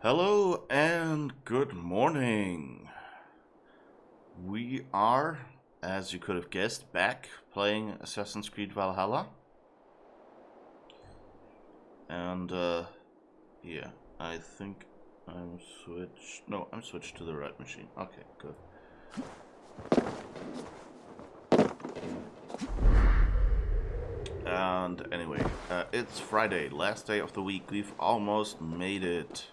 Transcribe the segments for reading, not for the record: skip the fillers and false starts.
Hello and good morning. We are, as you could have guessed, back playing Assassin's Creed Valhalla. And yeah, I think I'm switched. No, I'm switched to the right machine. Okay, good. And anyway, it's Friday, last day of the week. We've almost made it.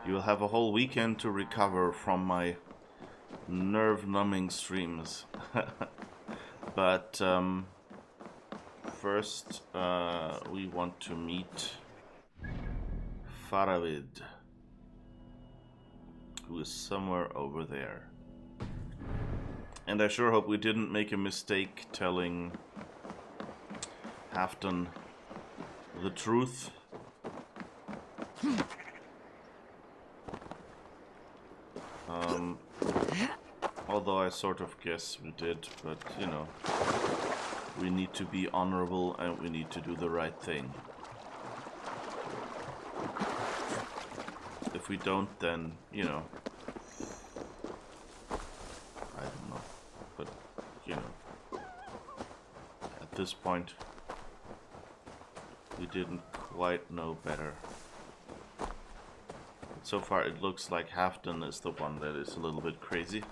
You'll have a whole weekend to recover from my nerve-numbing streams. But first, we want to meet Faravid, who is somewhere over there. And I sure hope we didn't make a mistake telling Halfdan the truth. Although I sort of guess we did, but you know, we need to be honorable and we need to do the right thing. If we don't, then, you know, I don't know, but, you know, at this point, we didn't quite know better. But so far it looks like Halfdan is the one that is a little bit crazy.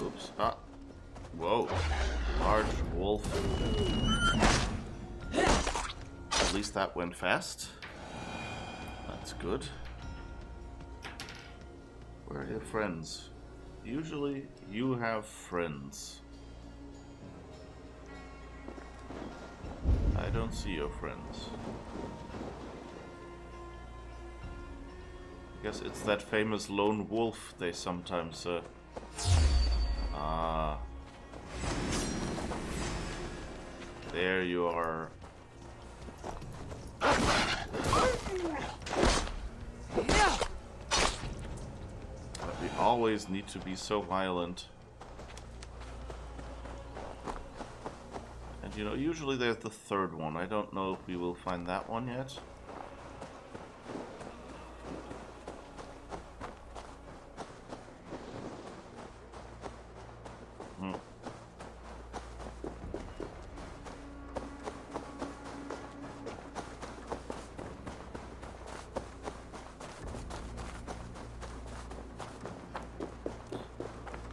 Oops. Ah. Whoa. Large wolf. At least that went fast. That's good. Where are your friends? Usually you have friends. I don't see your friends. I guess it's that famous lone wolf they sometimes there you are. But we always need to be so violent. And you know, usually there's the third one. I don't know if we will find that one yet.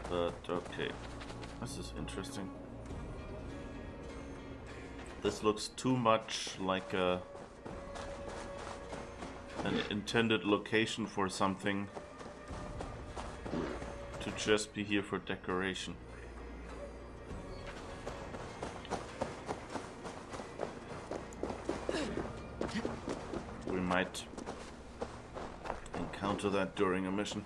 But okay, this is interesting. This looks too much like an intended location for something to just be here for decoration. We might encounter that during a mission.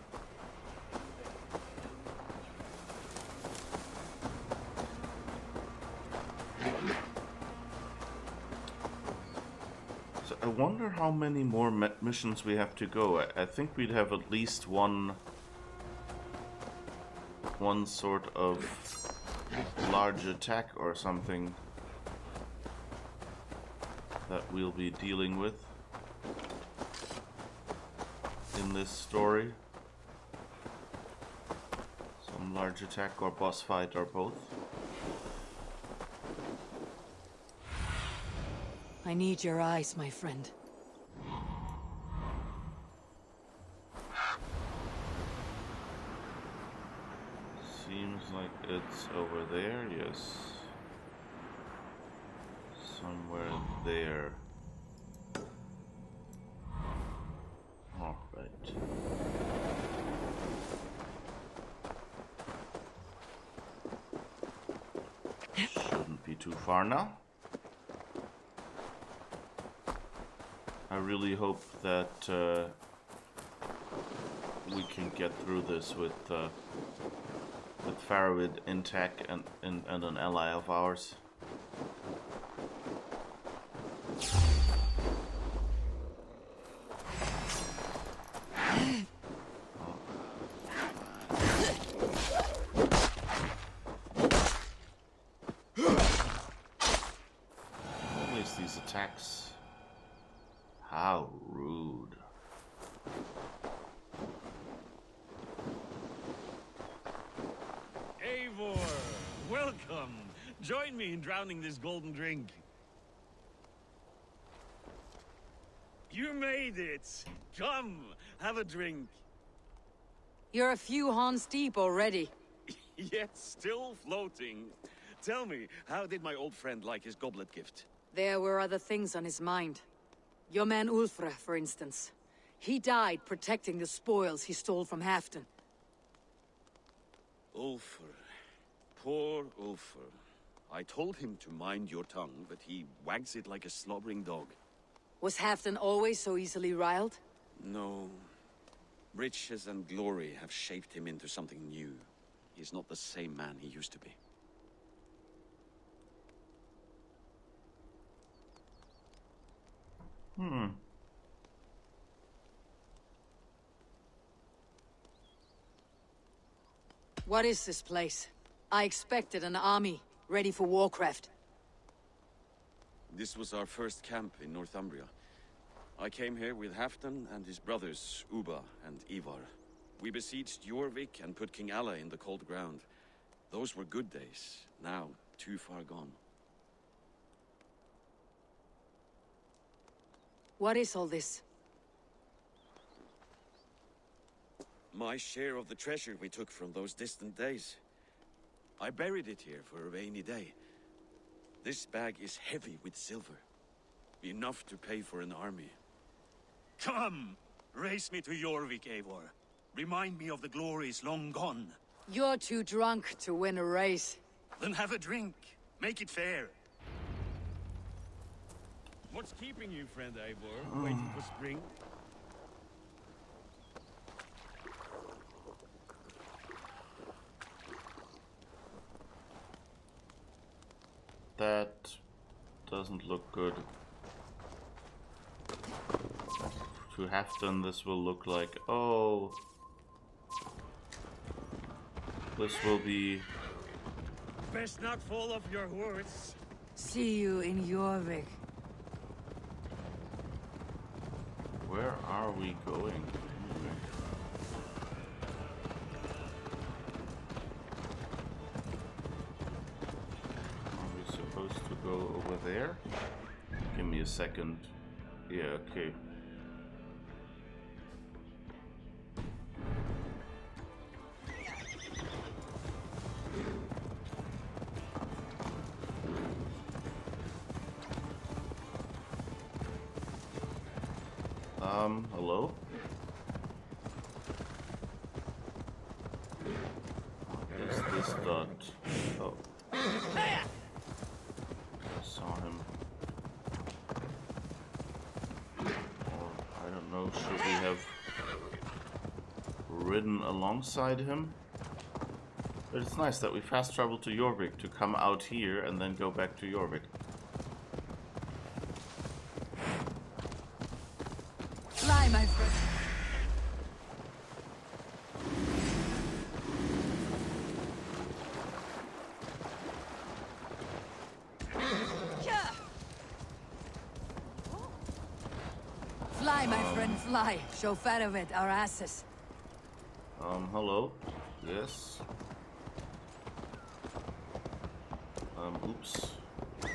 I wonder how many more missions we have to go. I think we'd have at least one sort of large attack or something that we'll be dealing with in this story. Some large attack or boss fight or both. I need your eyes, my friend. Seems like it's over there, yes. Somewhere there. Alright. Shouldn't be too far now. I really hope that we can get through this with Faravid intact and an ally of ours. Come, join me in drowning this golden drink. You made it! Come, have a drink. You're a few horns deep already. Yet still floating. Tell me, how did my old friend like his goblet gift? There were other things on his mind. Your man Ulfre, for instance. He died protecting the spoils he stole from Halfdan. Ulfr. Poor Ulfr. I told him to mind your tongue, but he wags it like a slobbering dog. Was Halfdan always so easily riled? No. Riches and glory have shaped him into something new. He's not the same man he used to be. What is this place? I expected an army, ready for warcraft. This was our first camp in Northumbria. I came here with Halfdan and his brothers, Ubba and Ivar. We besieged Eurvicshire and put King Alla in the cold ground. Those were good days, now too far gone. What is all this? My share of the treasure we took from those distant days. I buried it here for a rainy day. This bag is heavy with silver. Enough to pay for an army. Come! Race me to Jorvik, Eivor. Remind me of the glories long gone. You're too drunk to win a race. Then have a drink. Make it fair. What's keeping you, friend Eivor? Waiting for spring? That doesn't look good. To Halfdan, this will look like, oh, this will be. Best not fall off your horse. See you in Jorvik. Where are we going? Are we supposed to go over there? Give me a second. Yeah, okay. Hello? What is this dot? Oh. I saw him. Or, I don't know, should we have ridden alongside him? But it's nice that we fast travel to Jorvik to come out here and then go back to Jorvik. Fly, my friend. Fly, my friend, fly. Show Farovet our asses. Hello? Yes? Oops. I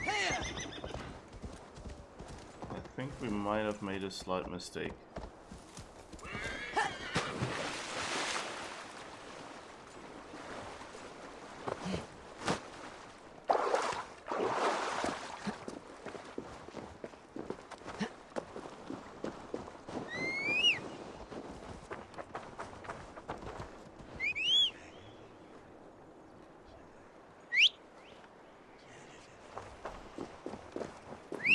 think we might have made a slight mistake.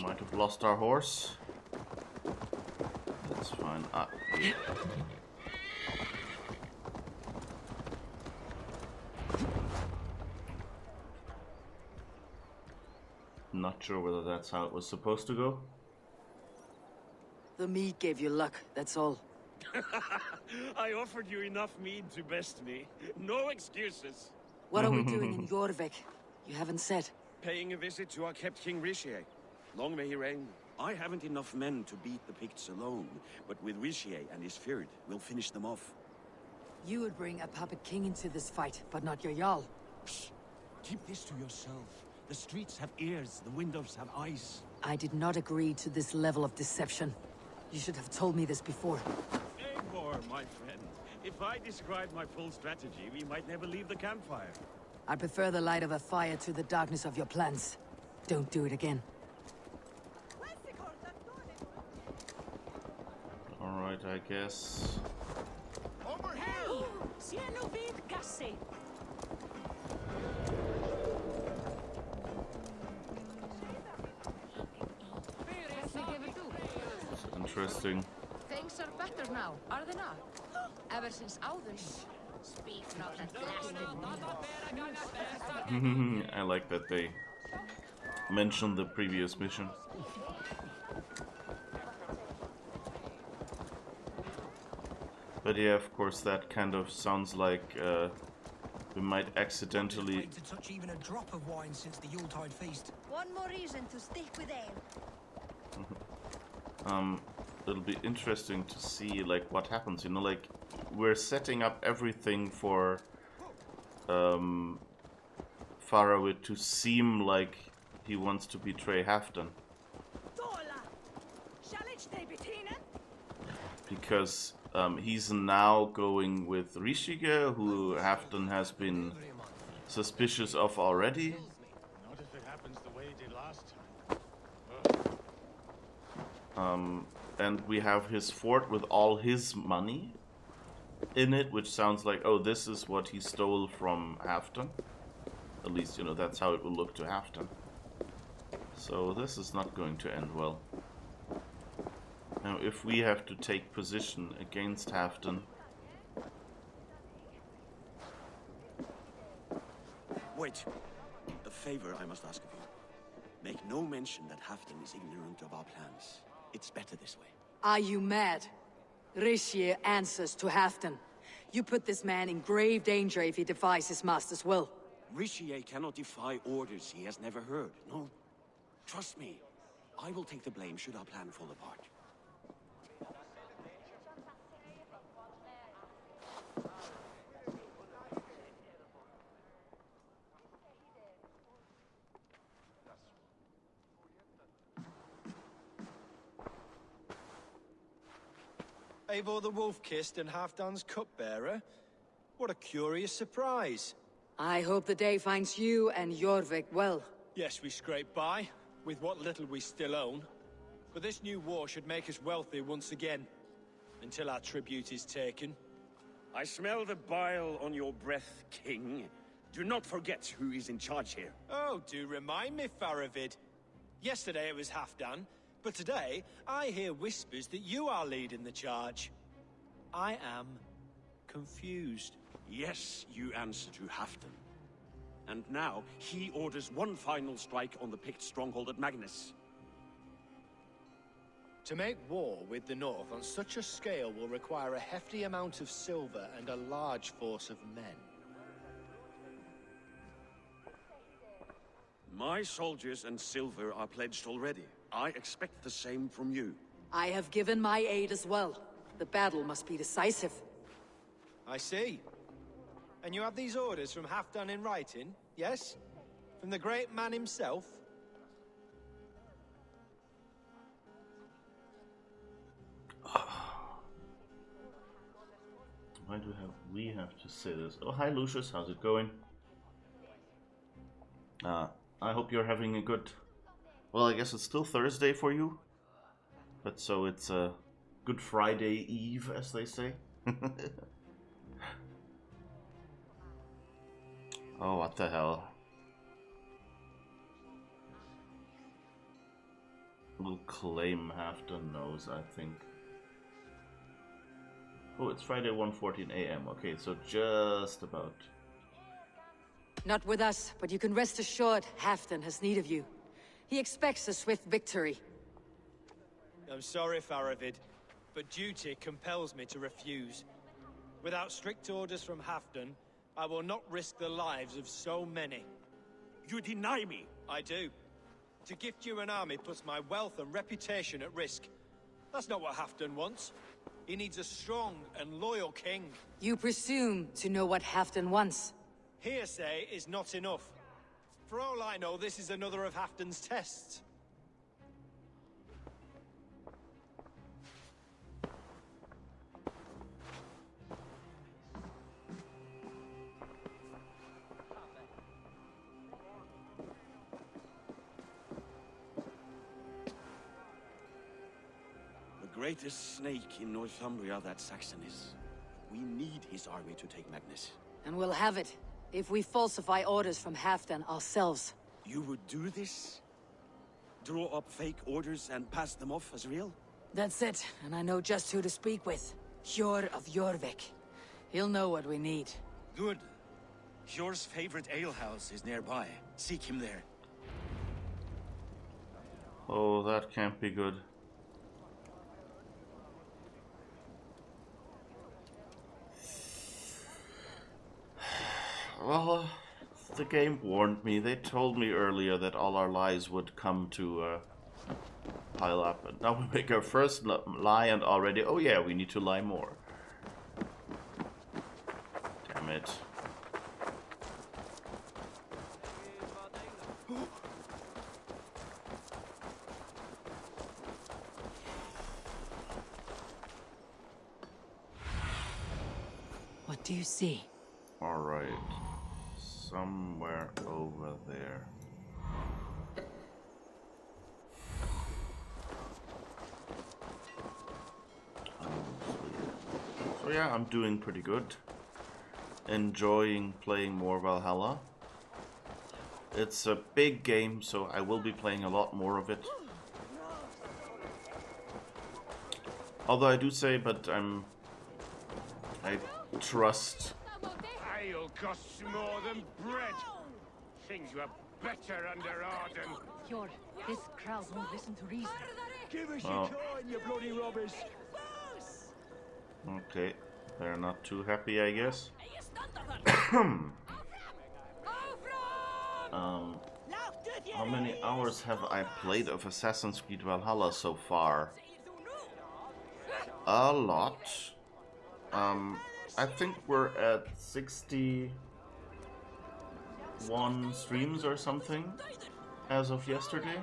Might have lost our horse. That's fine. Yeah. Not sure whether that's how it was supposed to go. The mead gave you luck, that's all. I offered you enough mead to best me. No excuses. What are we doing in Jorvik? You haven't said. Paying a visit to our kept King Eurvicshire. Long may he reign. I haven't enough men to beat the Picts alone, but with Eurvicshire and his Fjord, we'll finish them off. You would bring a puppet king into this fight, but not your Jarl. Keep this to yourself. The streets have ears, the windows have eyes. I did not agree to this level of deception. You should have told me this before. Eivor, my friend. If I described my full strategy, we might never leave the campfire. I prefer the light of a fire to the darkness of your plans. Don't do it again. Alright, I guess. Over here! It's interesting. Things are better now, are they not? Ever since Auden. Speak not that blasted. I like that they mentioned the previous mission. But yeah, of course, that kind of sounds like we might accidentally. To touch even a drop of wine since the Yuletide feast. One more reason to stick with ale. It'll be interesting to see like what happens. You know, like we're setting up everything for Farawid to seem like he wants to betray Halfdan. Because he's now going with Rishige, who Halfdan has been suspicious of already. Not if it happens the way it did last time. And we have his fort with all his money in it, which sounds like, oh, this is what he stole from Halfdan. At least, you know, that's how it will look to Halfdan. So this is not going to end well. Now, if we have to take position against Halfdan... Wait. A favor I must ask of you. Make no mention that Halfdan is ignorant of our plans. It's better this way. Are you mad? Rishir answers to Halfdan. You put this man in grave danger if he defies his master's will. Rishie cannot defy orders he has never heard. No. Trust me. I will take the blame should our plan fall apart. Eivor the Wolf-Kissed and Halfdan's cupbearer? What a curious surprise. I hope the day finds you and Eurvik well. Yes, we scrape by, with what little we still own. But this new war should make us wealthy once again. Until our tribute is taken. I smell the bile on your breath, King. Do not forget who is in charge here. Oh, do remind me, Faravid. Yesterday it was Halfdan, but today I hear whispers that you are leading the charge. I am confused. Yes, you answer to Halfdan. And now he orders one final strike on the Pict stronghold at Magnus. To make war with the North on such a scale will require a hefty amount of silver and a large force of men. My soldiers and silver are pledged already. I expect the same from you. I have given my aid as well. The battle must be decisive. I see. And you have these orders from Halfdan in writing, yes? From the great man himself? Why do we have to say this? Oh, hi Lucius, how's it going? I hope you're having a good... Well, I guess it's still Thursday for you. But so it's a Good Friday Eve, as they say. Oh, what the hell. We'll claim Halfdan knows, I think. Oh, it's Friday 1:14 AM. Okay, so just about. Not with us, but you can rest assured Halfdan has need of you. He expects a swift victory. I'm sorry, Faravid, but duty compels me to refuse. Without strict orders from Halfdan, I will not risk the lives of so many. You deny me! I do. To gift you an army puts my wealth and reputation at risk. That's not what Halfdan wants. He needs a strong and loyal king. You presume to know what Halfdan wants. Hearsay is not enough. For all I know, this is another of Halfdan's tests. The greatest snake in Northumbria that Saxon is. We need his army to take Magnus. And we'll have it, if we falsify orders from Halfdan ourselves. You would do this? Draw up fake orders and pass them off as real? That's it, and I know just who to speak with. Hjor of Eurvicshire. He'll know what we need. Good. Hjor's favorite alehouse is nearby. Seek him there. Oh, that can't be good. Well, the game warned me. They told me earlier that all our lies would come to pile up. And now we make our first lie and already... Oh yeah, we need to lie more. Damn it. What do you see? Alright. Somewhere over there. So yeah, I'm doing pretty good. Enjoying playing more Valhalla. It's a big game, so I will be playing a lot more of it. Although I do say, but I trust. Ale costs more than bread. Things were better under Arden. Hjor, this crowd won't listen to reason. Give us Oh. your coin, you bloody robbers. Okay, they're not too happy, I guess. How many hours have I played of Assassin's Creed Valhalla so far? A lot. I think we're at 61 streams or something as of yesterday.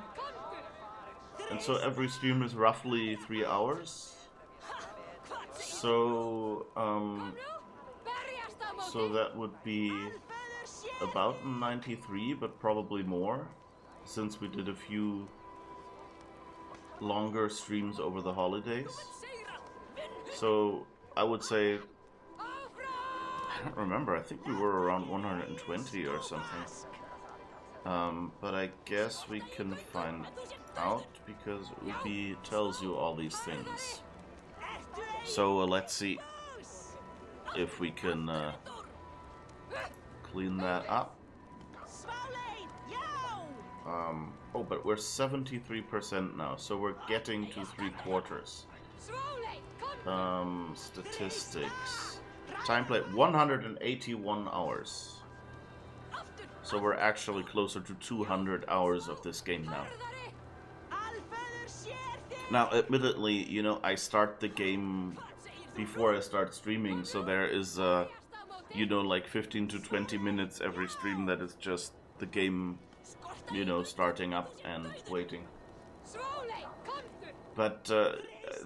And so every stream is roughly 3 hours. So, so that would be about 93, but probably more, since we did a few longer streams over the holidays. So I would say, I don't remember, I think we were around 120 or something. But I guess we can find out, because Ubi tells you all these things. So let's see if we can clean that up. Oh, but we're 73% now, so we're getting to 3/4. Statistics. Time played 181 hours. So we're actually closer to 200 hours of this game now. Now, admittedly, you know, I start the game before I start streaming, so there is, you know, like 15 to 20 minutes every stream that is just the game, you know, starting up and waiting. But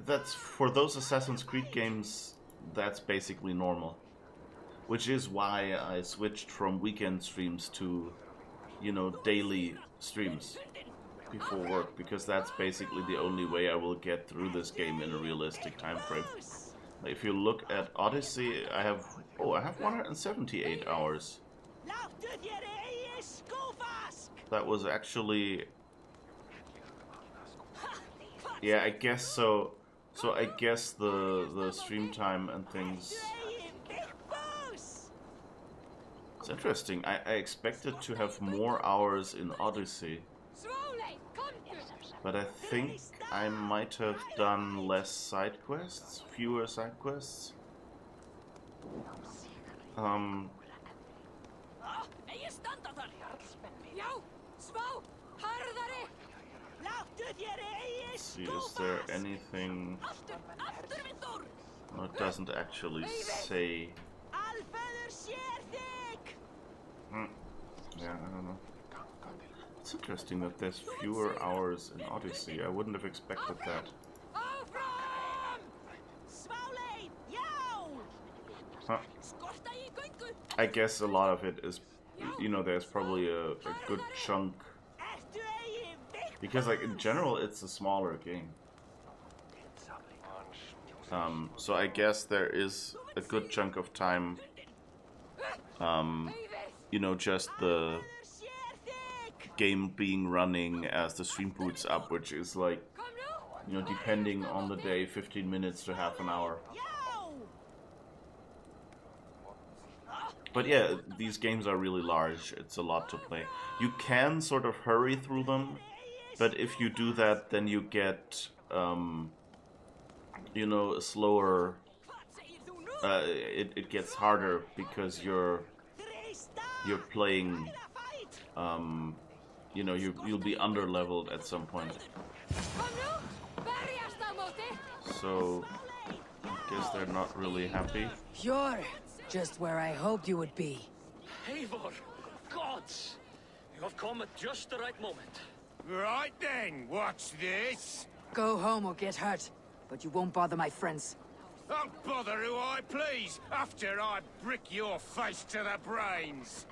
that's, for those Assassin's Creed games, that's basically normal. Which is why I switched from weekend streams to, you know, daily streams before work, because that's basically the only way I will get through this game in a realistic time frame. If you look at Odyssey, I have 178 hours. That was actually, yeah, I guess so. So I guess the stream time and things. It's interesting. I expected to have more hours in Odyssey, but I think I might have done less side quests, fewer side quests. Let's see, is there anything? No, it doesn't actually say. Yeah, I don't know. It's interesting that there's fewer hours in Odyssey. I wouldn't have expected that. Huh. I guess a lot of it is, you know, there's probably a good chunk. Because, like, in general, it's a smaller game. So I guess there is a good chunk of time, you know, just the game being running as the stream boots up, which is like, you know, depending on the day, 15 minutes to half an hour. But yeah, these games are really large. It's a lot to play. You can sort of hurry through them, but if you do that, then you get, you know, a slower. It gets harder because you're playing. You know, you'll be under leveled at some point. So I guess they're not really happy. You're just where I hoped you would be. Eivor, gods! You have come at just the right moment. Right then, what's this? Go home or get hurt, but you won't bother my friends. I'll bother who I please after I brick your face to the brains.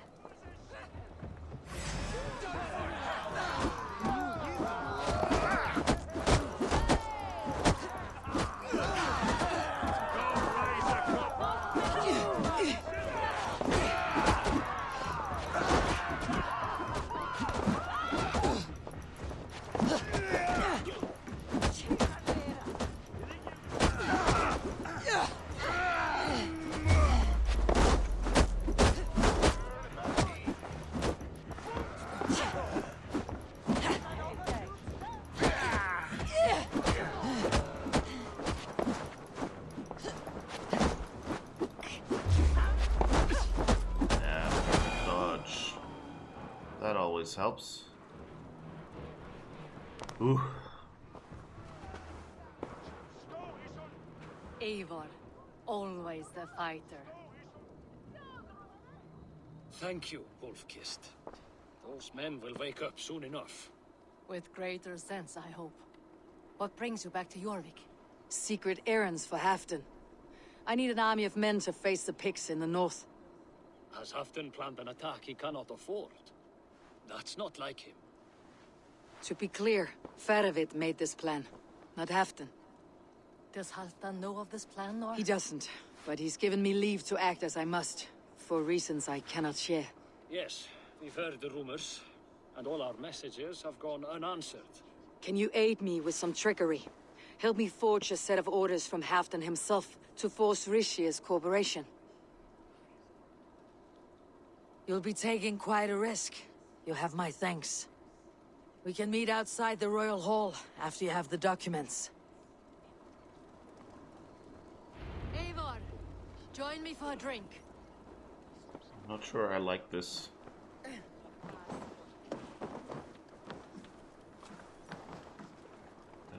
Helps. Ooh. Eivor, always the fighter. Thank you, Wolf-Kissed. Those men will wake up soon enough. With greater sense, I hope. What brings you back to Eurvik? Secret errands for Halfdan. I need an army of men to face the Picts in the north. Has Halfdan planned an attack he cannot afford? That's not like him. To be clear, Faravid made this plan, not Halfdan. Does Halfdan know of this plan, or? He doesn't, but he's given me leave to act as I must, for reasons I cannot share. Yes, we've heard the rumors, and all our messages have gone unanswered. Can you aid me with some trickery? Help me forge a set of orders from Halfdan himself to force Euryvshire's cooperation. You'll be taking quite a risk. You'll have my thanks. We can meet outside the Royal Hall after you have the documents. Eivor, join me for a drink. I'm not sure I like this. I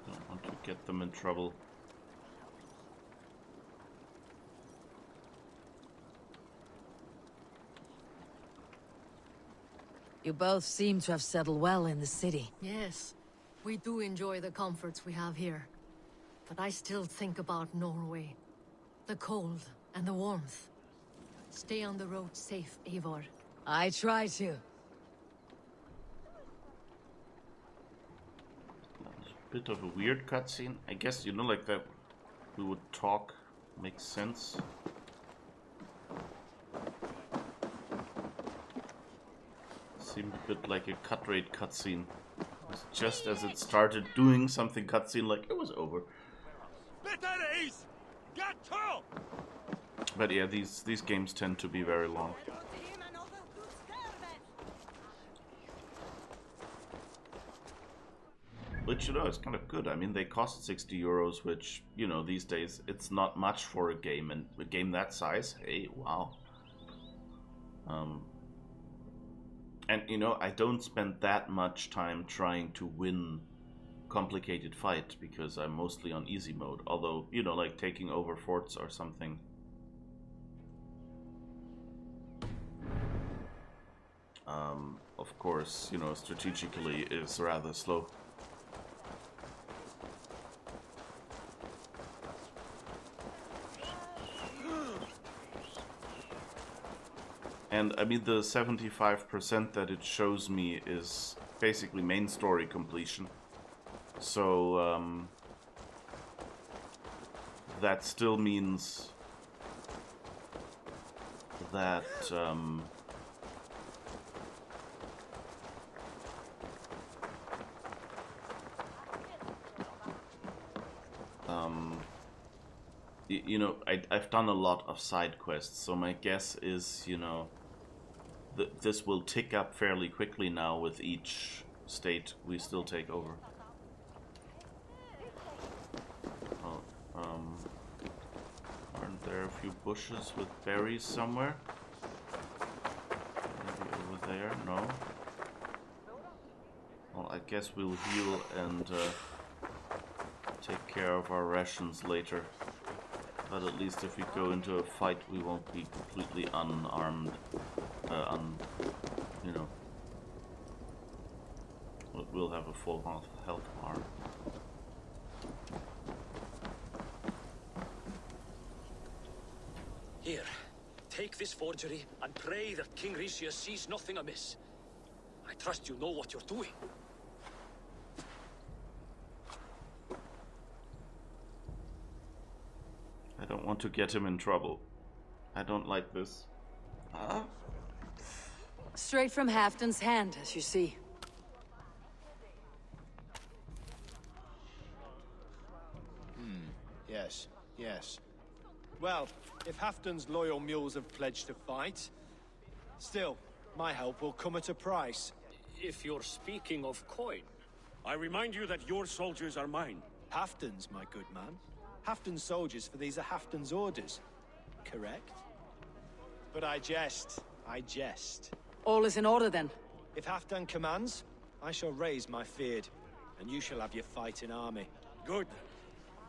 don't want to get them in trouble. You both seem to have settled well in the city. Yes, we do enjoy the comforts we have here. But I still think about Norway. The cold and the warmth. Stay on the road safe, Eivor. I try to. Bit of a weird cutscene. I guess, you know, like that we would talk makes sense. Seemed a bit like a cut rate cutscene. Just as it started doing something cutscene, like it was over. But yeah, these games tend to be very long. Which, you know, is kind of good. I mean, they cost 60 euros, which, you know, these days it's not much for a game, and a game that size, hey, wow. And, you know, I don't spend that much time trying to win complicated fight, because I'm mostly on easy mode. Although, you know, like taking over forts or something. of course, you know, strategically is rather slow. And I mean, the 75% that it shows me is basically main story completion. So, that still means that, you know, I've done a lot of side quests, so my guess is, you know, this will tick up fairly quickly now with each state we still take over. Oh, aren't there a few bushes with berries somewhere? Maybe over there? No? Well, I guess we'll heal and take care of our rations later. But at least if we go into a fight, we won't be completely unarmed. You know, we'll have a full health bar. Here, take this forgery and pray that King Ricius sees nothing amiss. I trust you know what you're doing. I don't want to get him in trouble. I don't like this. Straight from Halfton's hand, as you see. Yes, yes. Well, if Halfton's loyal mules have pledged to fight, still, my help will come at a price. If you're speaking of coin, I remind you that your soldiers are mine. Halfton's, my good man. Halfton's soldiers, for these are Halfton's orders. Correct? But I jest. I jest. All is in order then. If Halfdan commands, I shall raise my feared, and you shall have your fighting army. Good.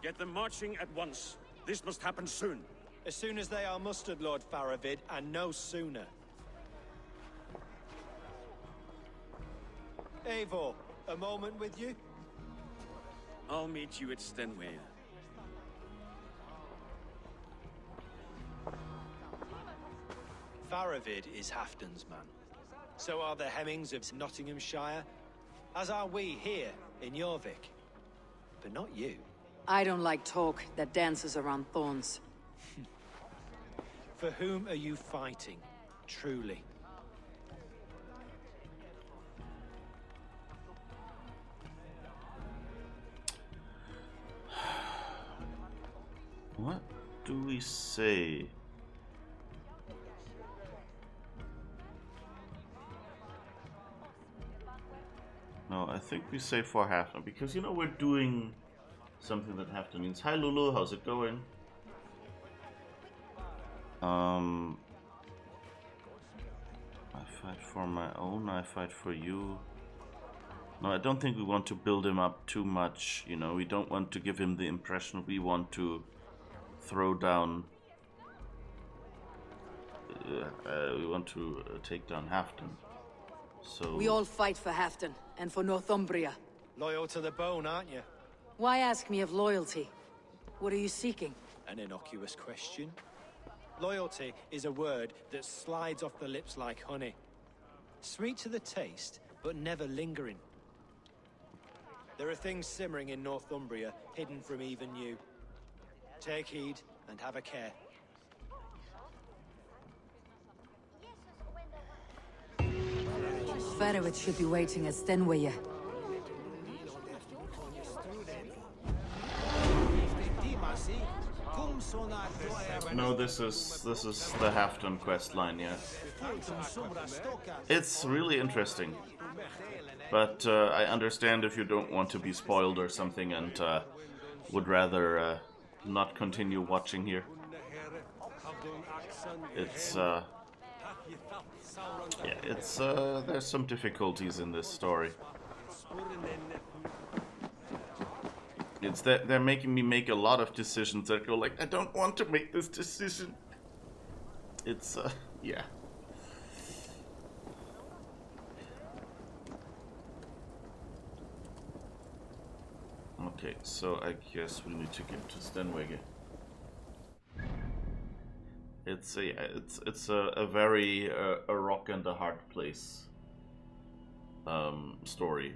Get them marching at once. This must happen soon. As soon as they are mustered, Lord Faravid, and no sooner. Eivor, a moment with you? I'll meet you at Stenway. Faravid is Halfdan's man. So are the Hemmings of Nottinghamshire, as are we here in Eurvicshire. But not you. I don't like talk that dances around thorns. For whom are you fighting, truly? What do we say? No, I think we say for Halfdan, because, you know, we're doing something that Halfdan means. Hi Lulu, how's it going? I fight for my own, I fight for you. No, I don't think we want to build him up too much, you know, we don't want to give him the impression we want to throw down... we want to take down Halfdan. So... We all fight for Halfdan, and for Northumbria. Loyal to the bone, aren't you? Why ask me of loyalty? What are you seeking? An innocuous question. Loyalty is a word that slides off the lips like honey. Sweet to the taste, but never lingering. There are things simmering in Northumbria, hidden from even you. Take heed, and have a care. Faravid should be waiting at Stenway. No, this is the Halfdan quest line, yeah. It's really interesting, but I understand if you don't want to be spoiled or something and would rather not continue watching here. It's yeah, it's there's some difficulties in this story. It's that they're making me make a lot of decisions that go like, I don't want to make this decision. It's yeah. Okay, so I guess we need to get to Stenwege. It's a very a rock and a hard place story.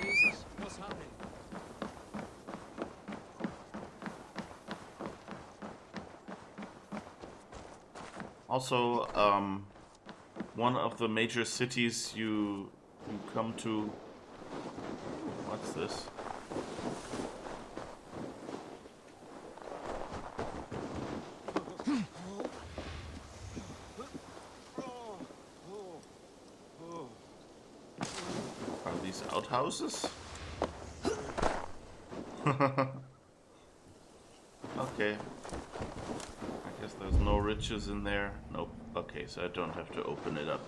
Jesus, what's happening? Also, one of the major cities you come to. What's this? Are these outhouses? Okay. I guess there's no riches in there. Nope. Okay, so I don't have to open it up.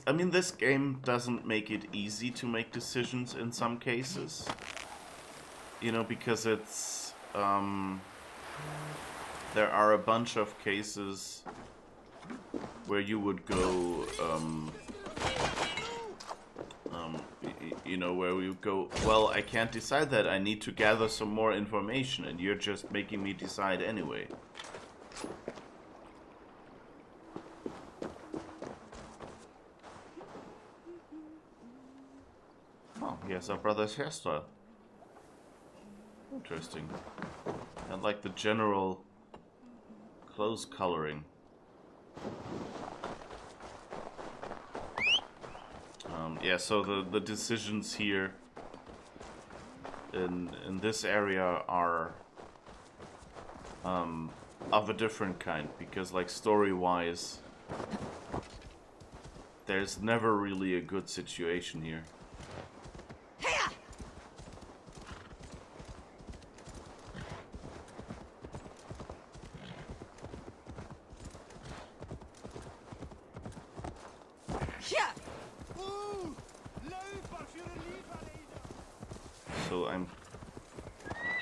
I mean, this game doesn't make it easy to make decisions in some cases. You know, because it's, there are a bunch of cases where you would go, you know, where you go, well, I can't decide that, I need to gather some more information, and you're just making me decide anyway. Oh, here's our brother's hairstyle. Interesting. I like the general clothes coloring. Yeah, so the decisions here in this area are of a different kind, because like story-wise, there's never really a good situation here. So I'm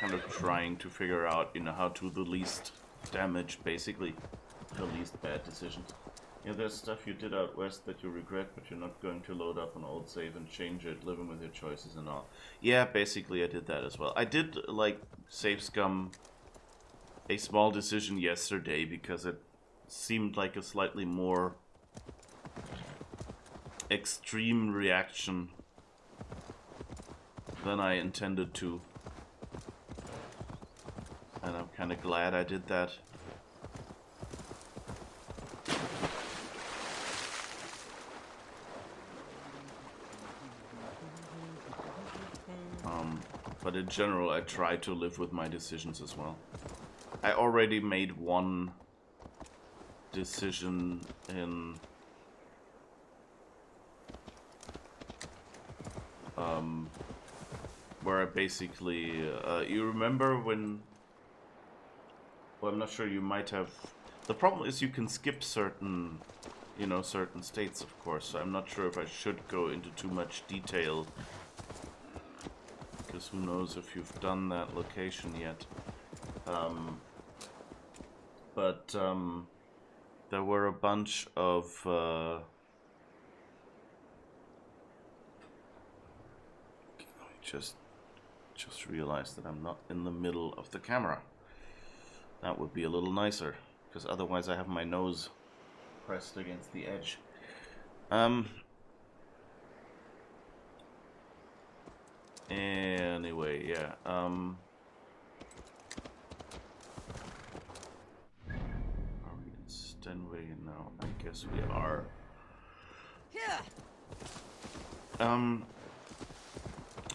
kind of trying to figure out, you know, how to do the least damage, basically. The least bad decisions. Yeah, there's stuff you did out west that you regret, but you're not going to load up an old save and change it, living with your choices and all. Yeah, basically I did that as well. I did, like, save scum a small decision yesterday because it seemed like a slightly more extreme reaction than I intended to. And I'm kind of glad I did that. But in general, I try to live with my decisions as well. I already made one decision in where I basically you remember when, well, I'm not sure, you might have, the problem is you can skip certain, you know, certain states, of course, so I'm not sure if I should go into too much detail, because who knows if you've done that location yet. But there were a bunch of just realized that I'm not in the middle of the camera. That would be a little nicer, because otherwise I have my nose pressed against the edge. Anyway, yeah. Are we in Stenway now? I guess we are.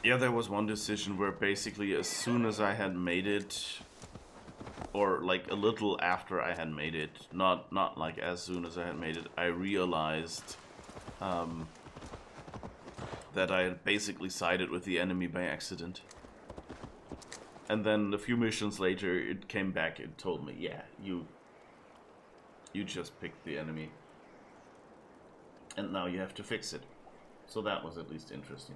Yeah, there was one decision where basically as soon as I had made it, or like a little after I had made it, not like as soon as I had made it, I realized that I had basically sided with the enemy by accident. And then a few missions later, it came back and told me, yeah, you just picked the enemy. And now you have to fix it. So that was at least interesting.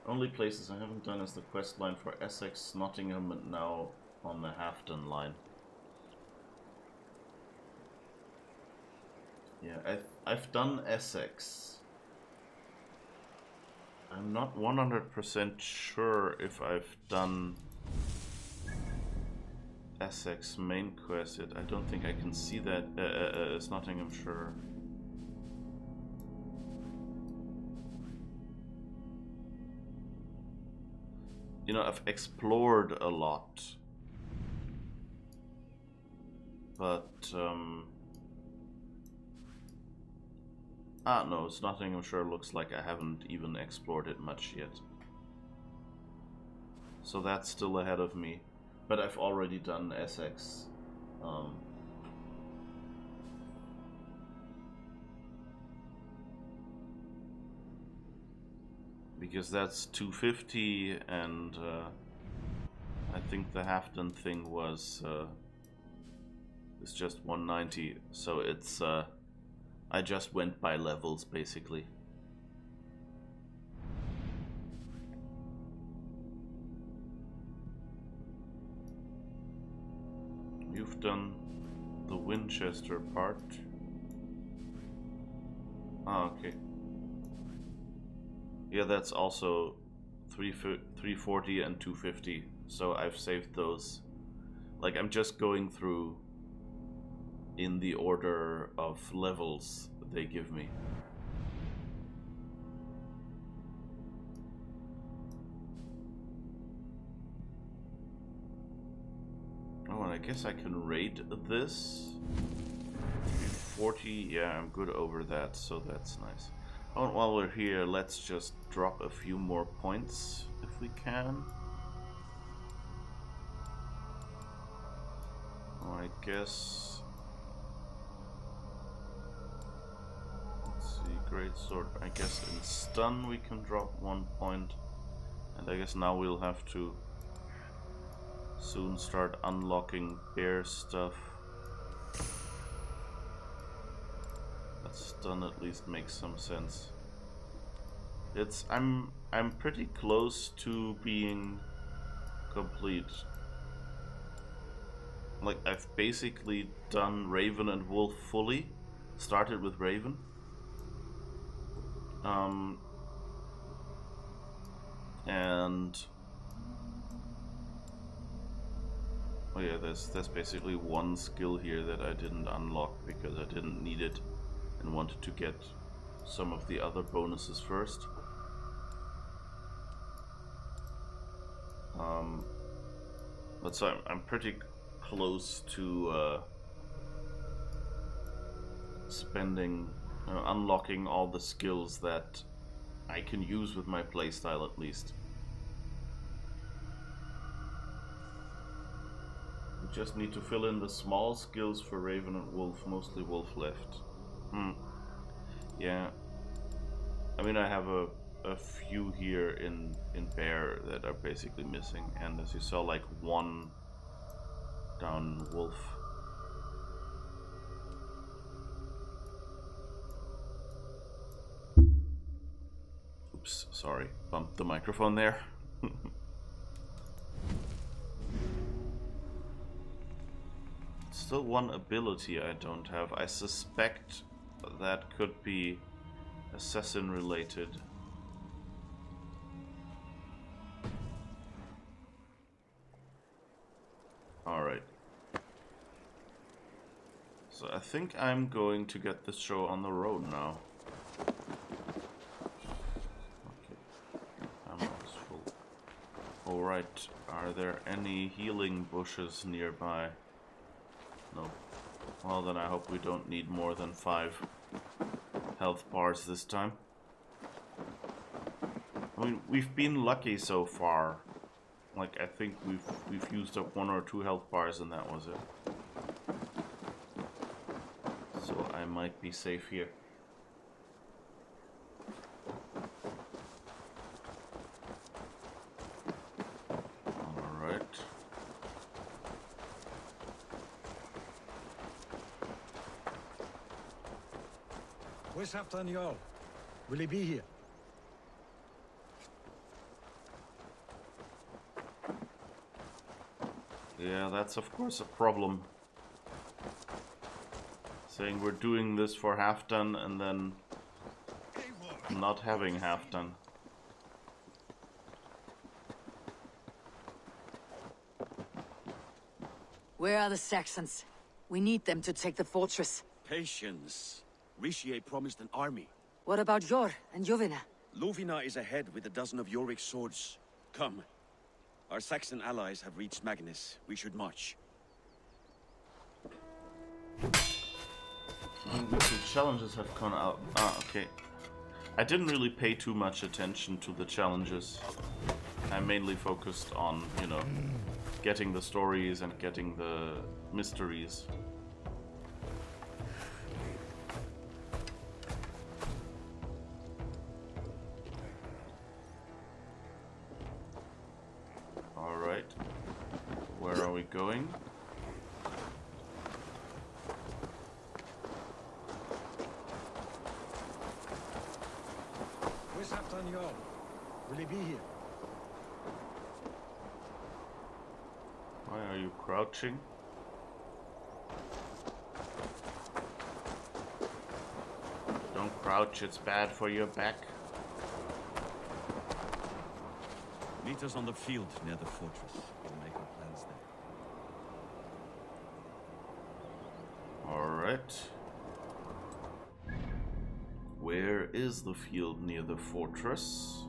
Only places I haven't done is the quest line for Essex, Nottingham, and now on the Hafton line. Yeah, I've done Essex. I'm not 100% sure if I've done Essex main quest yet. I don't think I can see that. It's Nottinghamshire. You know, I've explored a lot, but no, it's Nottinghamshire. Looks like I haven't even explored it much yet, so that's still ahead of me. But I've already done Essex. Because that's 250, and I think the Hafton thing was it's just 190. So it's I just went by levels basically. You've done the Winchester part. Ah, okay. Yeah, that's also 340 and 250. So I've saved those. Like, I'm just going through in the order of levels they give me. Oh, and I guess I can raid this. 340, yeah, I'm good over that, so that's nice. Oh, while we're here, let's just drop a few more points if we can. Oh, I guess. Let's see, great sword. I guess in stun we can drop 1 point, and I guess now we'll have to soon start unlocking bear stuff. Stun at least makes some sense. I'm pretty close to being complete. Like, I've basically done Raven and Wolf fully. Started with Raven. And oh yeah, there's basically one skill here that I didn't unlock because I didn't need it and wanted to get some of the other bonuses first. But so I'm pretty close to spending, unlocking all the skills that I can use with my playstyle at least. We just need to fill in the small skills for Raven and Wolf, mostly Wolf left. Yeah. I mean, I have a few here in Bear that are basically missing, and as you saw, like one down Wolf. Oops, sorry, bumped the microphone there. Still one ability I don't have. I suspect that could be assassin related. Alright. So I think I'm going to get this show on the road now. Okay. Ammo is full. Alright. Are there any healing bushes nearby? No. Well, then I hope we don't need more than 5 health bars this time. I mean, we've been lucky so far. Like, I think we've used up 1 or 2 health bars and that was it. So I might be safe here. Alright. Where's Halfdan Jarl? Will he be here? Yeah, that's of course a problem. saying we're doing this for half done and then not having half done. Where are the Saxons? We need them to take the fortress. Patience. Riccier promised an army. What about Jor and Jovina? Lovina is ahead with a dozen of Yorick's swords. Come. Our Saxon allies have reached Magnus. We should march. The challenges have gone out. Ah, okay. I didn't really pay too much attention to the challenges. I mainly focused on, you know, getting the stories and getting the mysteries. Alright. Where are we going? Where's Halfdan Jarl? Will he be here? Why are you crouching? Don't crouch, it's bad for your back. Meet us on the field near the fortress. We'll make our plans there. Alright. Where is the field near the fortress?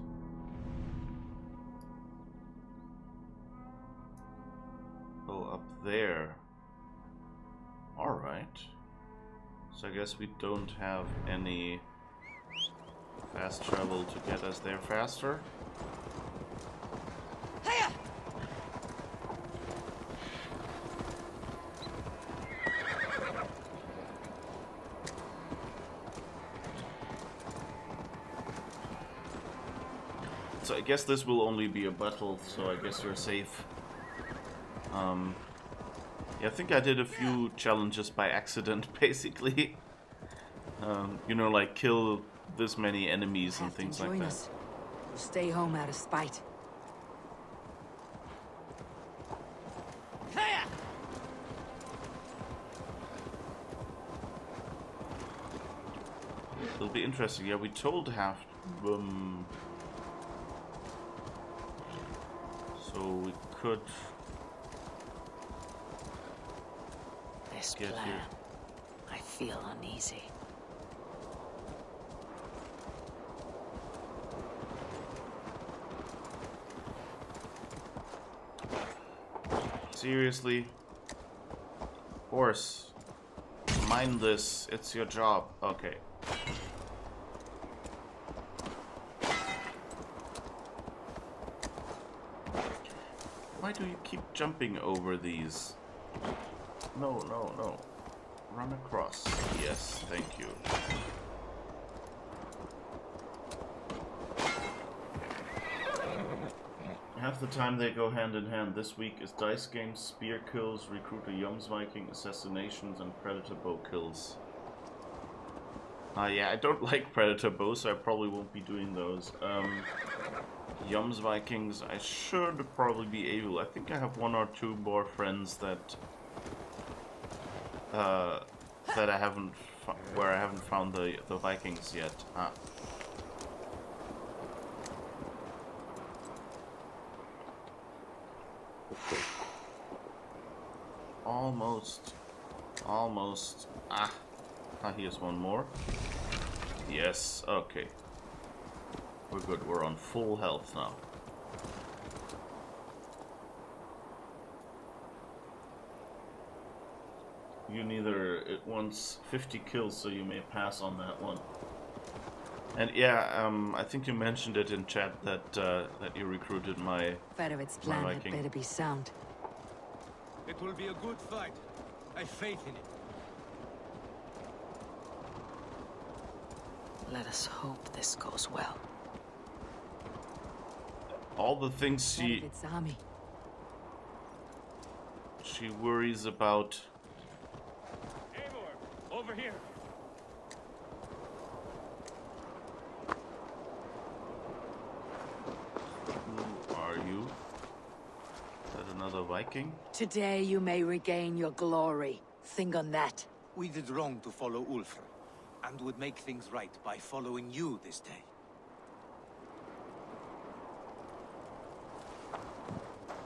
Oh, up there. Alright. So I guess we don't have any fast travel to get us there faster. So I guess this will only be a battle, so I guess you're safe. Yeah, I think I did a few challenges by accident, basically. You know, like kill this many enemies and things like that. Us. We'll stay home out of spite. It'll be interesting. Yeah, we told half. So we could This get plan. here. I feel uneasy. Seriously? Horse. Mind this. It's your job. Okay. Why do you keep jumping over these? No, no, no. Run across. Yes, thank you. Half the time they go hand in hand. This week is dice games, spear kills, recruiter Viking, assassinations, and predator bow kills. Yeah, I don't like predator bows, so I probably won't be doing those. Vikings, I should probably be able. I think I have one or two more friends that that I haven't where I haven't found the Vikings yet. Almost. Here's one more. Yes, okay. We're good, we're on full health now. You neither, it wants 50 kills, so you may pass on that one. And yeah, I think you mentioned it in chat that that you recruited my Ferovit's plan had Viking. better be sound. It will be a good fight. I have faith in it. Let us hope this goes well. All the things Ferovit's army. she worries about. Eivor, over here. Who are you? Is that another Viking? Today you may regain your glory. Think on that. We did wrong to follow Ulfr, and would make things right by following you this day.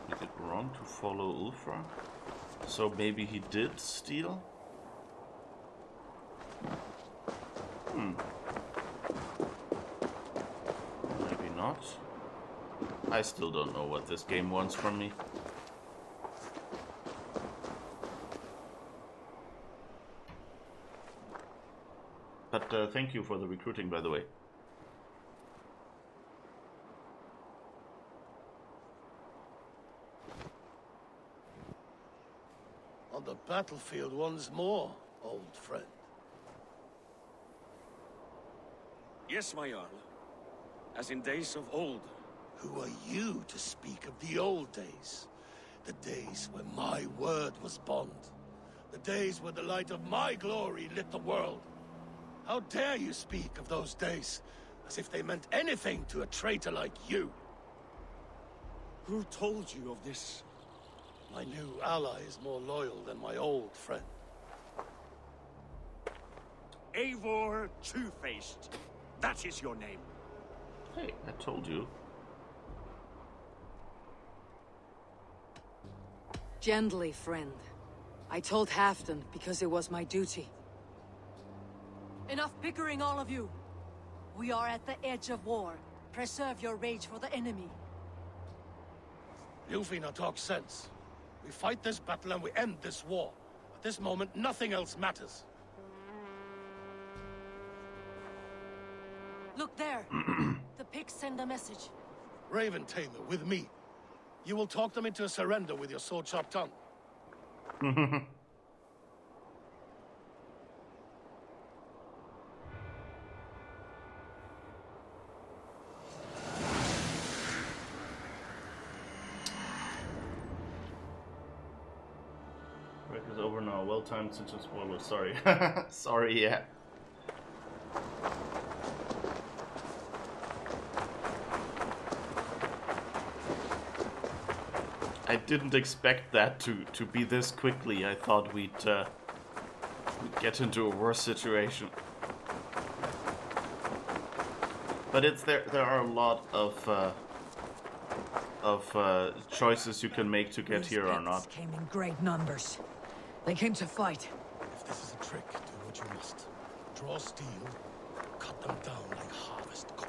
We did wrong to follow Ulfra? So maybe he did steal? Maybe not. I still don't know what this game wants from me. But thank you for the recruiting, by the way. On the battlefield once more, old friend. Yes, my Jarl. As in days of old. Who are you to speak of the old days? The days when my word was bond. The days when the light of my glory lit the world. How dare you speak of those days as if they meant anything to a traitor like you? Who told you of this? My new ally is more loyal than my old friend. Eivor Two-Faced. That is your name. Hey, I told you. Gently, friend. I told Halfdan because it was my duty. Enough bickering, all of you. We are at the edge of war. Preserve your rage for the enemy. Ljufina talks sense. We fight this battle and we end this war. At this moment, nothing else matters. Look there. The pigs send a message. Raven Tamer, with me. You will talk them into a surrender with your sword-sharp tongue. Break is over now. Well timed since it's spoiler. Sorry. Sorry, yeah. I didn't expect that to be this quickly. I thought we'd get into a worse situation. But there are a lot of choices you can make to get These here or pits not. came in great numbers. They came to fight. If this is a trick, do what you must. Draw steel, cut them down like harvest corn.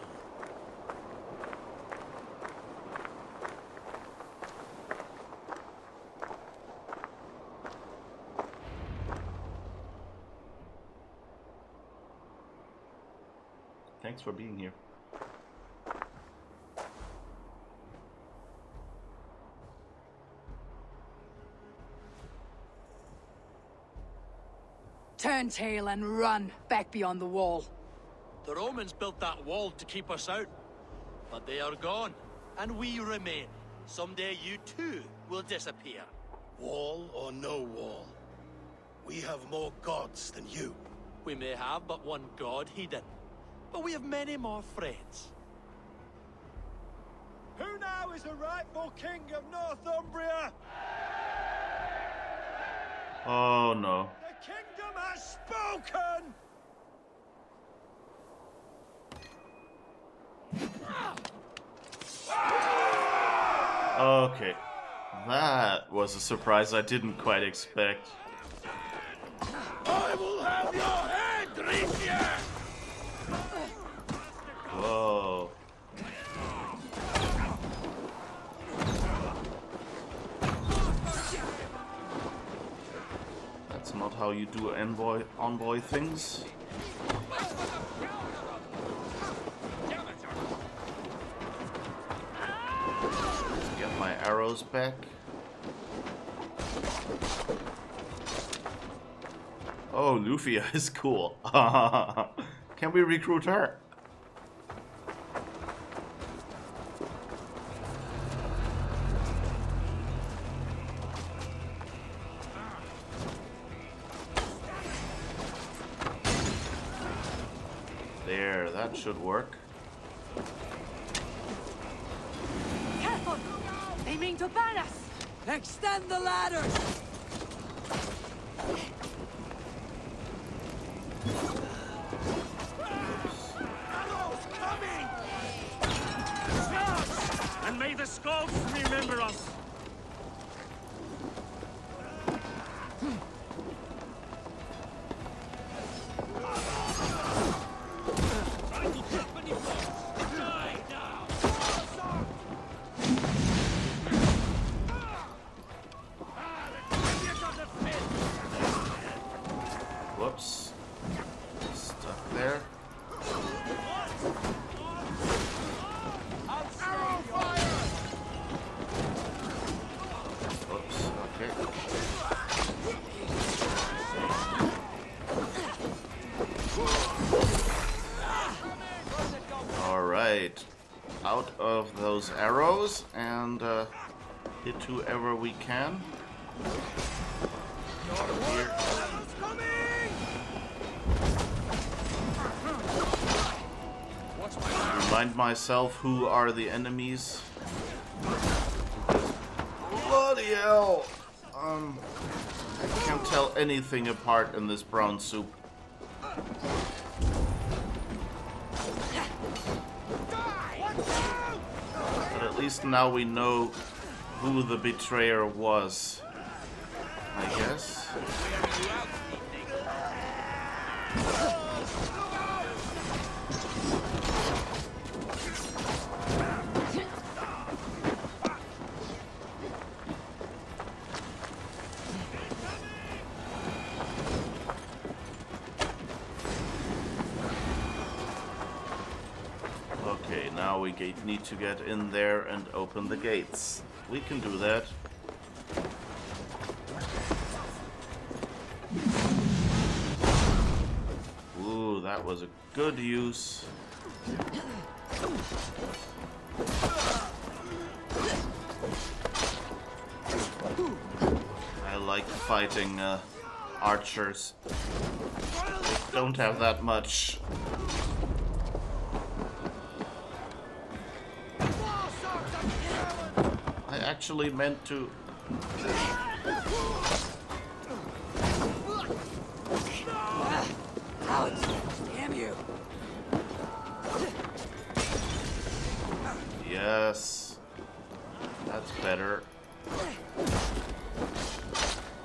Thanks for being here. Turn tail and run back beyond the wall. The Romans built that wall to keep us out. But they are gone, and we remain. Someday you too will disappear. Wall or no wall, we have more gods than you. We may have but one god, Hedon. But we have many more friends. Who now is the rightful king of Northumbria? Oh no. The kingdom has spoken! Okay. That was a surprise I didn't quite expect. I will have your head, Ricia! Whoa. That's not how you do envoy things. Let's get my arrows back. Oh, Lufia is cool. Can we recruit her? There, that should work. Careful! They mean to ban us! Extend the ladders! the scouts remember us. Whoops. Stuck there. Whoops, okay. Alright. Out of those arrows and hit whoever we can. Here. Remind myself who are the enemies. Bloody hell! I can't tell anything apart in this brown soup. But at least now we know who the betrayer was, I guess. Okay, now we need to get in there and open the gates. We can do that. Ooh, that was a good use. I like fighting archers. Don't have that much. I actually meant to. Ouch! Damn you! Yes. That's better.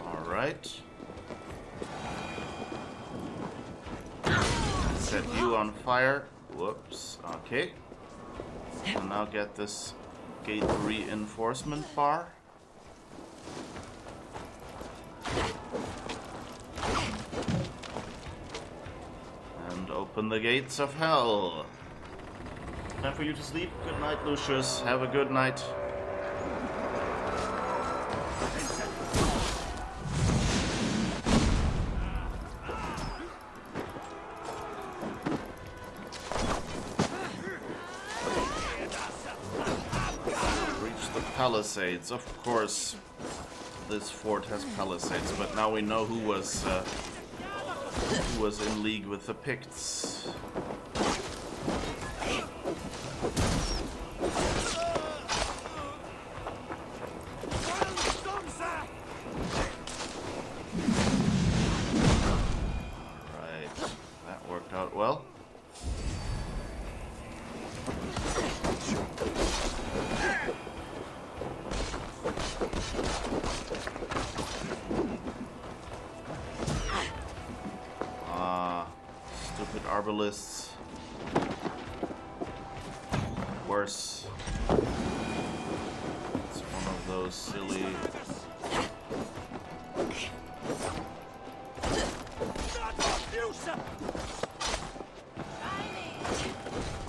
Alright. Set you on fire. Whoops. Okay. So now get this gate reinforcement bar. And open the gates of hell. Time for you to sleep. Good night, Lucius. Have a good night. Palisades, of course. This fort has palisades, but now we know who was in league with the Picts. Right, that worked out well. Stupid arbalists. Worse. It's one of those silly.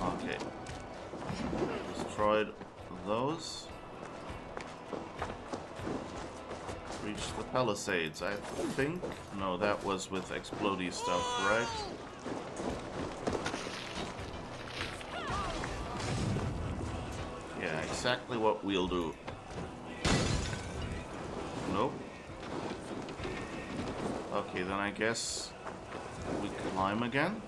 Okay. Destroyed those. Reach the palisades, I think. No, that was with explodey stuff, right? Yeah, exactly what we'll do. Nope. Okay, then I guess we climb again.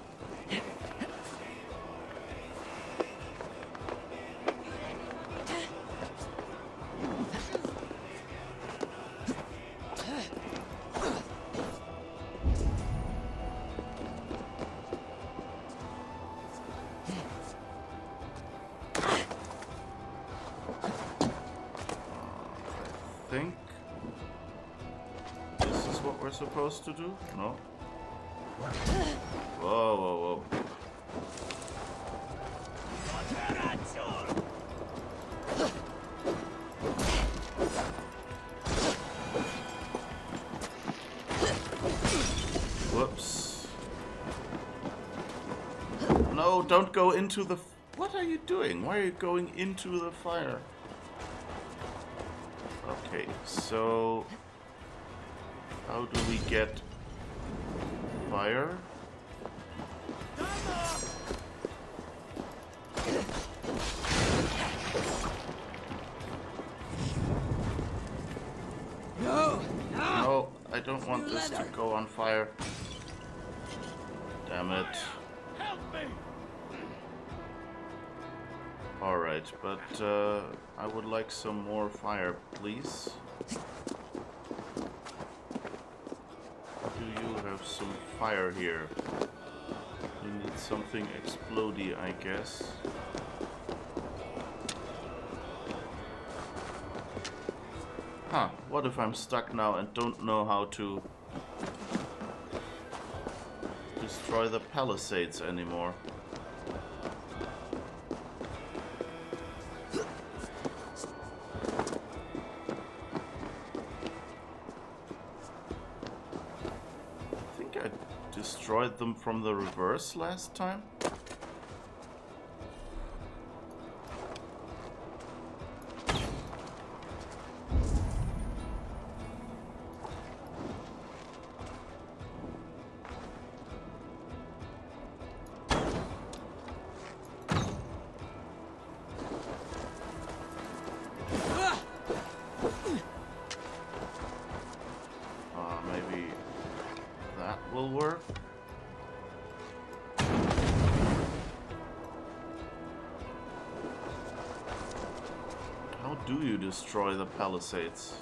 think this is what we're supposed to do? No? Whoa, whoa, whoa. Whoops. No, don't go into the... What are you doing? Why are you going into the fire? Okay, so... How do we get fire? No, I don't want this to go on fire. Damn it. Alright, but I would like some more fire, please. Do you have some fire here? You need something explodey, I guess. Huh, what if I'm stuck now and don't know how to destroy the palisades anymore? I think I destroyed them from the reverse last time. Maybe that will work. How do you destroy the palisades?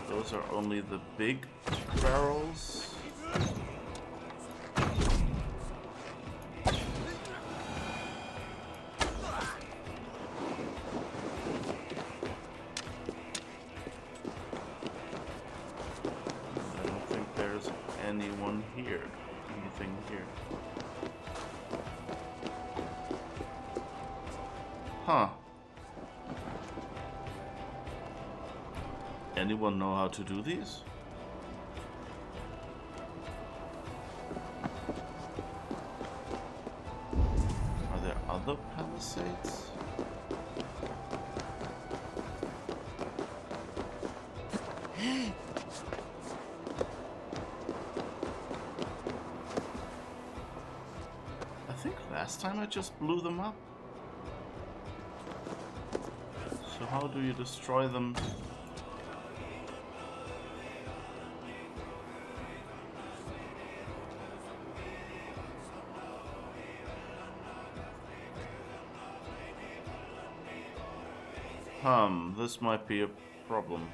Those are only the big barrels. Anyone here? Anything here? Huh. Anyone know how to do these? Are there other palisades? Last time I just blew them up. So how do you destroy them? This might be a problem.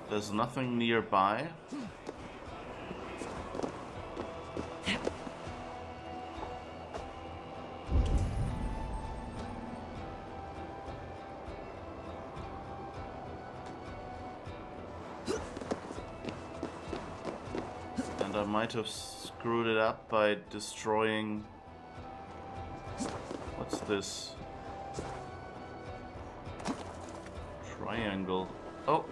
There's nothing nearby. I might have screwed it up by destroying... What's this? Triangle. Oh!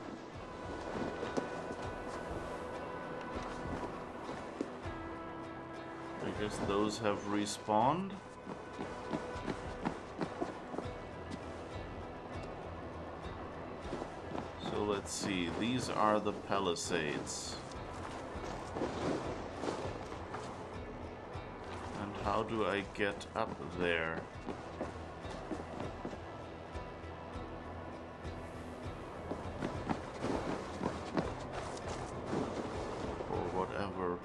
I guess those have respawned. So let's see. These are the palisades. And how do I get up there? Or whatever.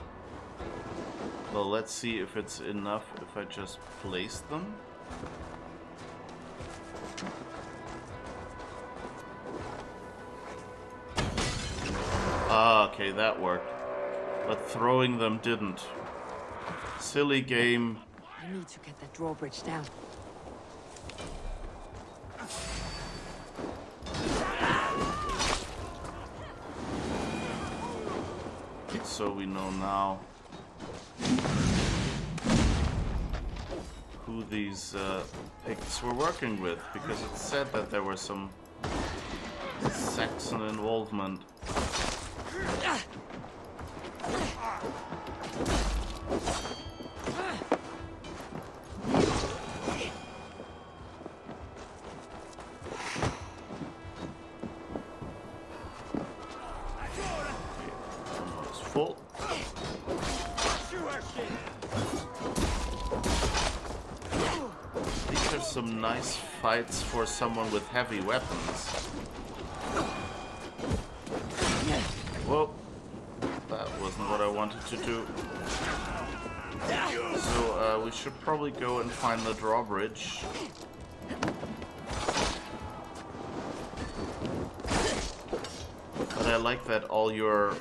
Well, let's see if it's enough if I just place them. Ah, okay, that worked. But throwing them didn't. Silly game. I need to get that drawbridge down. So we know now who these Picts were working with, because it said that there was some Saxon involvement. Full. These are some nice fights for someone with heavy weapons. Whoa, that wasn't what I wanted to do. So we should probably go and find the drawbridge. But I like that all your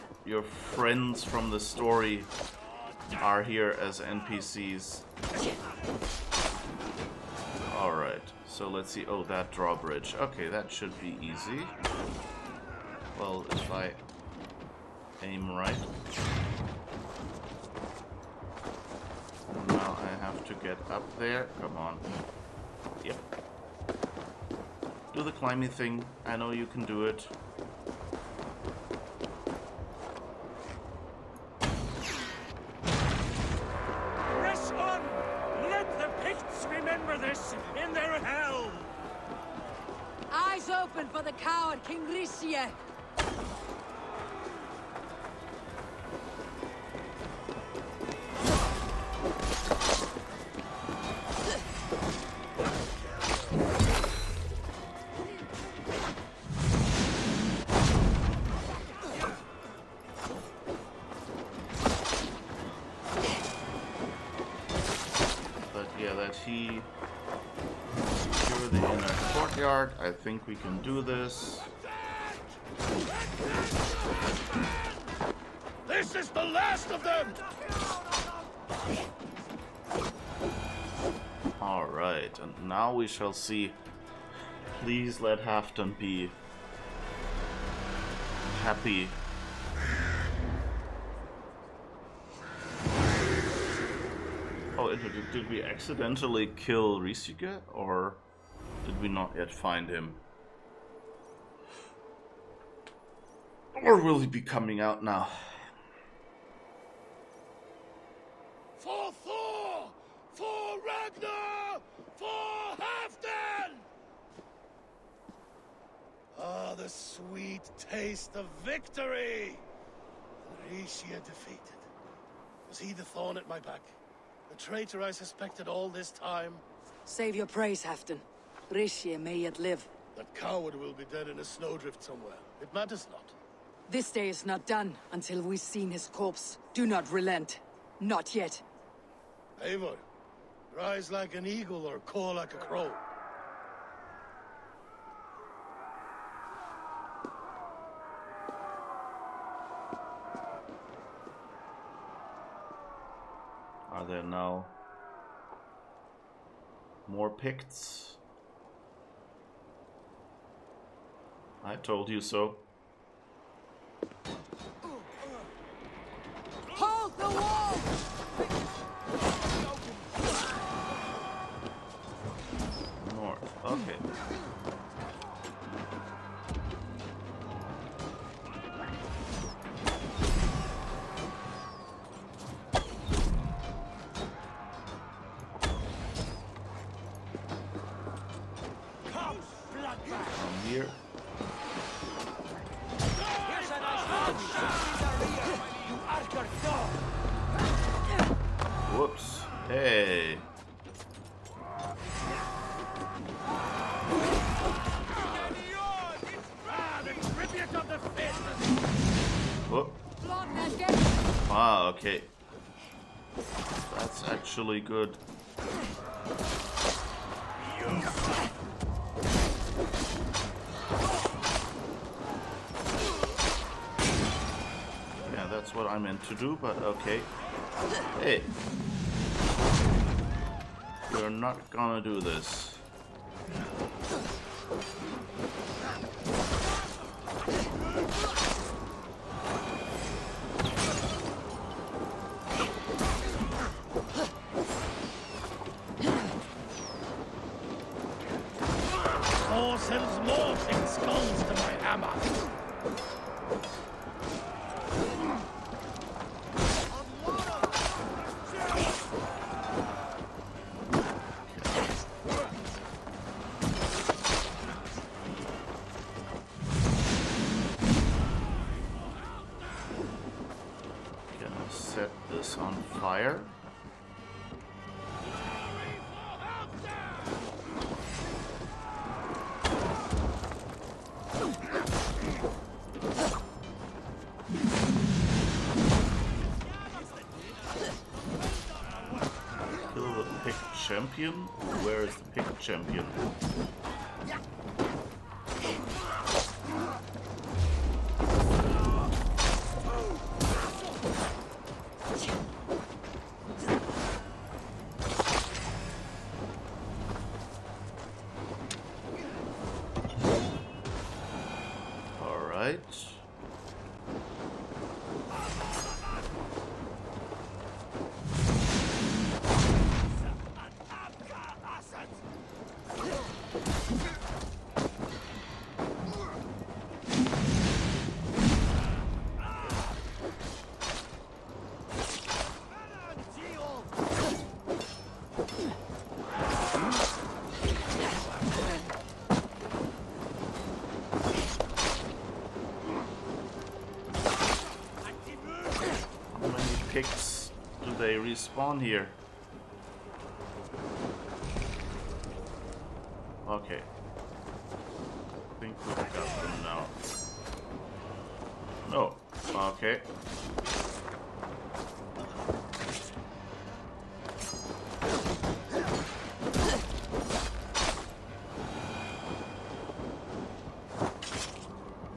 friends from the story are here as NPCs. Alright, so let's see. Oh, that drawbridge. Okay, that should be easy. Well, if I aim right. Now I have to get up there. Come on. Yep. Do the climby thing. I know you can do it. In their hell! Eyes open for the coward, King Eurvicshire! But yeah, that he secure the inner courtyard. I think we can do this. This is the last of them! Alright, and now we shall see. Please let Halfdan be happy. Oh, did we accidentally kill Eurvicshire, or did we not yet find him? Or will he be coming out now? For Thor! For Ragnar! For Halfdan! Ah, the sweet taste of victory! Eurvicshire defeated. Was he the thorn at my back? The traitor I suspected all this time? Save your praise, Halfdan. Eurvicshire may yet live. That coward will be dead in a snowdrift somewhere. It matters not. This day is not done until we've seen his corpse. Do not relent. Not yet. Eivor, rise like an eagle or caw like a crow. Are there now more Picts? I told you so. Hold the wall! North. Okay. From here. Whoops. Hey. Whoop. Ah, okay. That's actually good. Yeah, that's what I meant to do, but okay. Hey. We're not gonna do this. Thor sends more thick skulls to my hammer. Gonna set this on fire. Kill the picked champion? Where is the picked champion? Alright. How many picks do they respawn here? Okay. I think we got them now. No. Okay.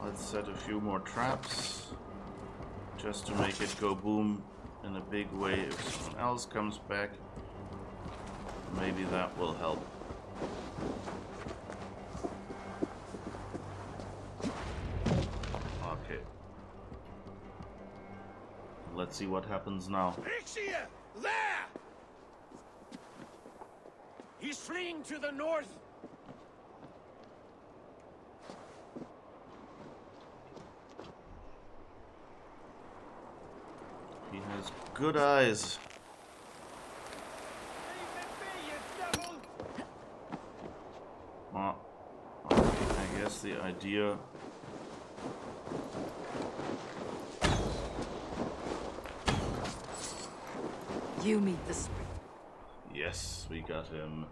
Let's set a few more traps just to make it go boom in a big way if someone else comes back. Maybe that will help. Okay. Let's see what happens now. Eurvicshire! There! He's fleeing to the north! He has good eyes. Okay, I guess the idea... You meet the spring. Yes, we got him.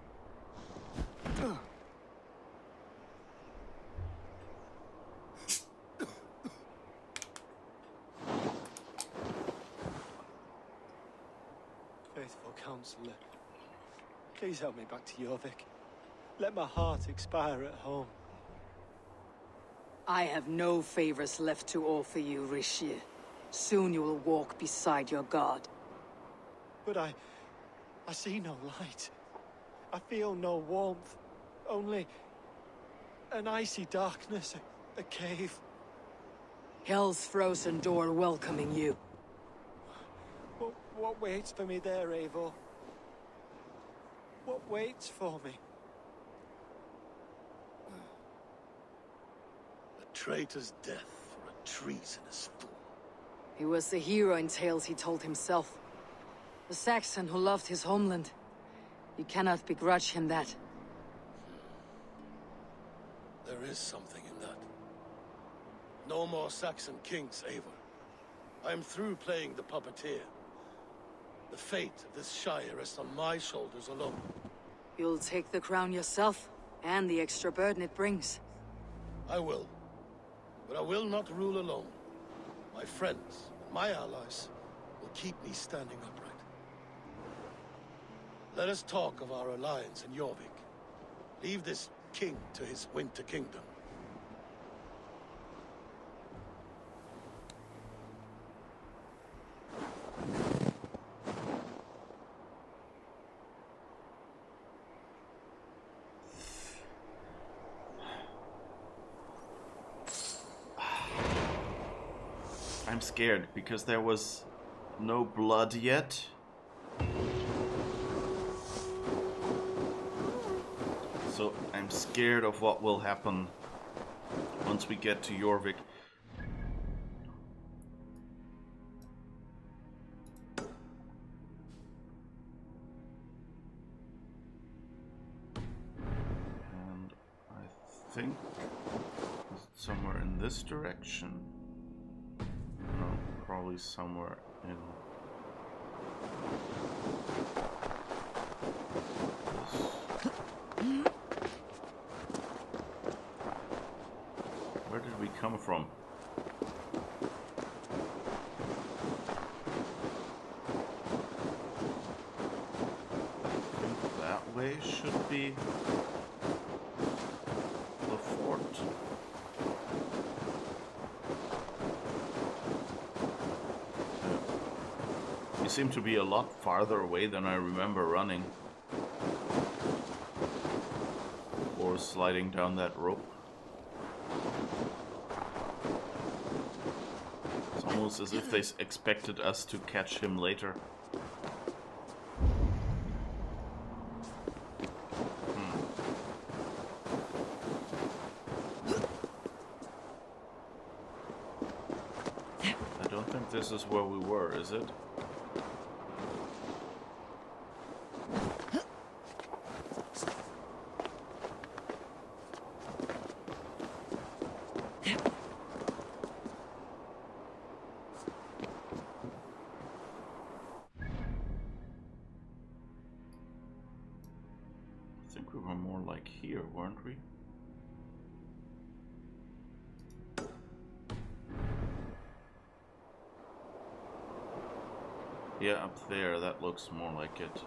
Faithful counselor, please help me back to Eurvik. Let my heart expire at home. I have no favors left to offer you, Eurvicshire. Soon you will walk beside your god. But I see no light. I feel no warmth. Only an icy darkness, a cave. Hell's frozen door welcoming you. What waits for me there, Eivor? What waits for me? A traitor's death for a treasonous fool. He was the hero in tales he told himself. The Saxon who loved his homeland. You cannot begrudge him that. There is something in that. No more Saxon kings, Eivor. I am through playing the puppeteer. The fate of this Shire rests on my shoulders alone. You'll take the crown yourself, and the extra burden it brings. I will. But I will not rule alone. My friends, my allies, will keep me standing upright. Let us talk of our alliance in Eurvik. Leave this king to his winter kingdom. I'm scared because there was no blood yet. So I'm scared of what will happen once we get to Eurvicshire. And I think it's somewhere in this direction. No, probably somewhere in this. Where did we come from? I think that way should be the fort. You seem to be a lot farther away than I remember running. Or sliding down that rope. It's almost as if they expected us to catch him later. I don't think this is where we were, is it? I think we were more like here, weren't we? Yeah, up there, that looks more like it.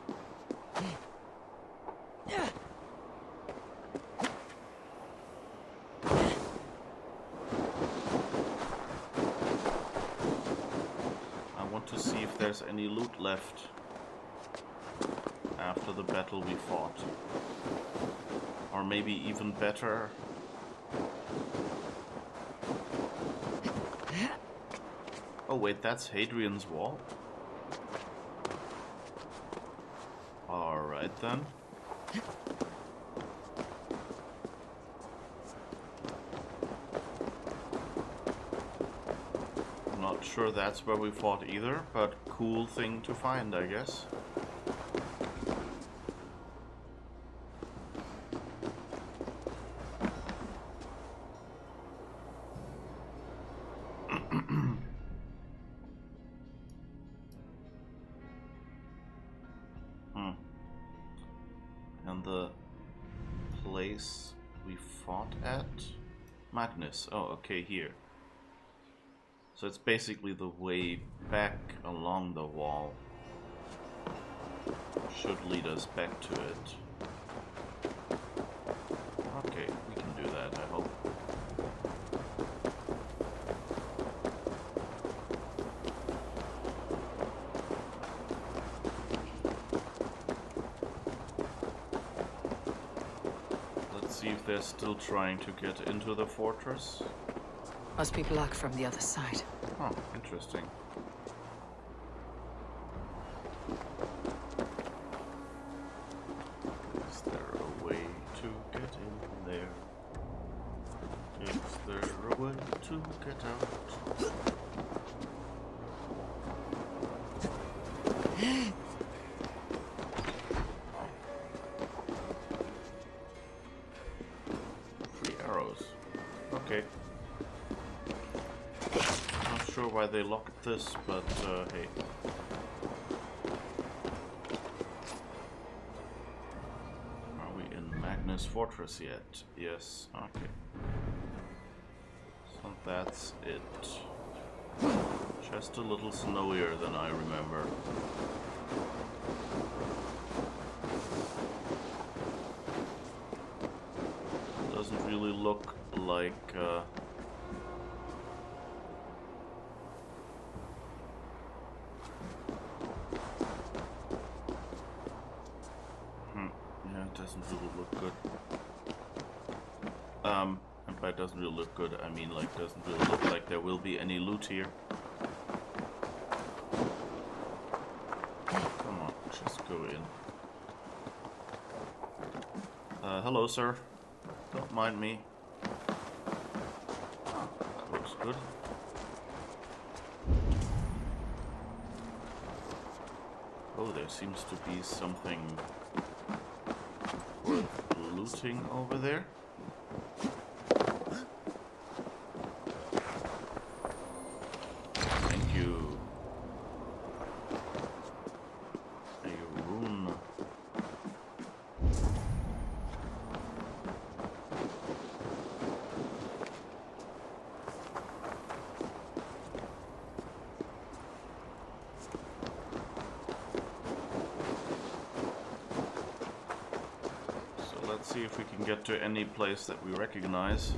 I want to see if there's any loot left after the battle we fought. Or maybe even better. Oh wait, that's Hadrian's Wall? Alright then. Not sure that's where we fought either, but cool thing to find, I guess. And the place we fought at? Magnus. Oh, okay, here. So it's basically the way back along the wall. Should lead us back to it. Okay, we can do that, I hope. Let's see if they're still trying to get into the fortress. Must be blocked from the other side. Oh, interesting. Is there a way to get in there? Is there a way to get out? Free arrows. Okay. Not sure why they locked this, but hey. Are we in Magnus Fortress yet? Yes, okay. So that's it. Just a little snowier than I remember. Doesn't really look like yeah, it doesn't really look good. And by doesn't really look good, I mean like doesn't really look like there will be any loot here. go in. Hello, sir. Don't mind me. That looks good. Oh, there seems to be something worth looting over there. Thank you. A rune. Let's see if we can get to any place that we recognize.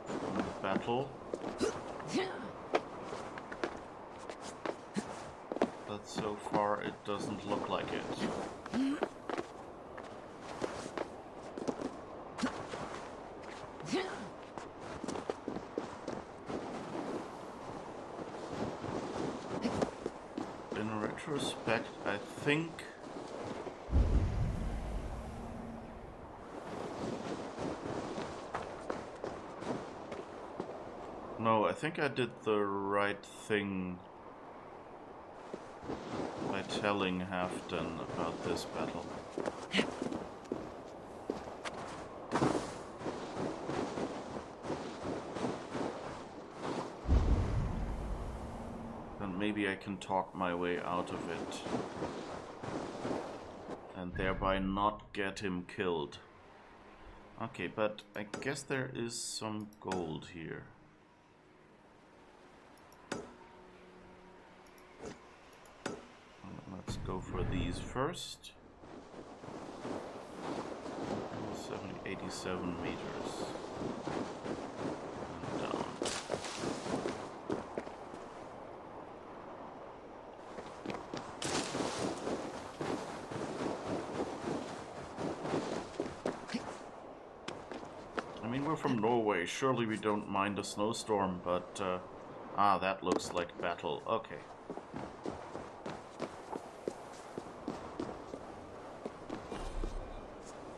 From the battle. But so far it doesn't look like it. In retrospect, I think no, I think I did the right thing by telling Halfdan about this battle. Maybe I can talk my way out of it and thereby not get him killed. Okay, but I guess there is some gold here. Let's go for these first. 87 meters. And down. We're from Norway, surely we don't mind a snowstorm, but that looks like battle. Okay.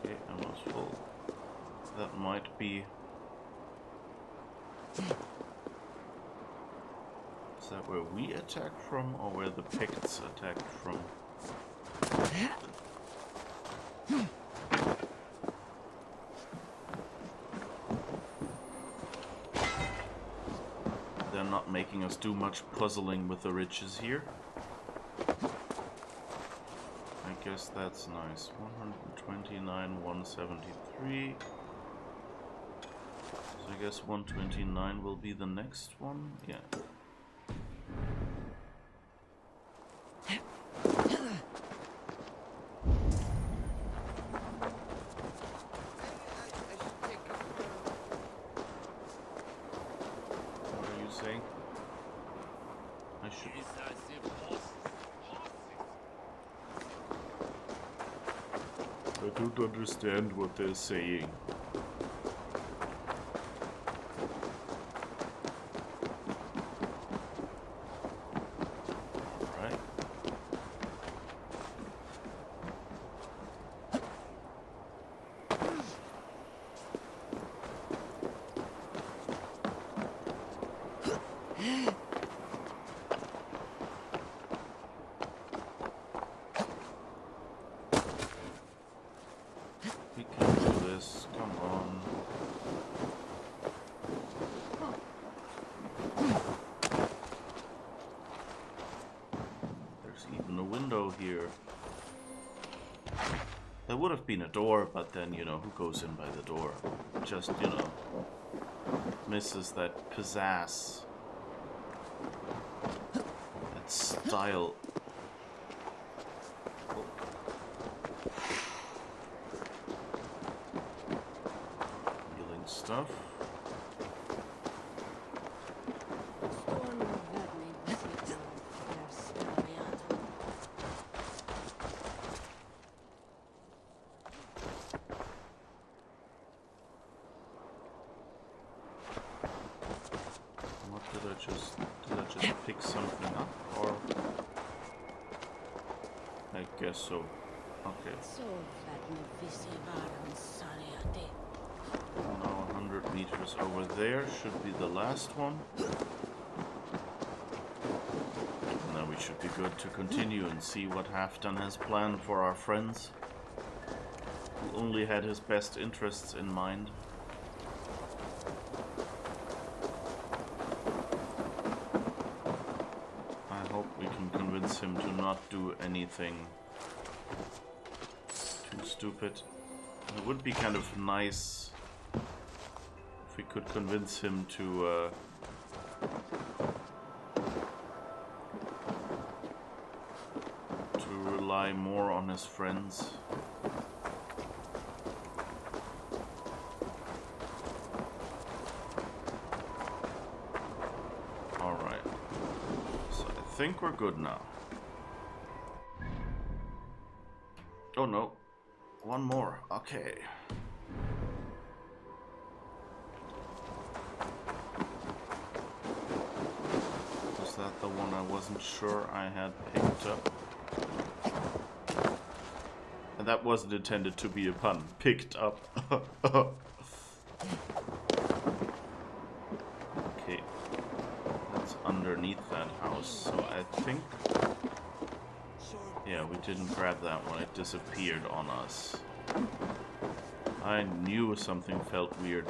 Okay, almost full. That might be... Is that where we attack from, or where the Picts attacked from? Not making us do much puzzling with the ridges here. I guess that's nice. 129, 173. So I guess 129 will be the next one. Yeah. I don't understand what they're saying. Right. We can do this, come on. There's even a window here. There would have been a door, but then, you know, who goes in by the door? Just, you know, misses that pizzazz. That style. Stuff. What did Did I just pick something up, or? I guess so. Okay. Now 100 meters over there should be the last one. And then we should be good to continue and see what Halfdan has planned for our friends, who only had his best interests in mind. I hope we can convince him to not do anything too stupid. It would be kind of nice if we could convince him to rely more on his friends. Alright. So I think we're good now. Oh no. One more. Okay. Was that the one I wasn't sure I had picked up? And that wasn't intended to be a pun. Picked up. Okay. That's underneath that house. So I think... yeah, we didn't grab that one. It disappeared on us. I knew something felt weird.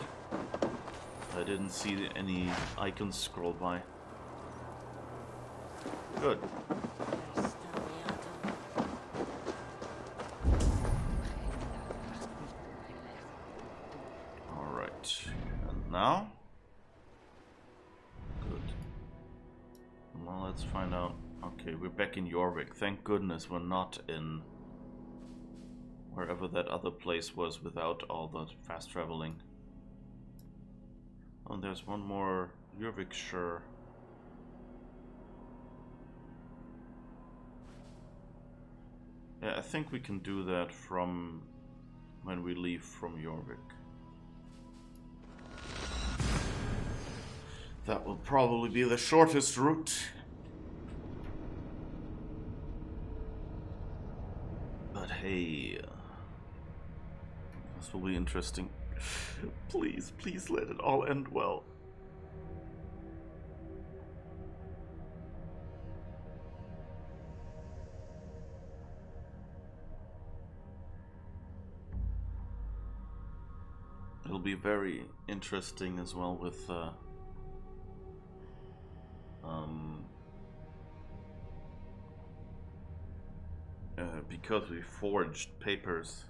I didn't see any icons scroll by. Good. Alright. And now? Good. Well, let's find out. Okay, we're back in Eurvicshire. Thank goodness we're not in wherever that other place was without all the fast traveling. Oh, there's one more Eurvicshire. Yeah, I think we can do that from when we leave from Eurvicshire. That will probably be the shortest route. But hey, this will be interesting. Please, please let it all end well. It'll be very interesting as well with because we forged papers.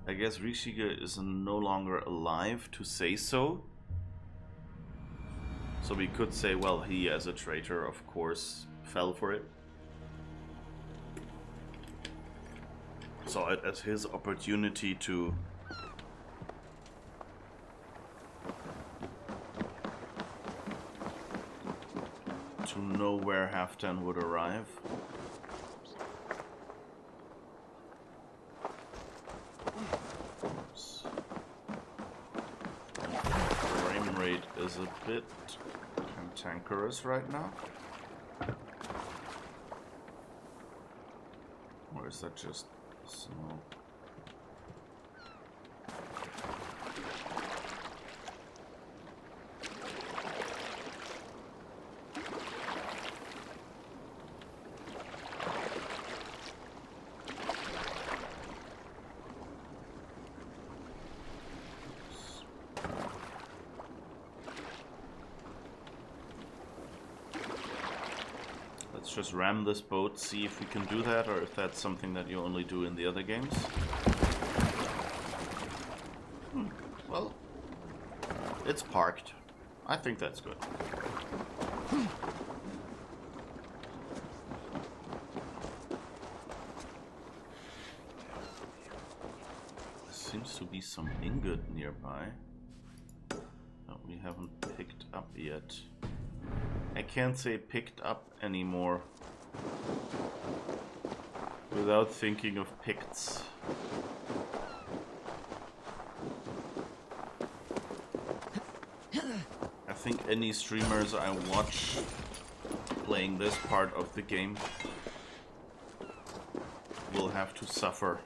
I guess Eurvicshire is no longer alive to say so. So we could say, well, he as a traitor, of course, fell for it. Saw it as his opportunity to know where Halfdan would arrive. Oops. Frame rate is a bit cantankerous right now. Or is that just snow? Let's just ram this boat, see if we can do that, or if that's something that you only do in the other games. Well, it's parked. I think that's good. There seems to be some ingot nearby that we haven't picked up yet. I can't say picked up anymore without thinking of Picts. I think any streamers I watch playing this part of the game will have to suffer.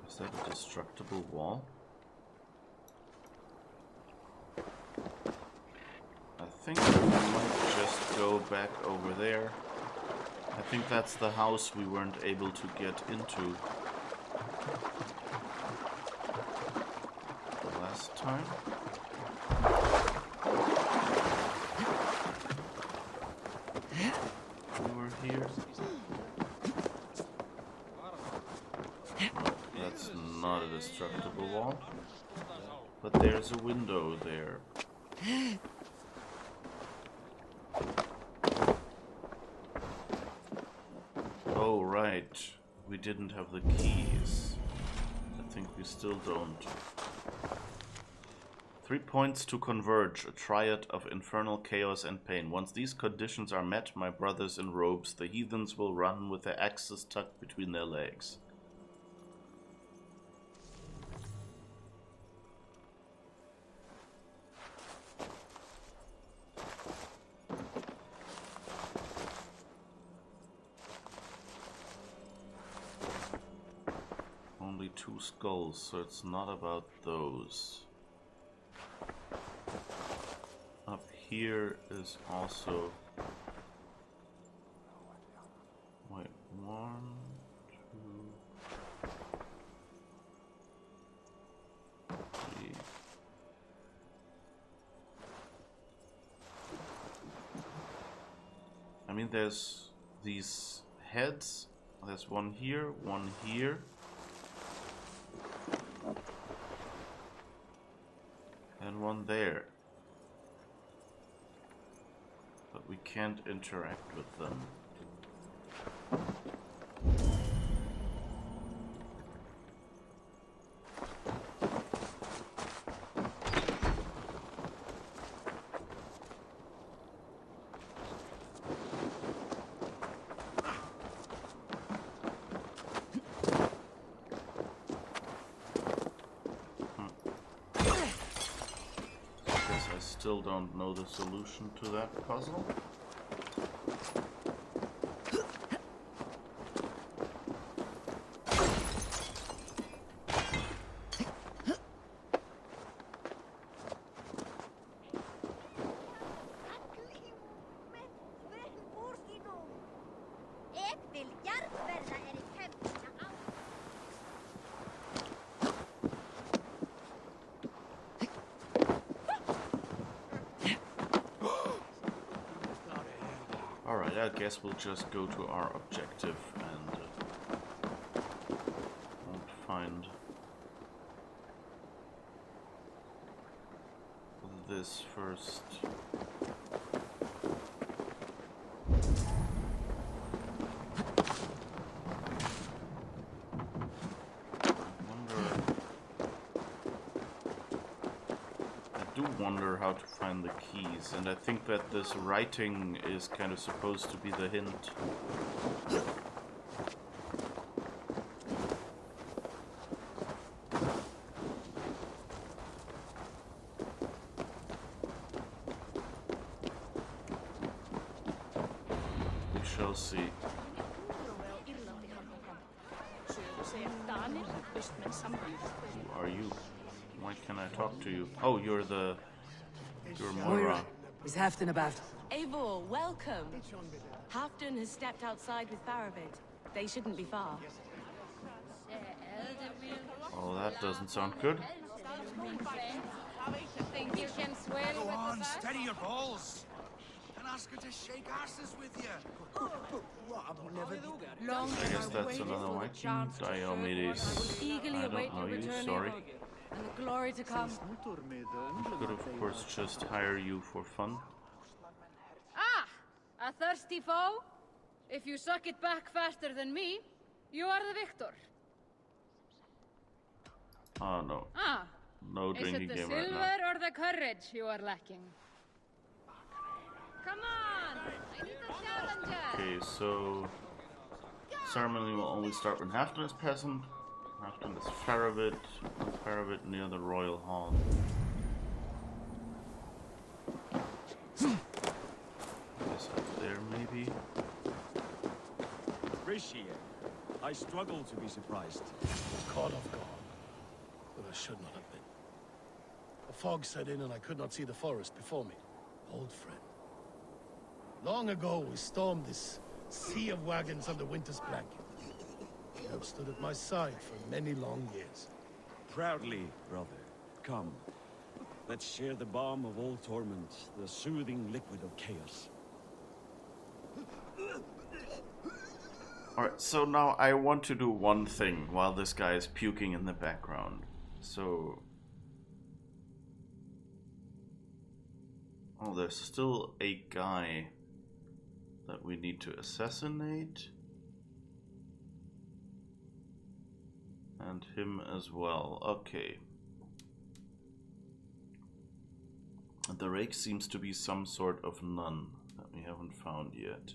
Is that a destructible wall? I think we might just go back over there. I think that's the house we weren't able to get into the last time. We were here. No, that's not a destructible wall. But there's a window there. Oh, right. We didn't have the keys. I think we still don't. 3 points to converge, a triad of infernal chaos and pain. Once these conditions are met, my brothers in robes, the heathens will run with their axes tucked between their legs. Only 2 skulls, so it's not about those. Up here is also... Wait, 1, 2, 3. I mean, there's these heads. There's one here, one here. And one there. But we can't interact with them. Still don't know the solution to that puzzle. Alright, I guess we'll just go to our objective and won't find this first. I wonder how to find the keys, and I think that this writing is kind of supposed to be the hint. We shall see. Who are you? Why can I talk to you? Oh, you're Moira. Is Halfton about? Eivor, welcome. Halfton has stepped outside with Faravid. They shouldn't be far. Oh, that doesn't sound good. Think you can swell Go with on, the steady your balls. And ask her to shake asses with you. Long I guess that's another Viking. Diomedes. I don't know you, sorry. and the glory to come. We could of course just hire you for fun. Ah! A thirsty foe? If you suck it back faster than me, you are the victor. Oh no. Ah! No Is drinking it the game silver right now. or the courage you are lacking? Come on! so ceremony will only start when Halfdan is present. Halfdan is Faravit near the Royal Hall. Guess up there maybe. Eurvicshire. I struggle to be surprised. Caught off guard. But I should not have been. A fog set in and I could not see the forest before me. Old friend. Long ago we stormed this sea of wagons under winter's blanket. You have stood at my side for many long years. Proudly, brother. Come. Let's share the balm of all torment, the soothing liquid of chaos. Alright, so now I want to do one thing while this guy is puking in the background. So... oh, there's still a guy that we need to assassinate. And him as well. Okay. The rake seems to be some sort of nun that we haven't found yet.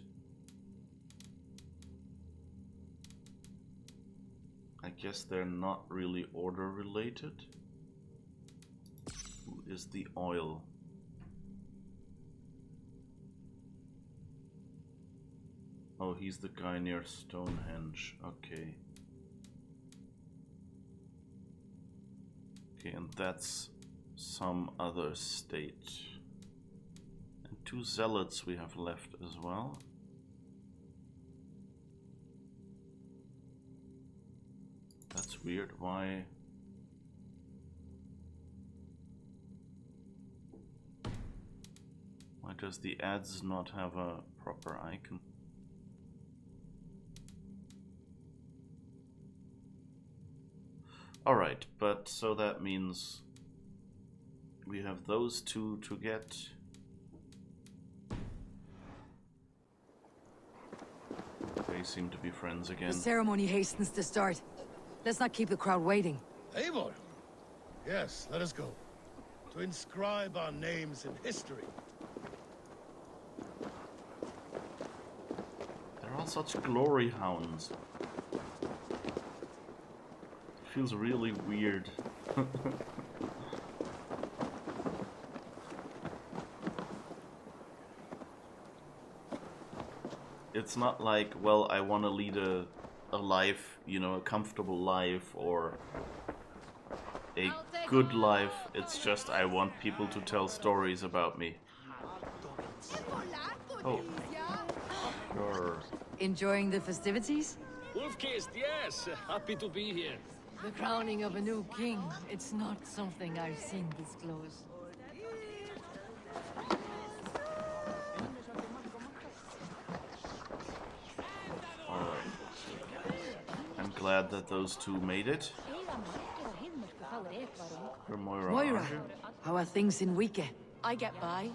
I guess they're not really order related. Who is the oil? Oh, he's the guy near Stonehenge. Okay. Okay, and that's some other state. And 2 zealots we have left as well. That's weird. Why? Why does the ads not have a proper icon? Alright, but so that means we have those 2 to get. They seem to be friends again. The ceremony hastens to start. Let's not keep the crowd waiting. Eivor! Yes, let us go. To inscribe our names in history. They're all such glory hounds. Feels really weird. It's not like, well, I want to lead a life, you know, a comfortable life or a good life. It's just I want people to tell stories about me. Oh, sure. Enjoying the festivities? Wolf-kissed, yes. Happy to be here. The crowning of a new king, it's not something I've seen this close. I'm glad that those 2 made it. Moira, how are things in Wike? I get by.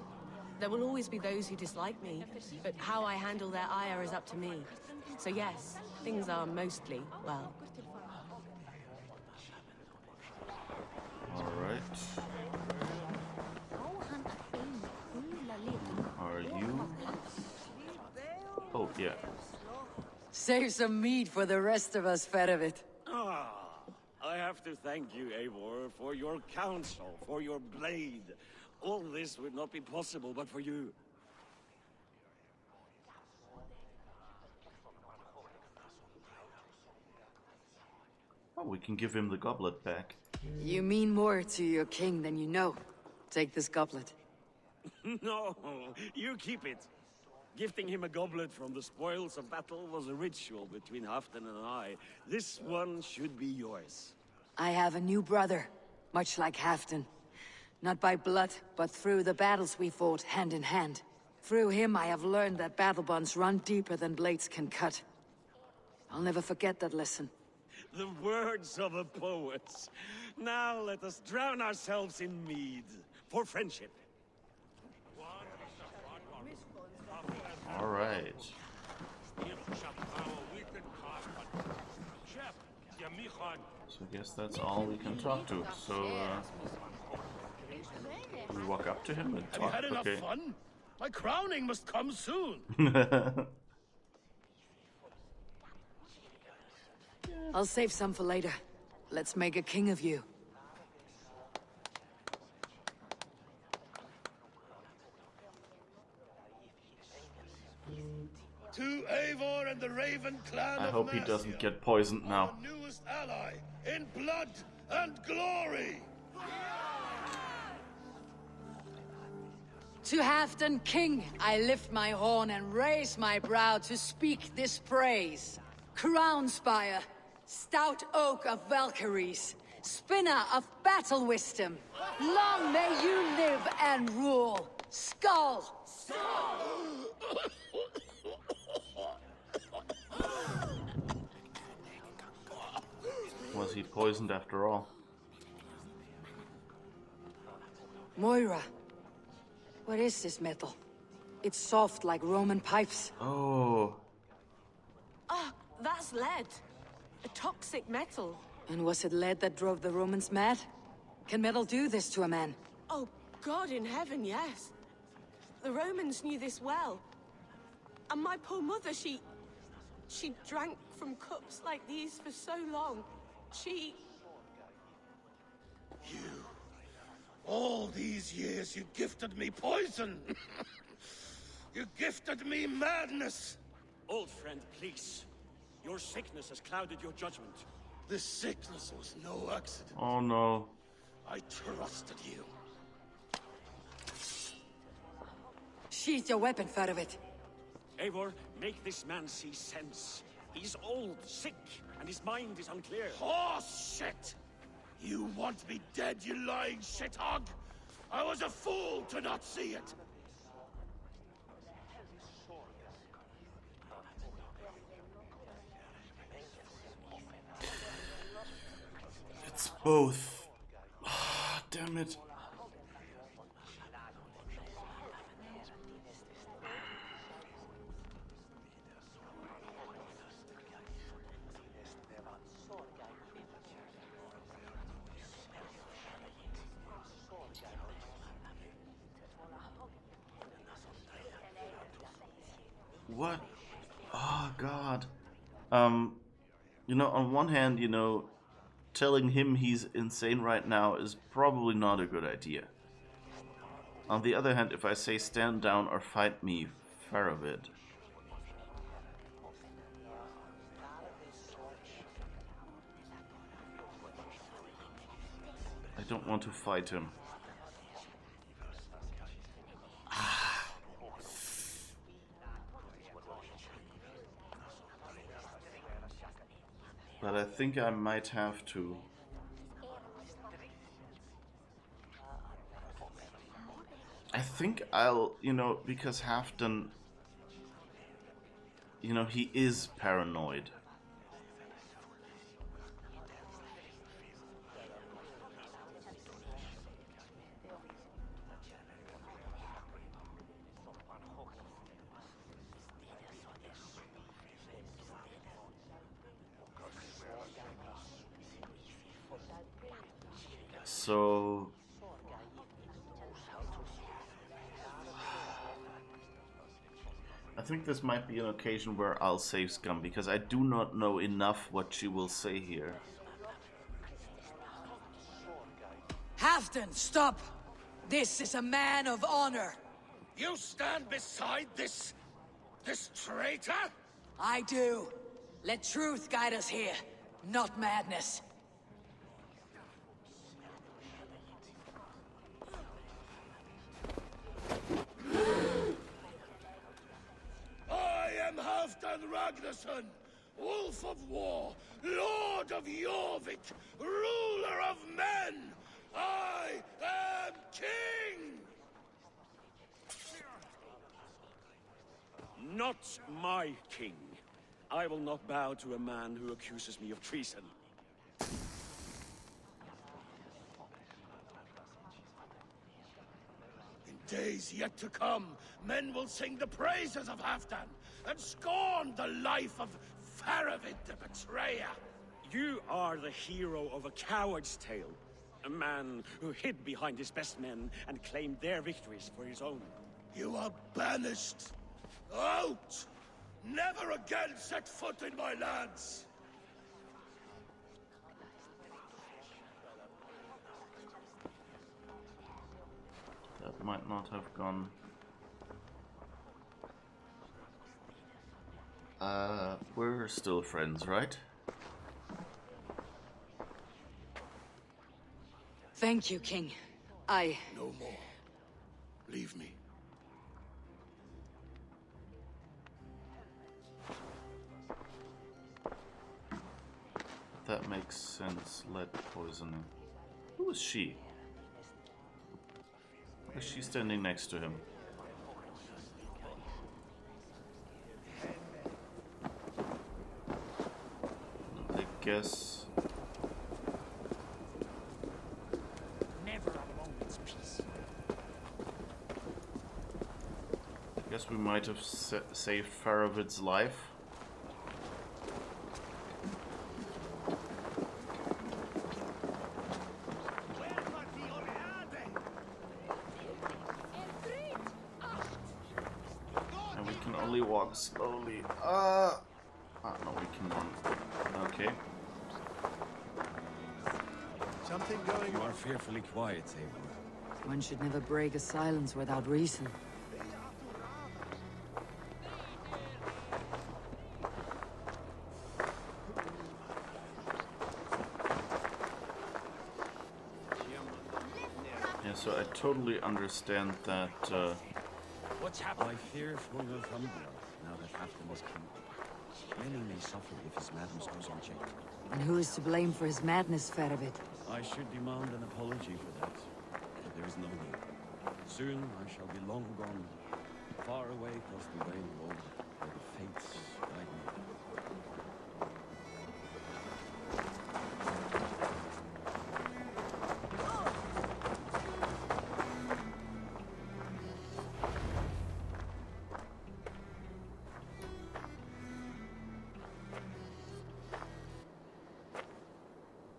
There will always be those who dislike me, but how I handle their ire is up to me. So yes, things are mostly well. Alright. Are you? Oh, yeah. Save some meat for the rest of us, Faravit. Ah, I have to thank you, Eivor, for your counsel, for your blade. All this would not be possible but for you. Oh, we can give him the goblet back. You mean more to your king than you know. Take this goblet. No, you keep it. Gifting him a goblet from the spoils of battle was a ritual between Halfdan and I. This one should be yours. I have a new brother, much like Halfdan. Not by blood, but through the battles we fought hand in hand. Through him I have learned that battle bonds run deeper than blades can cut. I'll never forget that lesson. The words of a poet. Now let us drown ourselves in mead. For friendship. Alright. So I guess that's all we can talk to. So, we walk up to him and Have you talk? had enough Okay. fun? My crowning must come soon. I'll save some for later. Let's make a king of you. To Eivor and the Raven clan I of hope he Mercia, doesn't get poisoned now. our newest ally in blood and glory. To Halfdan King, I lift my horn and raise my brow to speak this praise. Crown spire, stout oak of Valkyries, spinner of battle wisdom, long may you live and rule. Skull! Was he poisoned after all? Moira, what is this metal? It's soft like Roman pipes. Oh. Ah, that's lead. A toxic metal. And was it lead that drove the Romans mad? Can metal do this to a man? Oh, God in heaven, yes. The Romans knew this well. And my poor mother, she drank from cups like these for so long. All these years you gifted me poison. You gifted me madness. Old friend, please. Your sickness has clouded your judgment. This sickness was no accident. Oh no. I trusted you. Sheath your weapon, Ferdovit. Eivor, make this man see sense. He's old, sick, and his mind is unclear. Horse shit! You want me dead, you lying shithog? I was a fool to not see it. It's both. Ah, damn it. What? Oh God. You know, on one hand, you know, telling him he's insane right now is probably not a good idea. On the other hand, if I say stand down or fight me, Faravid. I don't want to fight him. But I think I might have to. I think I'll, you know, because Halfdan, you know, he is paranoid. So I think this might be an occasion where I'll save Scum, because I do not know enough what she will say here. Halfdan, stop! This is a man of honor. You stand beside this traitor? I do. Let truth guide us here, not madness. I am Halfdan Ragnarsson, Wolf of War, Lord of Eurvicshire, ruler of men. I am king! Not my king. I will not bow to a man who accuses me of treason. In days yet to come, men will sing the praises of Halfdan and scorn the life of Faravid the betrayer. You are the hero of a coward's tale. A man who hid behind his best men and claimed their victories for his own. You are banished. Out! Never again set foot in my lands! might not have gone. We're still friends, right? Thank you, King. No more. Leave me. That makes sense. Lead poisoning. Who is she? Why is she standing next to him? I guess. Never a moment's peace. I guess we might have saved Faravid's life. And we can only walk slowly. No, we can run. Okay. Something going You on. are fearfully quiet, Eivor. One should never break a silence without reason. Yeah, so I totally understand that. What's happened? I fear for Northumbria, now that Halfdan is king. Many may suffer if his madness goes unchecked. And who is to blame for his madness, Faravid? I should demand an apology for that, but there is no need. Soon I shall be long gone, far away across the Vale Road, where the fates guide me.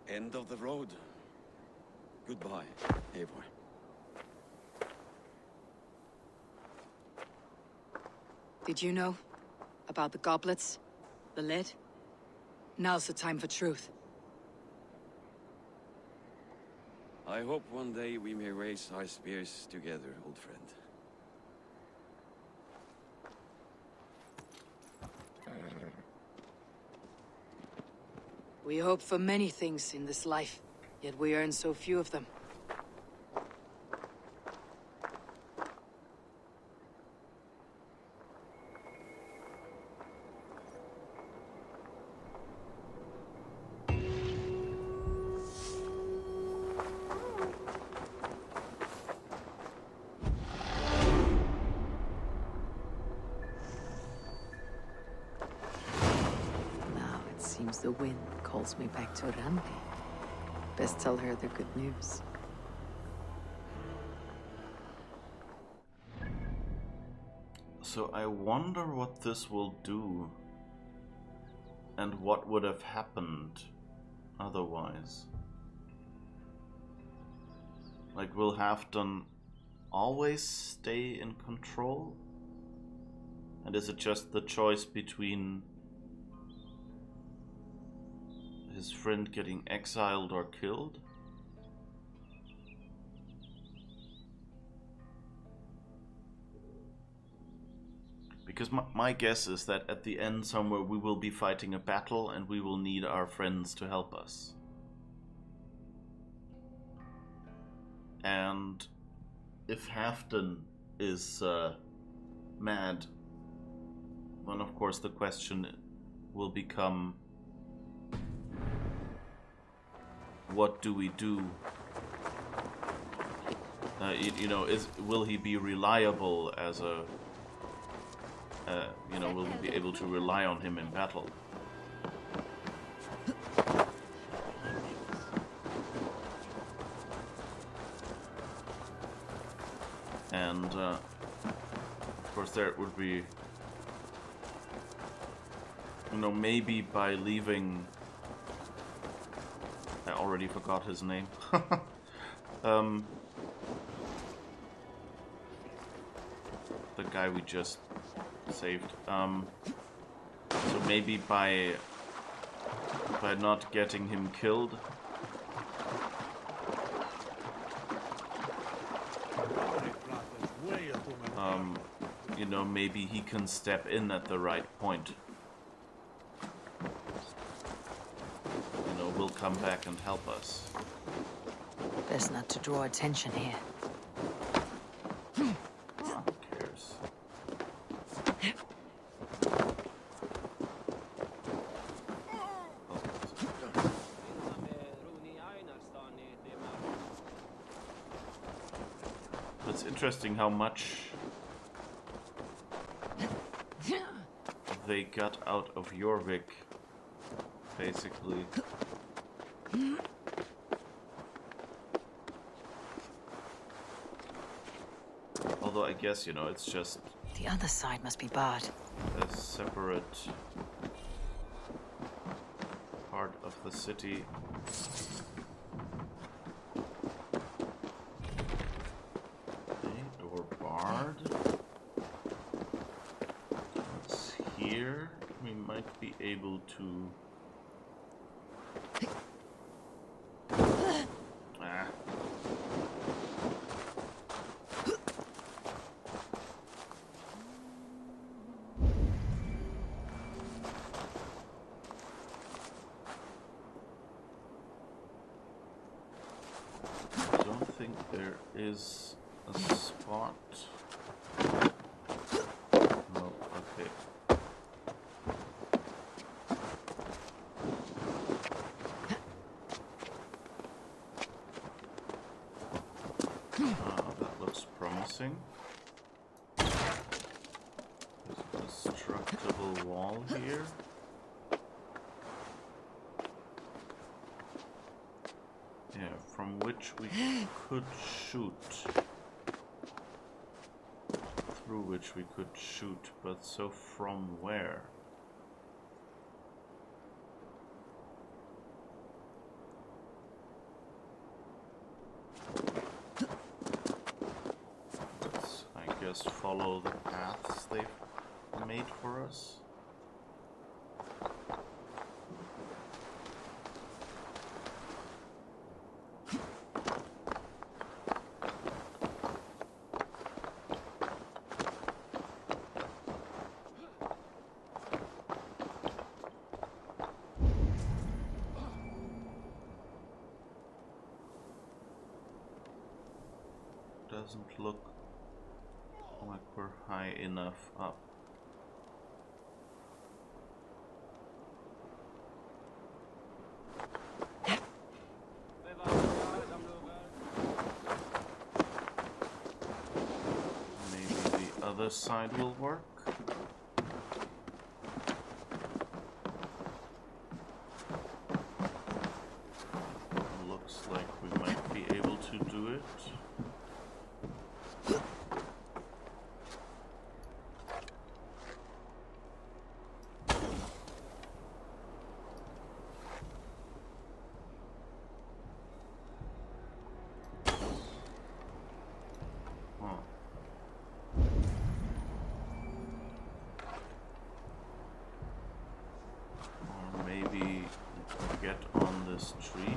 End of the road. Goodbye, Eivor. Did you know about the goblets? The lead? Now's the time for truth. I hope one day we may raise our spears together, old friend. We hope for many things in this life, yet we earn so few of them. Seems the wind calls me back to Randi. Best tell her the good news. So I wonder what this will do. And what would have happened otherwise. Like, will Halfdan always stay in control? And is it just the choice between his friend getting exiled or killed? Because my guess is that at the end somewhere we will be fighting a battle and we will need our friends to help us. And if Halfdan is mad, then of course the question will become, what do we do? You know, will he be reliable as a you know, will we be able to rely on him in battle? And of course there would be, you know, maybe by leaving, I already forgot his name. The guy we just saved. So maybe by not getting him killed, you know, maybe he can step in at the right point. You know, will come back and help us. Best not to draw attention here. Who cares? It's interesting how much they got out of Eurvicshire, basically. Although I guess, you know, it's just... The other side must be barred. A separate part of the city. Door barred. What's here? We might be able to... Ah. I don't think there is a spot. No, okay. That looks promising. There's a destructible wall here. Yeah, from which we could shoot. Through which we could shoot, but so from where? Let's, I guess, follow the paths they've made for us. Doesn't look like we're high enough up. Maybe the other side will work. Looks like we might be able to do it. Or maybe get on this tree.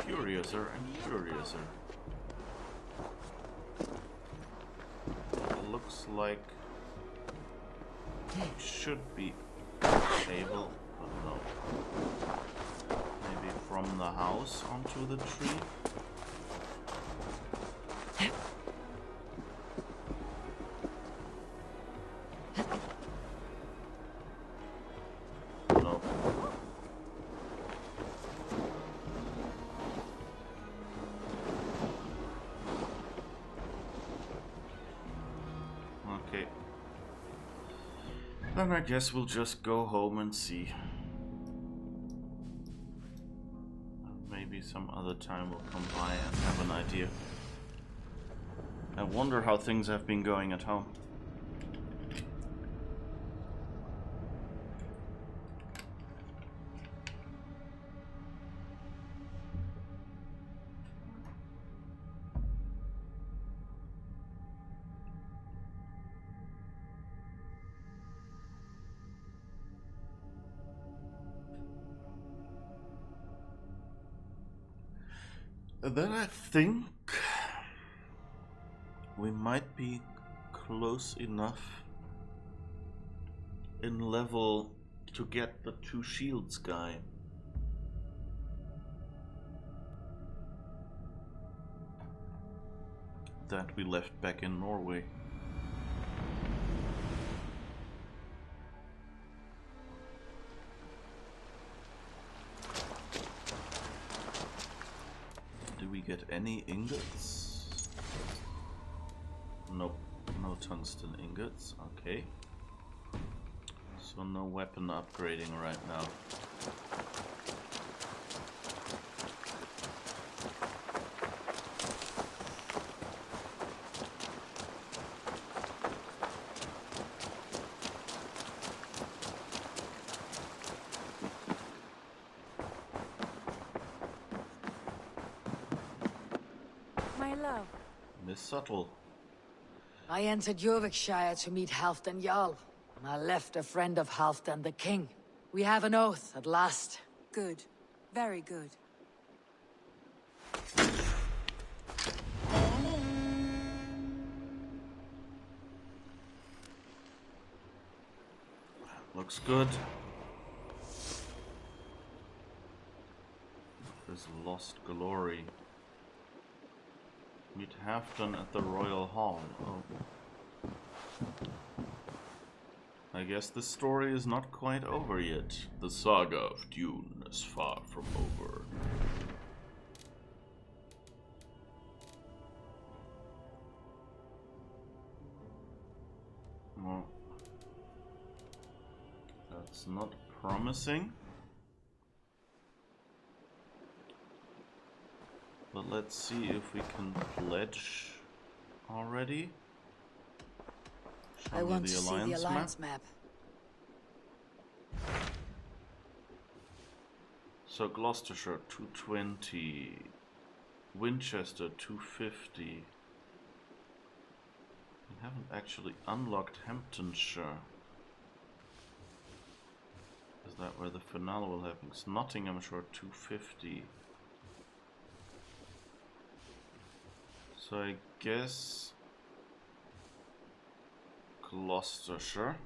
Curiouser and curiouser. It looks like we should be able, but no. Maybe from the house onto the tree? No. Okay. Then I guess we'll just go home and see. Maybe some other time we'll come by and have an idea. I wonder how things have been going at home. Then I think we might be close enough in level to get the 2 shields guy. That we left back in Norway. Do we get any ingots? Nope, no tungsten ingots. Okay. So no weapon upgrading right now. My love. Miss Subtle. I entered Eurvicshire to meet Halfdan Jarl. And I left a friend of Halfdan the King. We have an oath at last. Good. Very good. Looks good. There's lost glory. Meet Halfdan at the Royal Hall. Oh. I guess the story is not quite over yet. The saga of Dune is far from over. Well, that's not promising. But let's see if we can pledge already. I want to see the Alliance map. So Gloucestershire 220, Winchester 250. We haven't actually unlocked Hamptonshire. Is that where the finale will happen? It's Nottinghamshire 250. So I guess Gloucestershire.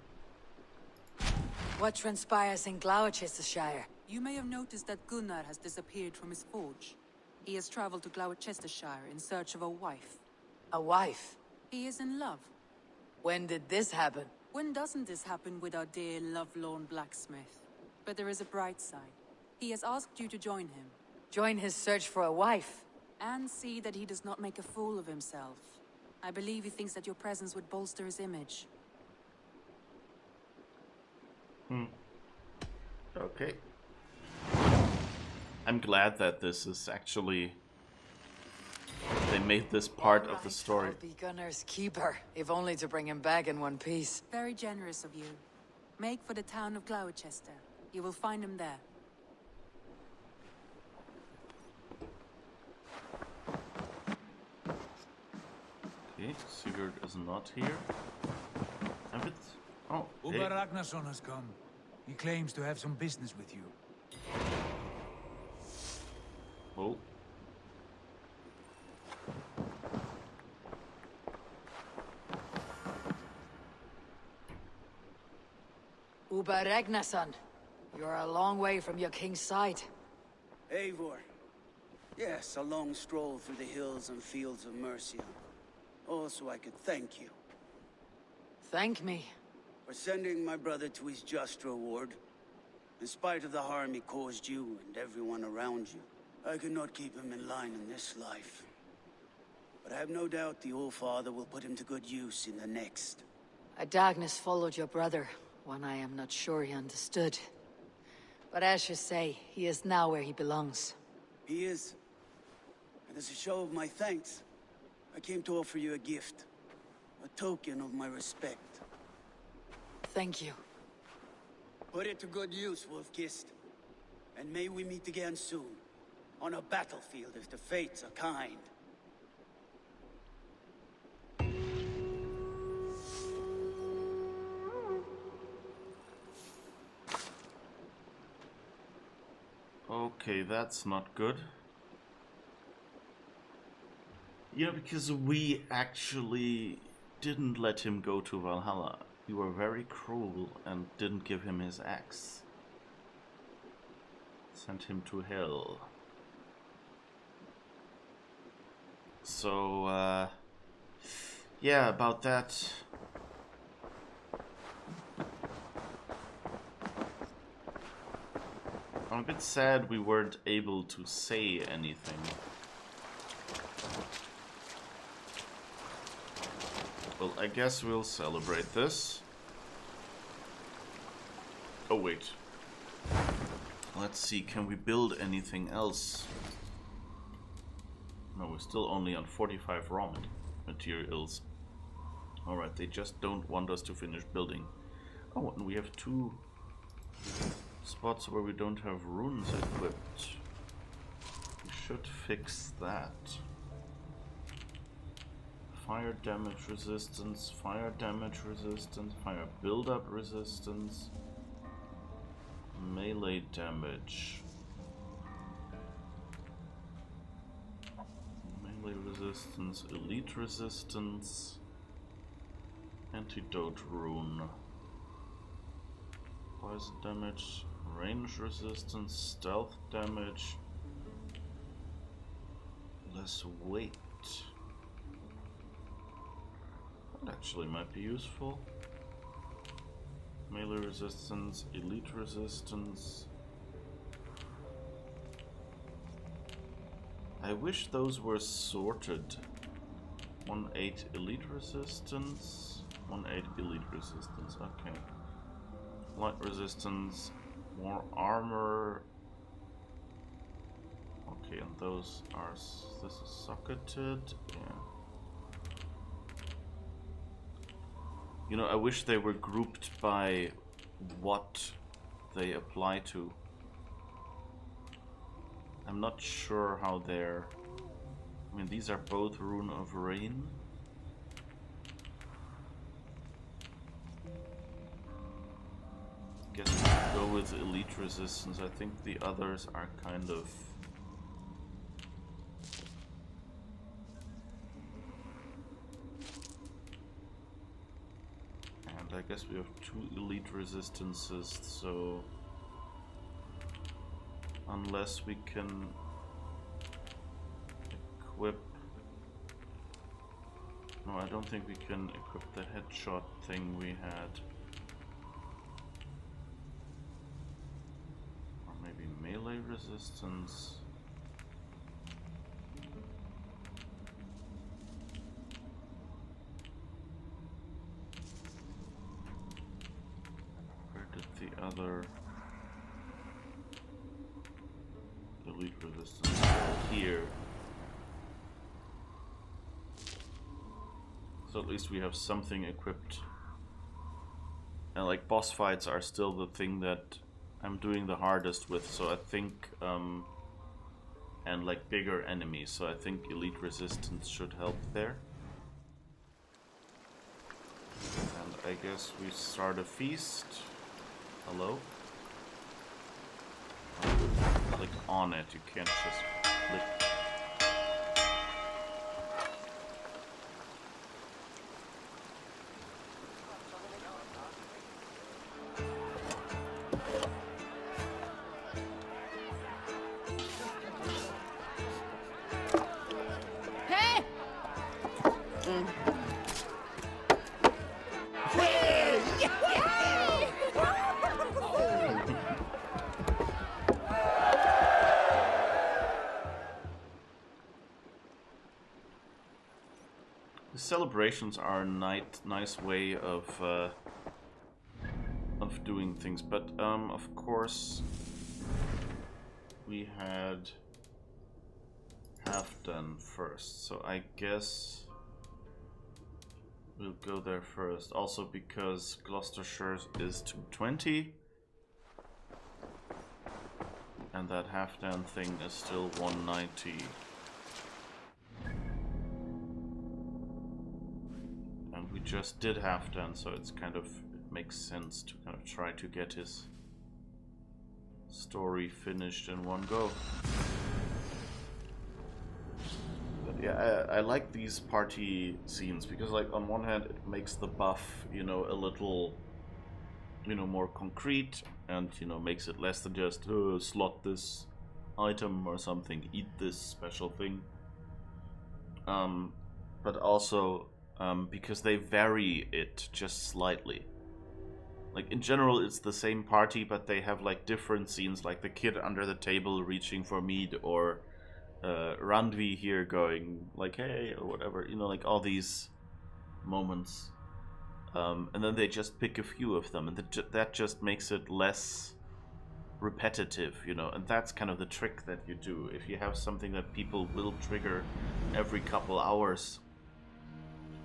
What transpires in Gloucestershire? You may have noticed that Gunnar has disappeared from his forge. He has traveled to Gloucestershire in search of a wife. A wife? He is in love. When did this happen? When doesn't this happen with our dear lovelorn blacksmith? But there is a bright side. He has asked you to join him. Join his search for a wife? And see that he does not make a fool of himself. I believe he thinks that your presence would bolster his image. Okay. I'm glad that this is actually... They made this part of the story. I'll be Gunnar's keeper, if only to bring him back in one piece. Very generous of you. Make for the town of Gloucester. You will find him there. Okay, Sigurd is not here. And it's... Oh, Uber hey. Ragnarsson has come. He claims to have some business with you. Oh. Uber Ragnarsson, you're a long way from your king's side. Eivor. Yes, a long stroll through the hills and fields of Mercia. Also, I could thank you. Thank me? For sending my brother to his just reward. In spite of the harm he caused you and everyone around you, I could not keep him in line in this life. But I have no doubt the All-Father will put him to good use in the next. A darkness followed your brother, one I am not sure he understood. But as you say, he is now where he belongs. He is. And as a show of my thanks, I came to offer you a gift. A token of my respect. Thank you. Put it to good use, Wolf-Kissed. And may we meet again soon. On a battlefield if the fates are kind. Okay, that's not good. You know, because we actually didn't let him go to Valhalla. We were very cruel and didn't give him his axe. Sent him to hell. So, yeah, about that. I'm a bit sad we weren't able to say anything. Well, I guess we'll celebrate this. Oh, wait. Let's see, can we build anything else? No, we're still only on 45 raw materials. Alright, they just don't want us to finish building. Oh, and we have 2 spots where we don't have runes equipped. We should fix that. Fire damage resistance, fire build-up resistance, melee damage, melee resistance, elite resistance, antidote rune, poison damage, range resistance, stealth damage, less weight. That actually might be useful. Melee resistance, elite resistance. I wish those were sorted. 1-8 elite resistance, 1-8 elite resistance, okay. Light resistance, more armor. Okay, and those are, this is socketed, yeah. You know, I wish they were grouped by what they apply to. I'm not sure how they're... I mean, these are both Rune of Rain. Guess we'll go with Elite Resistance. I think the others are kind of... I guess we have 2 elite resistances, so unless we can equip... No, I don't think we can equip the headshot thing we had. Or maybe melee resistance. Other elite resistance here. So at least we have something equipped. And like boss fights are still the thing that I'm doing the hardest with, so I think and like bigger enemies, so I think elite resistance should help there. And I guess we start a feast. Hello? Click on it, you can't just click. Hey! Celebrations are a nice way of doing things, but of course we had Halfdan first, so I guess we'll go there first. Also because Gloucestershire is 220, and that Halfdan thing is still 190. Just did Halfdan, so it's kind of, it makes sense to kind of try to get his story finished in one go. But Yeah, I like these party scenes because, like, on one hand, it makes the buff, you know, a little, you know, more concrete, and, you know, makes it less than just slot this item or something, eat this special thing. But also because they vary it just slightly. Like, in general, it's the same party, but they have, like, different scenes, like the kid under the table reaching for meat, or Randvi here going, like, hey, or whatever, you know, like, all these moments. And then they just pick a few of them, and that just makes it less repetitive, you know, and that's kind of the trick that you do. If you have something that people will trigger every couple hours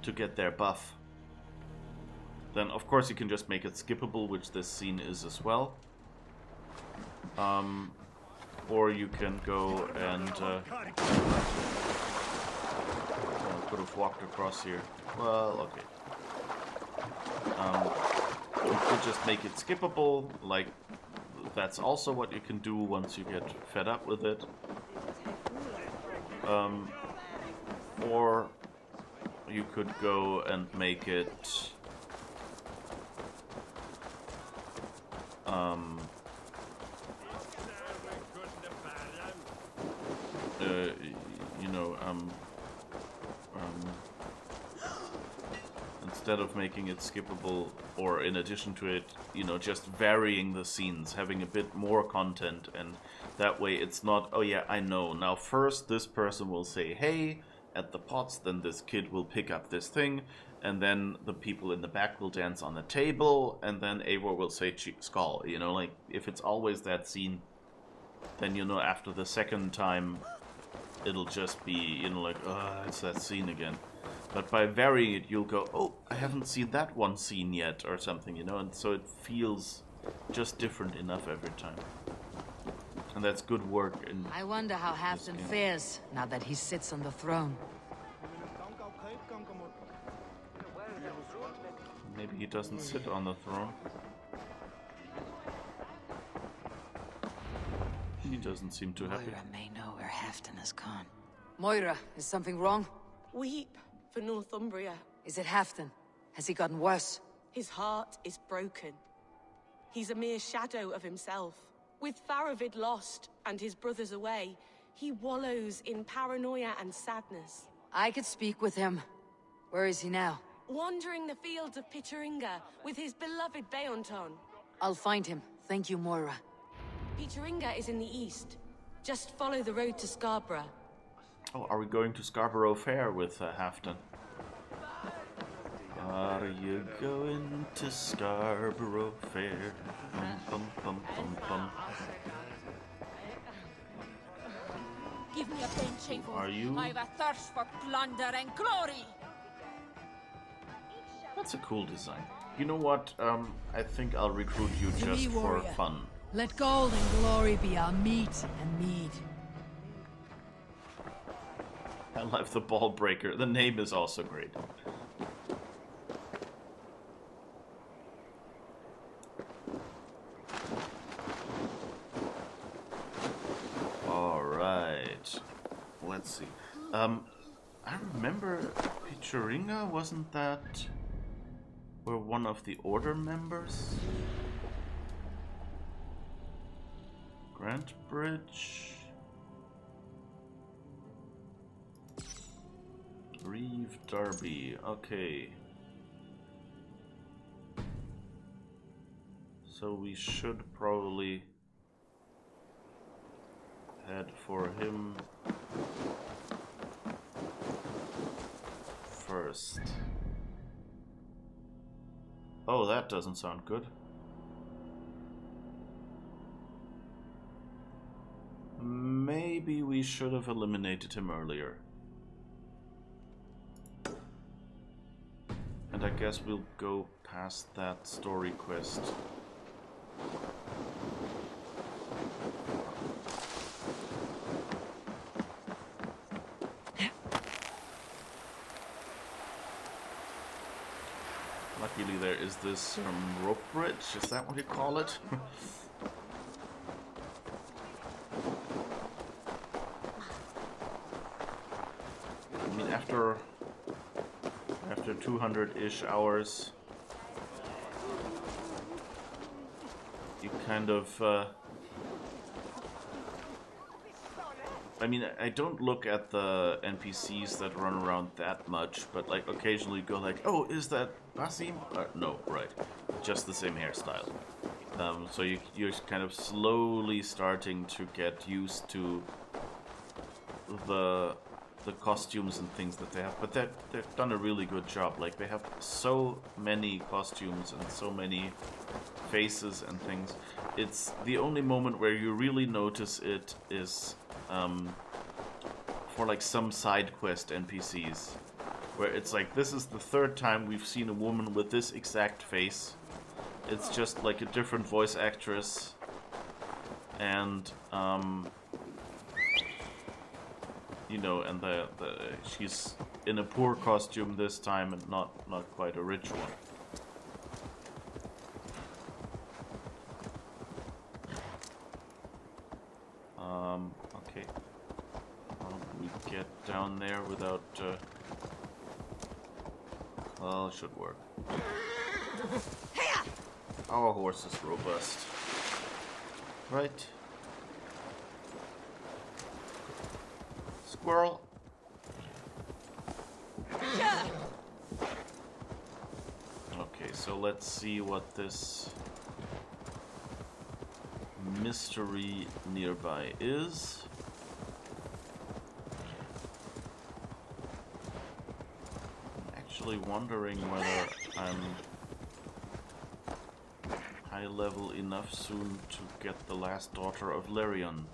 to get their buff, then of course you can just make it skippable, which this scene is as well. Or you can go and could have walked across here. Well, okay. You could just make it skippable, like that's also what you can do once you get fed up with it. Or you could go and make it you know, instead of making it skippable, or in addition to it, you know, just varying the scenes, having a bit more content, and that way it's not, oh yeah, I know, now first this person will say hey at the pots, then this kid will pick up this thing, and then the people in the back will dance on the table, and then Eivor will say skull, you know, like, if it's always that scene, then, you know, after the second time, it'll just be, you know, like, it's that scene again. But by varying it, you'll go, oh, I haven't seen that one scene yet, or something, you know, and so it feels just different enough every time. And that's good work. I wonder how Halfdan fares now that he sits on the throne. Maybe he doesn't sit on the throne. He doesn't seem too happy. Moira may know where Halfdan has gone. Moira, is something wrong? Weep for Northumbria. Is it Halfdan? Has he gotten worse? His heart is broken. He's a mere shadow of himself. With Faravid lost and his brothers away, he wallows in paranoia and sadness. I could speak with him. Where is he now? Wandering the fields of Pitaringa with his beloved Beonton. I'll find him. Thank you, Moira. Pitaringa is in the east. Just follow the road to Scarborough. Oh, are we going to Scarborough Fair with Halfdan? Are you going to Scarborough Fair? Bum, bum, bum, bum. Give me a bench, Eivor. Are you? I've a thirst for plunder and glory. That's a cool design. You know what? I think I'll recruit you just for fun. Let gold and glory be our meat and mead. I love the ball breaker. The name is also great. Alright. Let's see. I remember Pitaringa, wasn't that where one of the Order members? Grant Bridge. Reeve Derby, okay. So we should probably head for him first. Oh, that doesn't sound good. Maybe we should have eliminated him earlier. And I guess we'll go past that story quest. Luckily there is this rope bridge, is that what you call it? after 200-ish hours, you kind of... I mean, I don't look at the NPCs that run around that much, but like occasionally go like, oh, is that Basim? No, right. Just the same hairstyle. So you're kind of slowly starting to get used to the costumes and things that they have. But they've done a really good job. Like, they have so many costumes and so many faces and things. It's the only moment where you really notice it is for like some side quest NPCs, where it's like, this is the third time we've seen a woman with this exact face. It's just like a different voice actress, and you know, and she's in a poor costume this time and not quite a rich one. Okay. How do we get down there without, well, it should work. Our horse is robust. Right. Squirrel. Okay, so let's see what this mystery nearby is. I'm actually wondering whether I'm high level enough soon to get the last daughter of Larion.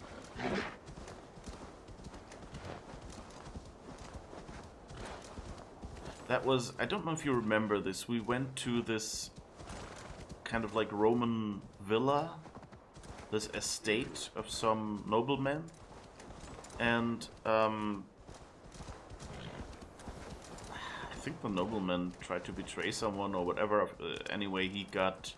That was, I don't know if you remember this, we went to this kind of like Roman villa, this estate of some noblemen, and I think the nobleman tried to betray someone or whatever. Anyway, he got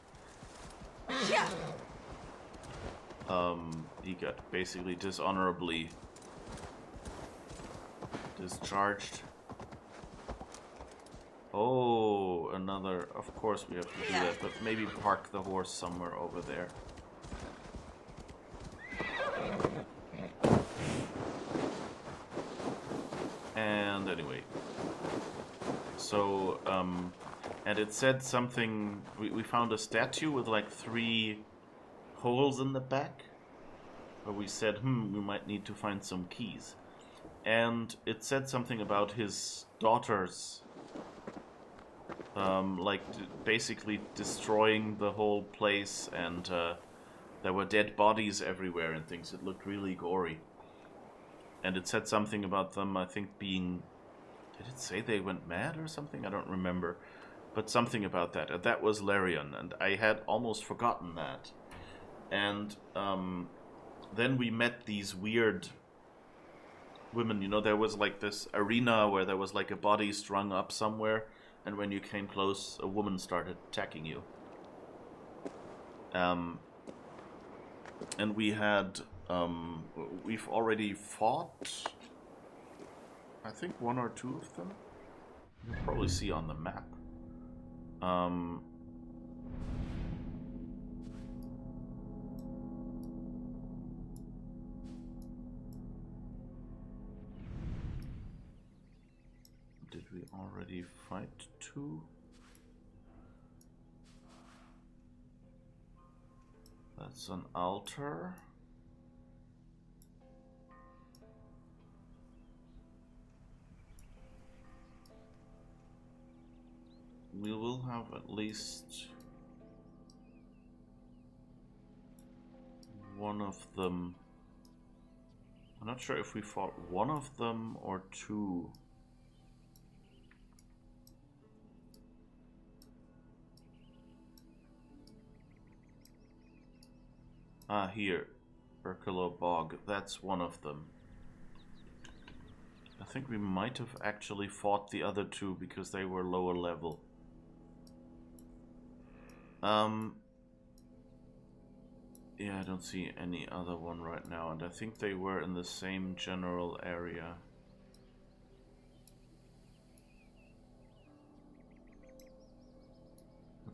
basically dishonorably discharged. Oh, another, of course we have to do that, but maybe park the horse somewhere over there. And anyway, so, and it said something, we found a statue with like 3 holes in the back, where we said, we might need to find some keys. And it said something about his daughters, like basically destroying the whole place, and there were dead bodies everywhere and things. It looked really gory. And it said something about them, I think, being... Did it say they went mad or something? I don't remember. But something about that. And that was Larion, and I had almost forgotten that. And then we met these weird women. You know, there was like this arena where there was like a body strung up somewhere, and when you came close, a woman started attacking you. And we had... we've already fought, I think, 1 or 2 of them. You'll probably see on the map. Did we already fight 2? That's an altar. We will have at least one of them. I'm not sure if we fought one of them or 2. Ah, here. Urkula Bog. That's one of them. I think we might have actually fought the other 2 because they were lower level. Yeah, I don't see any other one right now, and I think they were in the same general area.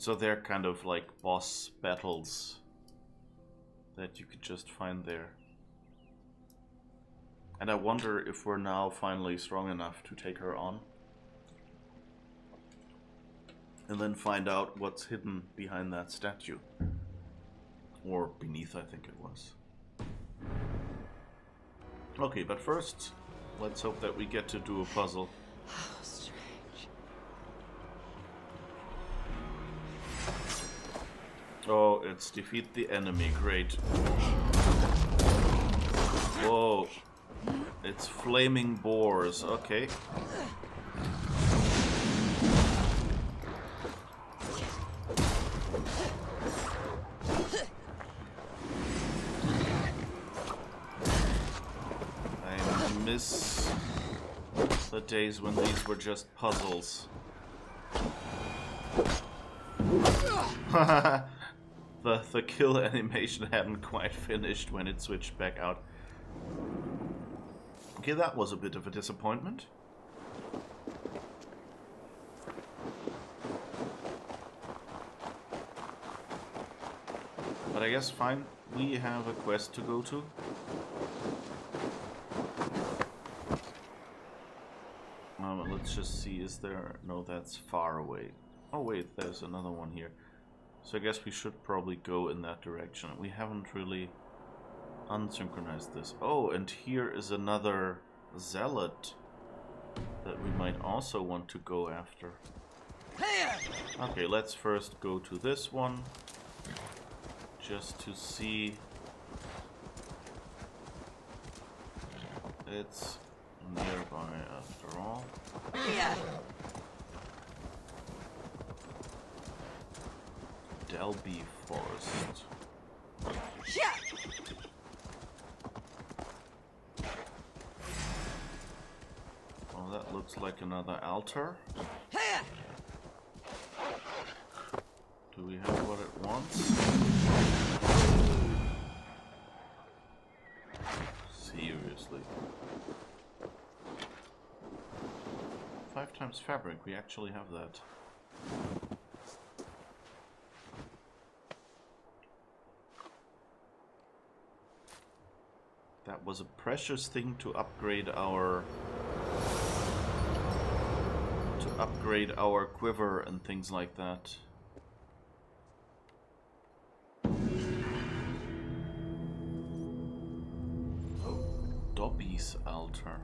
So they're kind of like boss battles that you could just find there. And I wonder if we're now finally strong enough to take her on. And then find out what's hidden behind that statue. Or beneath, I think it was. Okay, but first, let's hope that we get to do a puzzle. How strange. Oh, it's defeat the enemy. Great. Whoa. It's flaming boars. Okay. I miss the days when these were just puzzles. The kill animation hadn't quite finished when it switched back out. Okay, that was a bit of a disappointment. But I guess fine, we have a quest to go to. Let's just see, is there... No, that's far away. Oh wait, there's another one here. So I guess we should probably go in that direction. We haven't really unsynchronized this. Oh, and here is another zealot that we might also want to go after. Okay, let's first go to this one, just to see. It's nearby after all. Delby Forest. Oh, that looks like another altar. Do we have what it wants? Seriously. 5 times fabric, we actually have that. That was a precious thing to upgrade our quiver and things like that. Dobby's altar.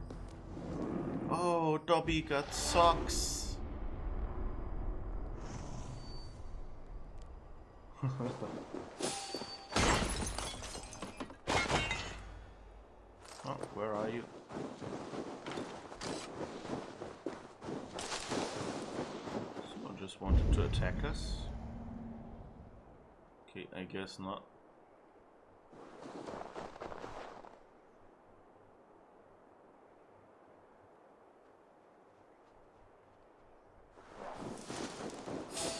Oh, Dobby got socks. Oh, where are you? Someone just wanted to attack us? Okay, I guess not.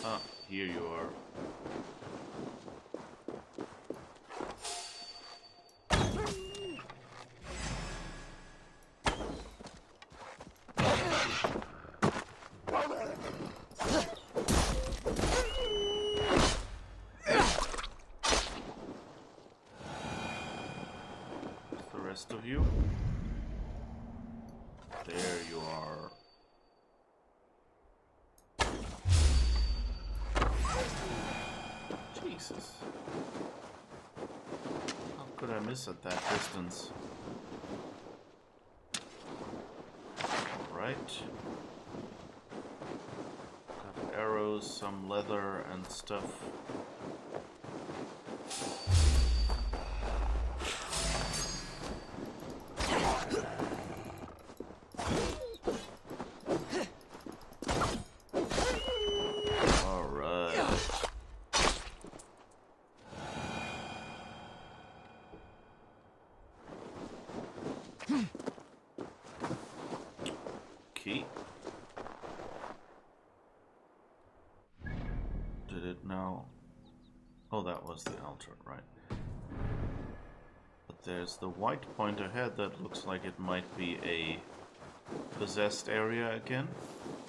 Ah, here you are. Of you. There you are. Jesus. How could I miss at that distance? Alright. Got arrows, some leather and stuff. Did it now? Oh, that was the altar, right. But there's the white point ahead that looks like it might be a possessed area again.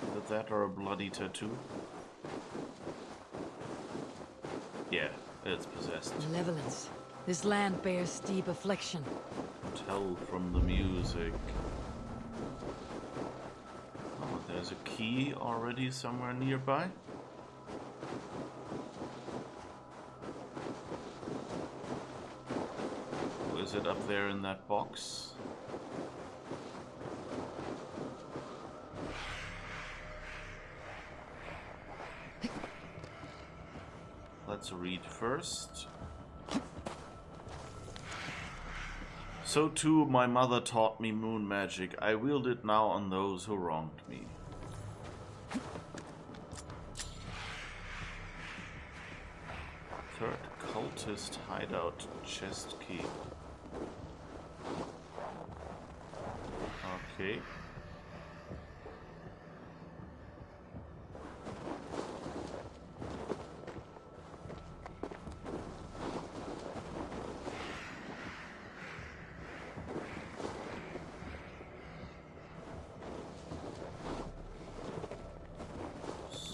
Either that or a bloody tattoo. Yeah, it's possessed. Malevolence. This land bears steep affliction. Tell from the music. Oh, there's a key already somewhere nearby. Or is it up there in that box? Let's read first. So too my mother taught me moon magic. I wield it now on those who wronged me. Third cultist hideout chest key. Okay.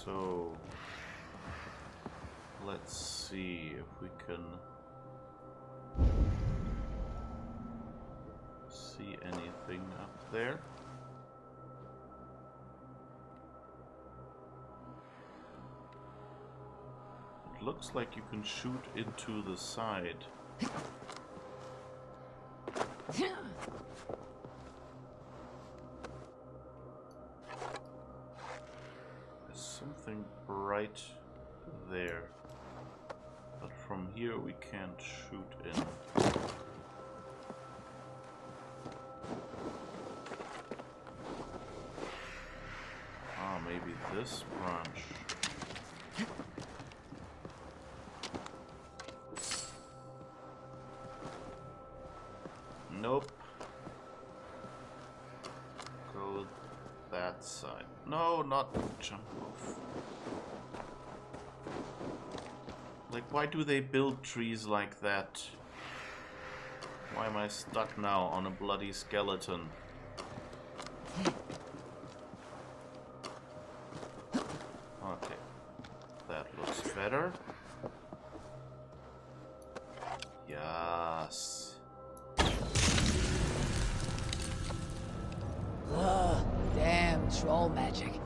So let's see if we can see anything up there. It looks like you can shoot into the side. Something bright there, but from here we can't shoot in. Ah, maybe this branch. Nope. Go that side. No, not jump off. Like, why do they build trees like that? Why am I stuck now on a bloody skeleton? Okay. That looks better. Yes. Ugh, damn troll magic.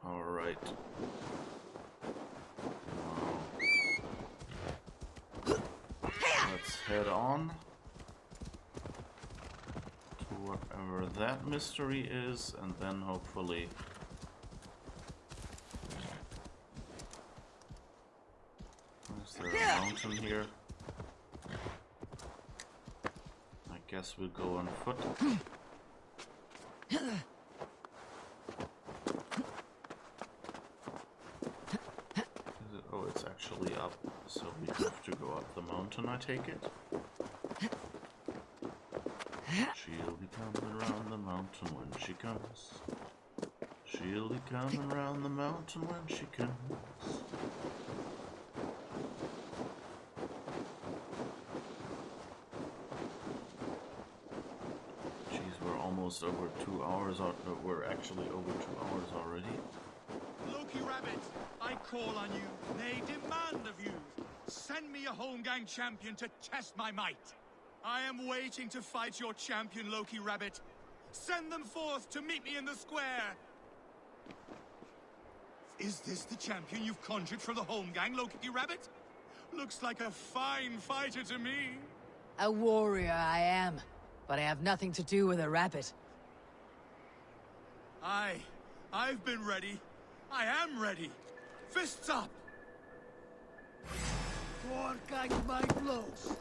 All right. Let's head on to whatever that mystery is, and then hopefully is there a mountain here? I guess we'll go on foot. Oh, it's actually up, so we have to go up the mountain, I take it. She'll be coming around the mountain when she comes. She'll be coming around the mountain when she comes. Jeez, we're almost over 2 hours. We're actually over 2 hours already. Loki Rabbit, I call on you, nay, demand of you. Send me a Holmgang champion to test my might. I am waiting to fight your champion, Loki Rabbit. Send them forth to meet me in the square. Is this the champion you've conjured for the Holmgang, Loki Rabbit? Looks like a fine fighter to me. A warrior I am, but I have nothing to do with a rabbit. I've been ready. I am ready. Fists up! Catch my blows.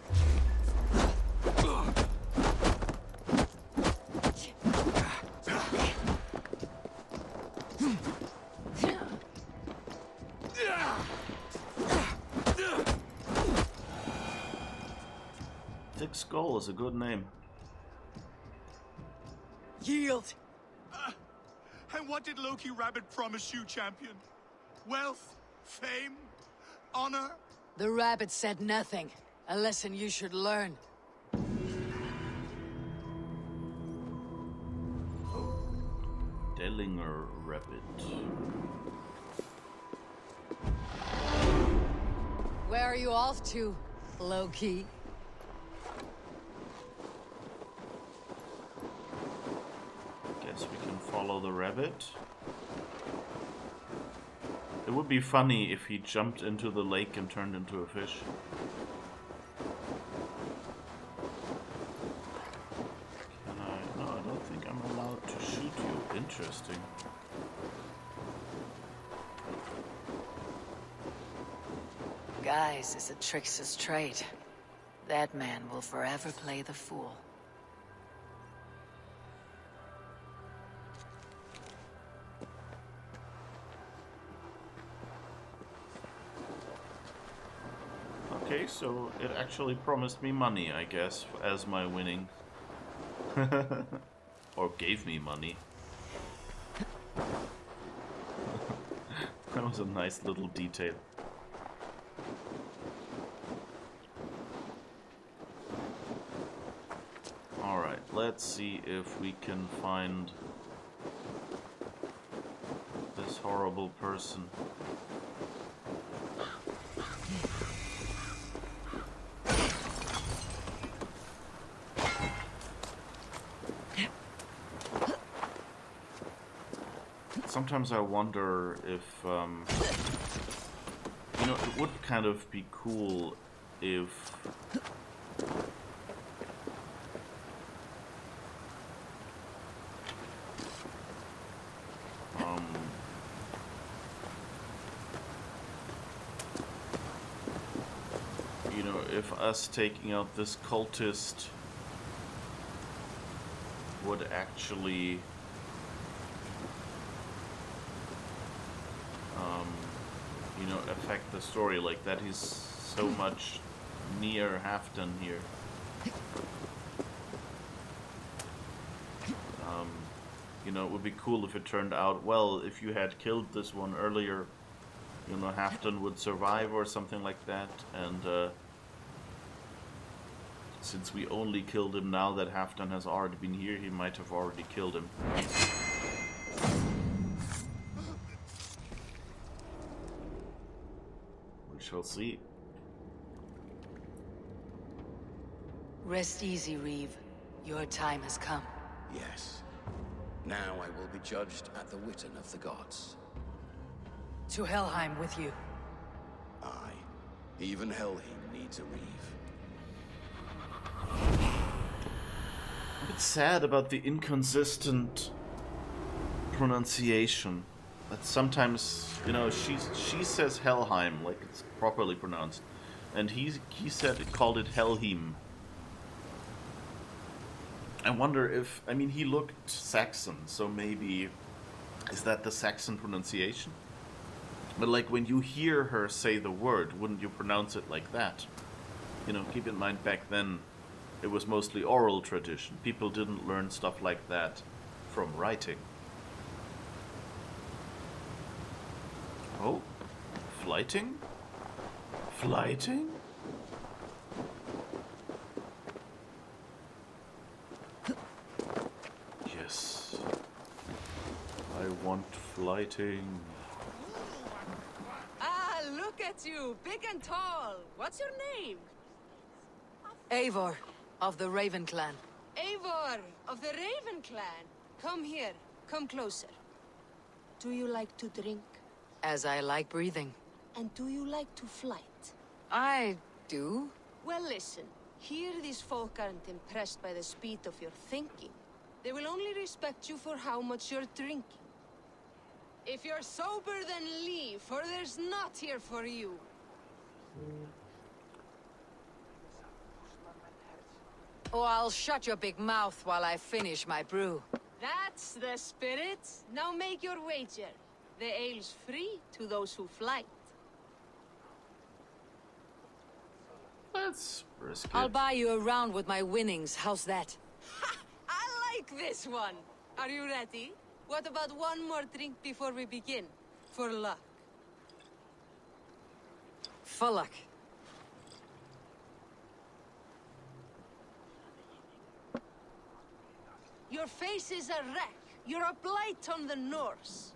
Thick Skull is a good name. Yield! And what did Loki Rabbit promise you, champion? Wealth? Fame? Honor? The rabbit said nothing. A lesson you should learn. Clinger rabbit. Where are you off to, Loki? Guess we can follow the rabbit. It would be funny if he jumped into the lake and turned into a fish. Can I? No, I don't think I'm allowed to shoot you. Interesting. Guys is a trickster's trade. That man will forever play the fool. Okay, so it actually promised me money, I guess, as my winning. Or gave me money. That was a nice little detail. Alright, let's see if we can find this horrible person. Sometimes I wonder if, you know, it would kind of be cool if you know, if us taking out this cultist would actually you know, affect the story, like that he's so much near Halfdan here. You know, it would be cool if it turned out, well, if you had killed this one earlier, you know, Halfdan would survive or something like that, and since we only killed him now that Halfdan has already been here, he might have already killed him. We shall see. Rest easy, Reeve. Your time has come. Yes. Now I will be judged at the Witten of the gods. To Helheim with you. Aye. Even Helheim needs a Reeve. I'm a bit sad about the inconsistent pronunciation. That sometimes, you know, she says Helheim like it's properly pronounced, and he called it Helheim. I wonder if, I mean, he looked Saxon, so maybe is that the Saxon pronunciation? But like when you hear her say the word, wouldn't you pronounce it like that? You know, keep in mind back then it was mostly oral tradition. People didn't learn stuff like that from writing. Oh, flighting? Flighting? Yes. I want flighting. Ah, look at you, big and tall. What's your name? Eivor, of the Raven clan. Eivor, of the Raven clan. Come here, come closer. Do you like to drink? As I like breathing. And do you like to flight? I do. Well, listen. Here these folk aren't impressed by the speed of your thinking. They will only respect you for how much you're drinking. If you're sober, then leave, for there's naught here for you. Or I'll shut your big mouth while I finish my brew. That's the spirit. Now make your wager. The ale's free to those who flight. Let's risk it. I'll buy you a round with my winnings. How's that? Ha! I like this one. Are you ready? What about one more drink before we begin? For luck. For luck. Your face is a wreck. You're a blight on the Norse.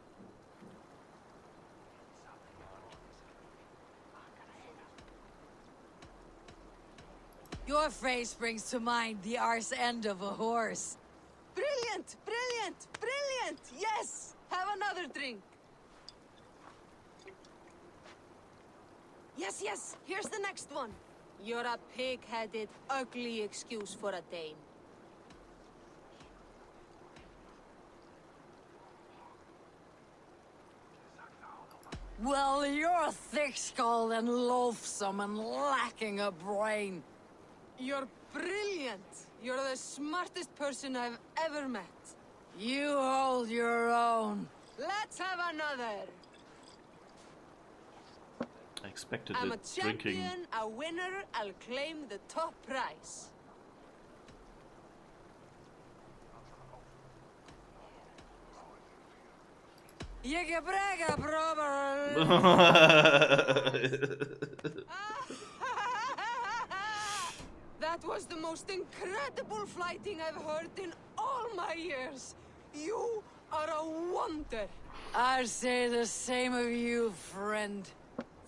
Your face brings to mind the arse end of a horse. Brilliant! Brilliant! Brilliant! Yes! Have another drink. Yes, yes! Here's the next one. You're a pig-headed, ugly excuse for a Dane. Well, you're thick-skulled and loathsome and lacking a brain. You're brilliant! You're the smartest person I've ever met. You hold your own. Let's have another! I expected I'm a it drinking. champion, a winner, I'll claim the top prize. You can brag a brother. That was the most incredible fighting I've heard in all my years. You are a wonder. I'd say the same of you, friend.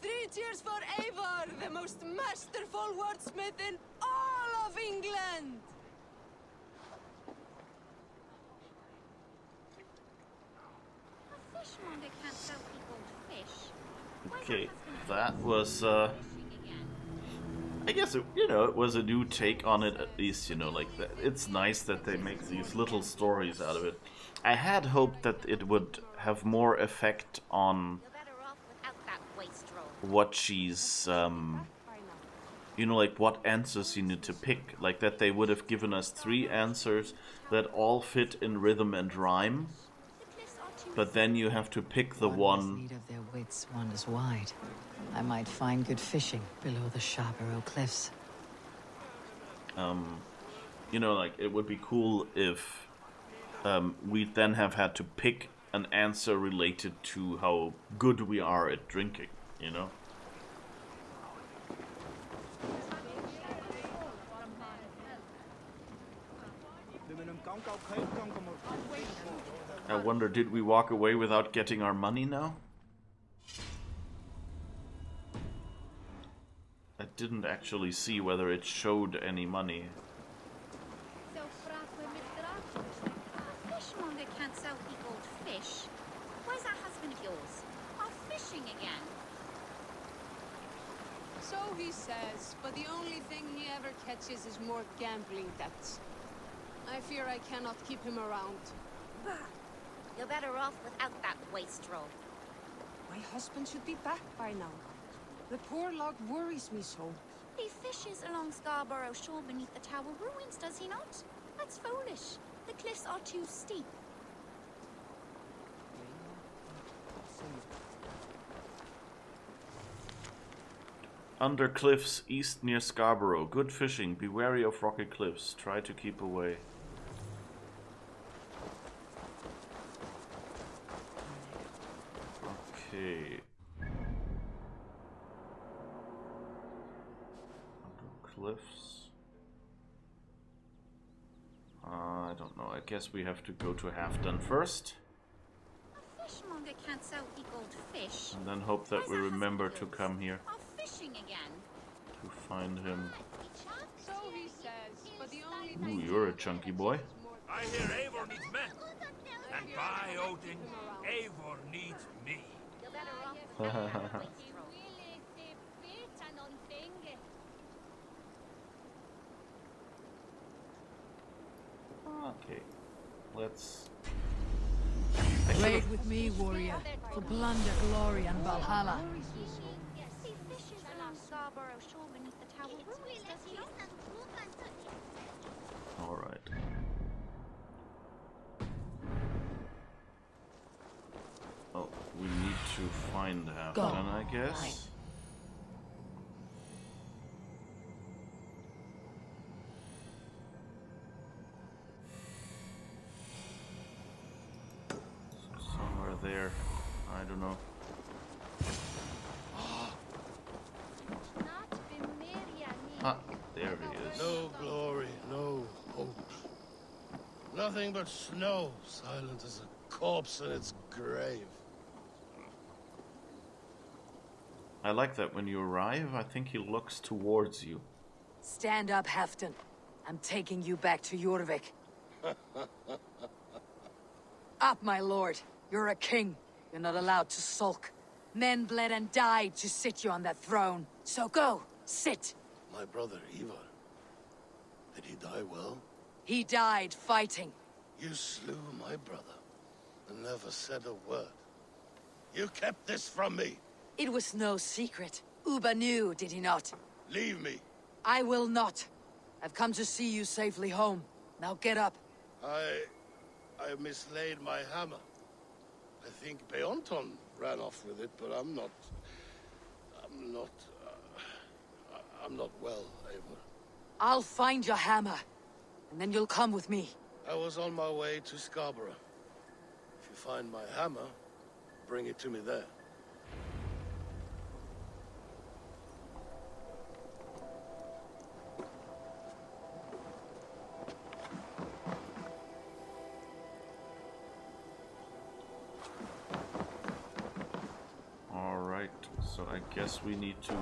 3 cheers for Eivor, the most masterful wordsmith in all of England! A fishmonger can't sell people fish. Okay, that was I guess it was a new take on it, at least, like that. It's nice that they make these little stories out of it. I had hoped that it would have more effect on what she's like what answers you need to pick, like that they would have given us 3 answers that all fit in rhythm and rhyme, but then you have to pick the one. Need of their wits wanders wide. I might find good fishing below the Scarborough cliffs. Like it would be cool if we'd then have had to pick an answer related to how good we are at drinking, I wonder, did we walk away without getting our money now? I didn't actually see whether it showed any money. So, a fishmonger can't sell people fish. Where's that husband of yours? Off fishing again. So he says, but the only thing he ever catches is more gambling debts. I fear I cannot keep him around. You're better off without that wastrel. My husband should be back by now. The poor log worries me so. He fishes along Scarborough shore beneath the tower ruins, does he not? That's foolish. The cliffs are too steep. Under cliffs east near Scarborough. Good fishing. Be wary of rocky cliffs. Try to keep away. Okay. Under cliffs. I don't know. I guess we have to go to Halfdan first. A fishmonger can't sell gold fish. And then hope that we remember to come here Off fishing again. to find him. So he says, but the only Ooh, you're a chunky boy. I hear Eivor needs men. And by Odin, Eivor needs me. You're better off without that wastrel. Okay, let's... Blade with me, warrior, for plunder, glory, and Valhalla. He fishes along Scarborough shore beneath the tower ruins, does he not? Alright. Oh, we need to find Halfdan, I guess. Somewhere there. I don't know. Ah, there he is. No glory, no hope. Nothing but snow, silent as a corpse in its grave. I like that when you arrive, I think he looks towards you. Stand up, Halfdan. I'm taking you back to Eurvik. Up, my lord. You're a king. You're not allowed to sulk. Men bled and died to sit you on that throne. So go, sit. My brother Ivar. Did he die well? He died fighting. You slew my brother and never said a word. You kept this from me. It was no secret. Uba knew, did he not? Leave me. I will not. I've come to see you safely home. Now get up. I mislaid my hammer. I think Beonton ran off with it, but I'm not well, Eivor. I'll find your hammer, and then you'll come with me. I was on my way to Scarborough. If you find my hammer, bring it to me there. Alright, so I guess we need to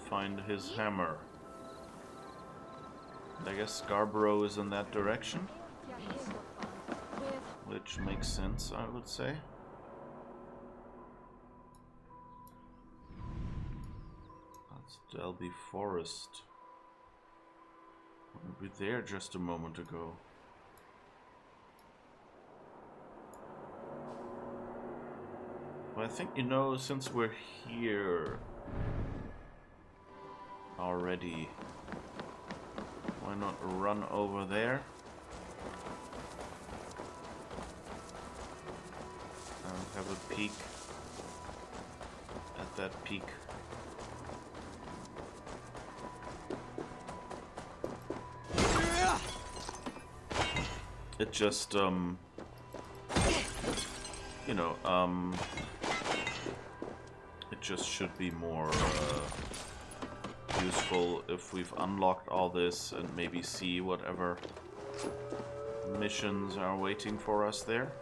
find his hammer. I guess Scarborough is in that direction, which makes sense, I would say. That's Delby Forest. We were there just a moment ago. Well, I think, you know, since we're here already, why not run over there and have a peek at that peak. It just, you know, it just should be more useful if we've unlocked all this and maybe see whatever missions are waiting for us there.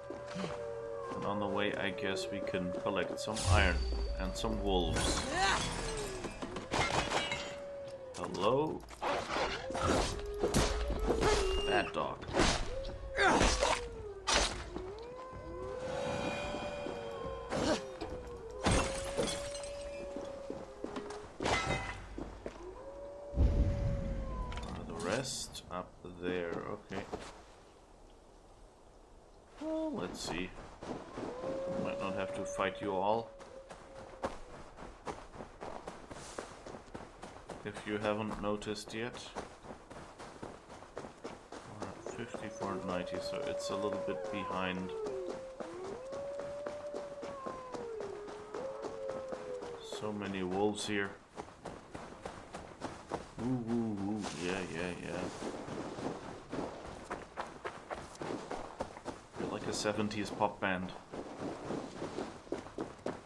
And on the way, I guess we can collect some iron and some wolves. Hello? Bad dog. Up there, okay. Well, let's see. Might not have to fight you all. If you haven't noticed yet. We're at 5490, so it's a little bit behind. So many wolves here. Ooh, ooh, ooh, yeah. You're like a 70s pop band.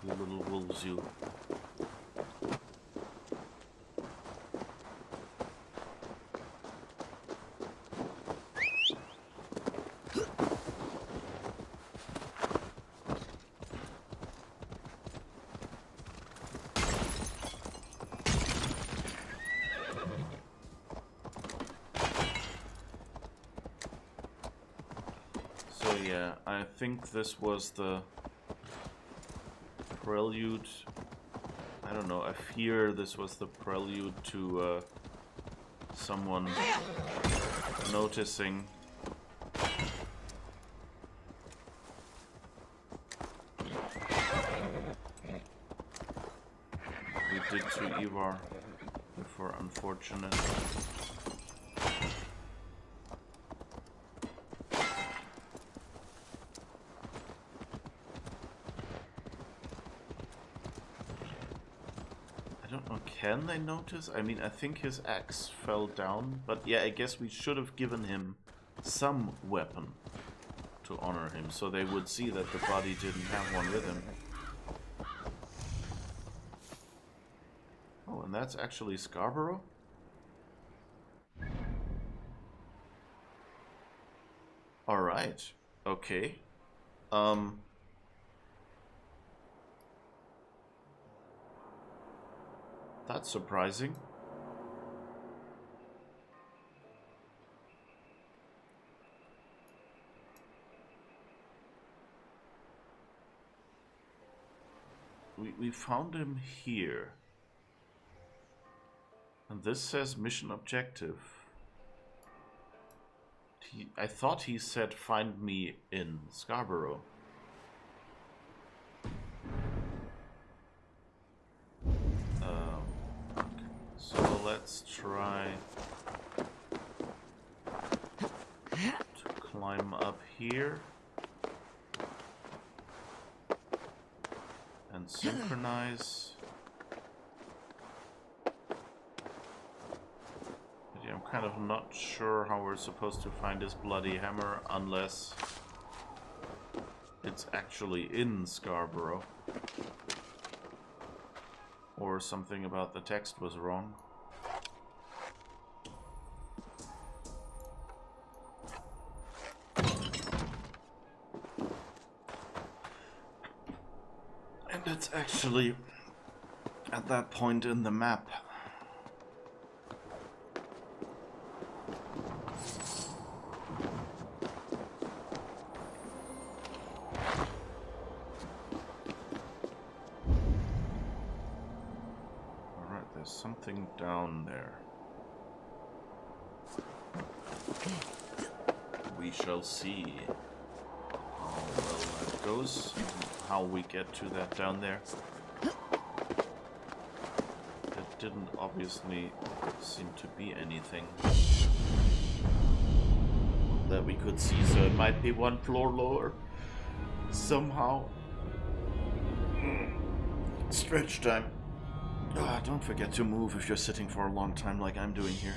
You little wolves, you. Yeah, I think this was the prelude. I don't know, I fear this was the prelude to someone noticing. We did to Ivar, if we're unfortunate. Can they notice? I mean, I think his axe fell down, but yeah, I guess we should have given him some weapon to honor him, so they would see that the body didn't have one with him. Oh, and that's actually Scarborough? Alright. Okay. That's surprising. We found him here. And this says mission objective. I thought he said find me in Scarborough. So let's try to climb up here and synchronize. I'm kind of not sure how we're supposed to find this bloody hammer unless it's actually in Scarborough. Or something about the text was wrong. And it's actually at that point in the map. Something down there. We shall see how well that goes, how we get to that down there. It didn't obviously seem to be anything that we could see, so it might be one floor lower somehow. Stretch time. Don't forget to move if you're sitting for a long time like I'm doing here.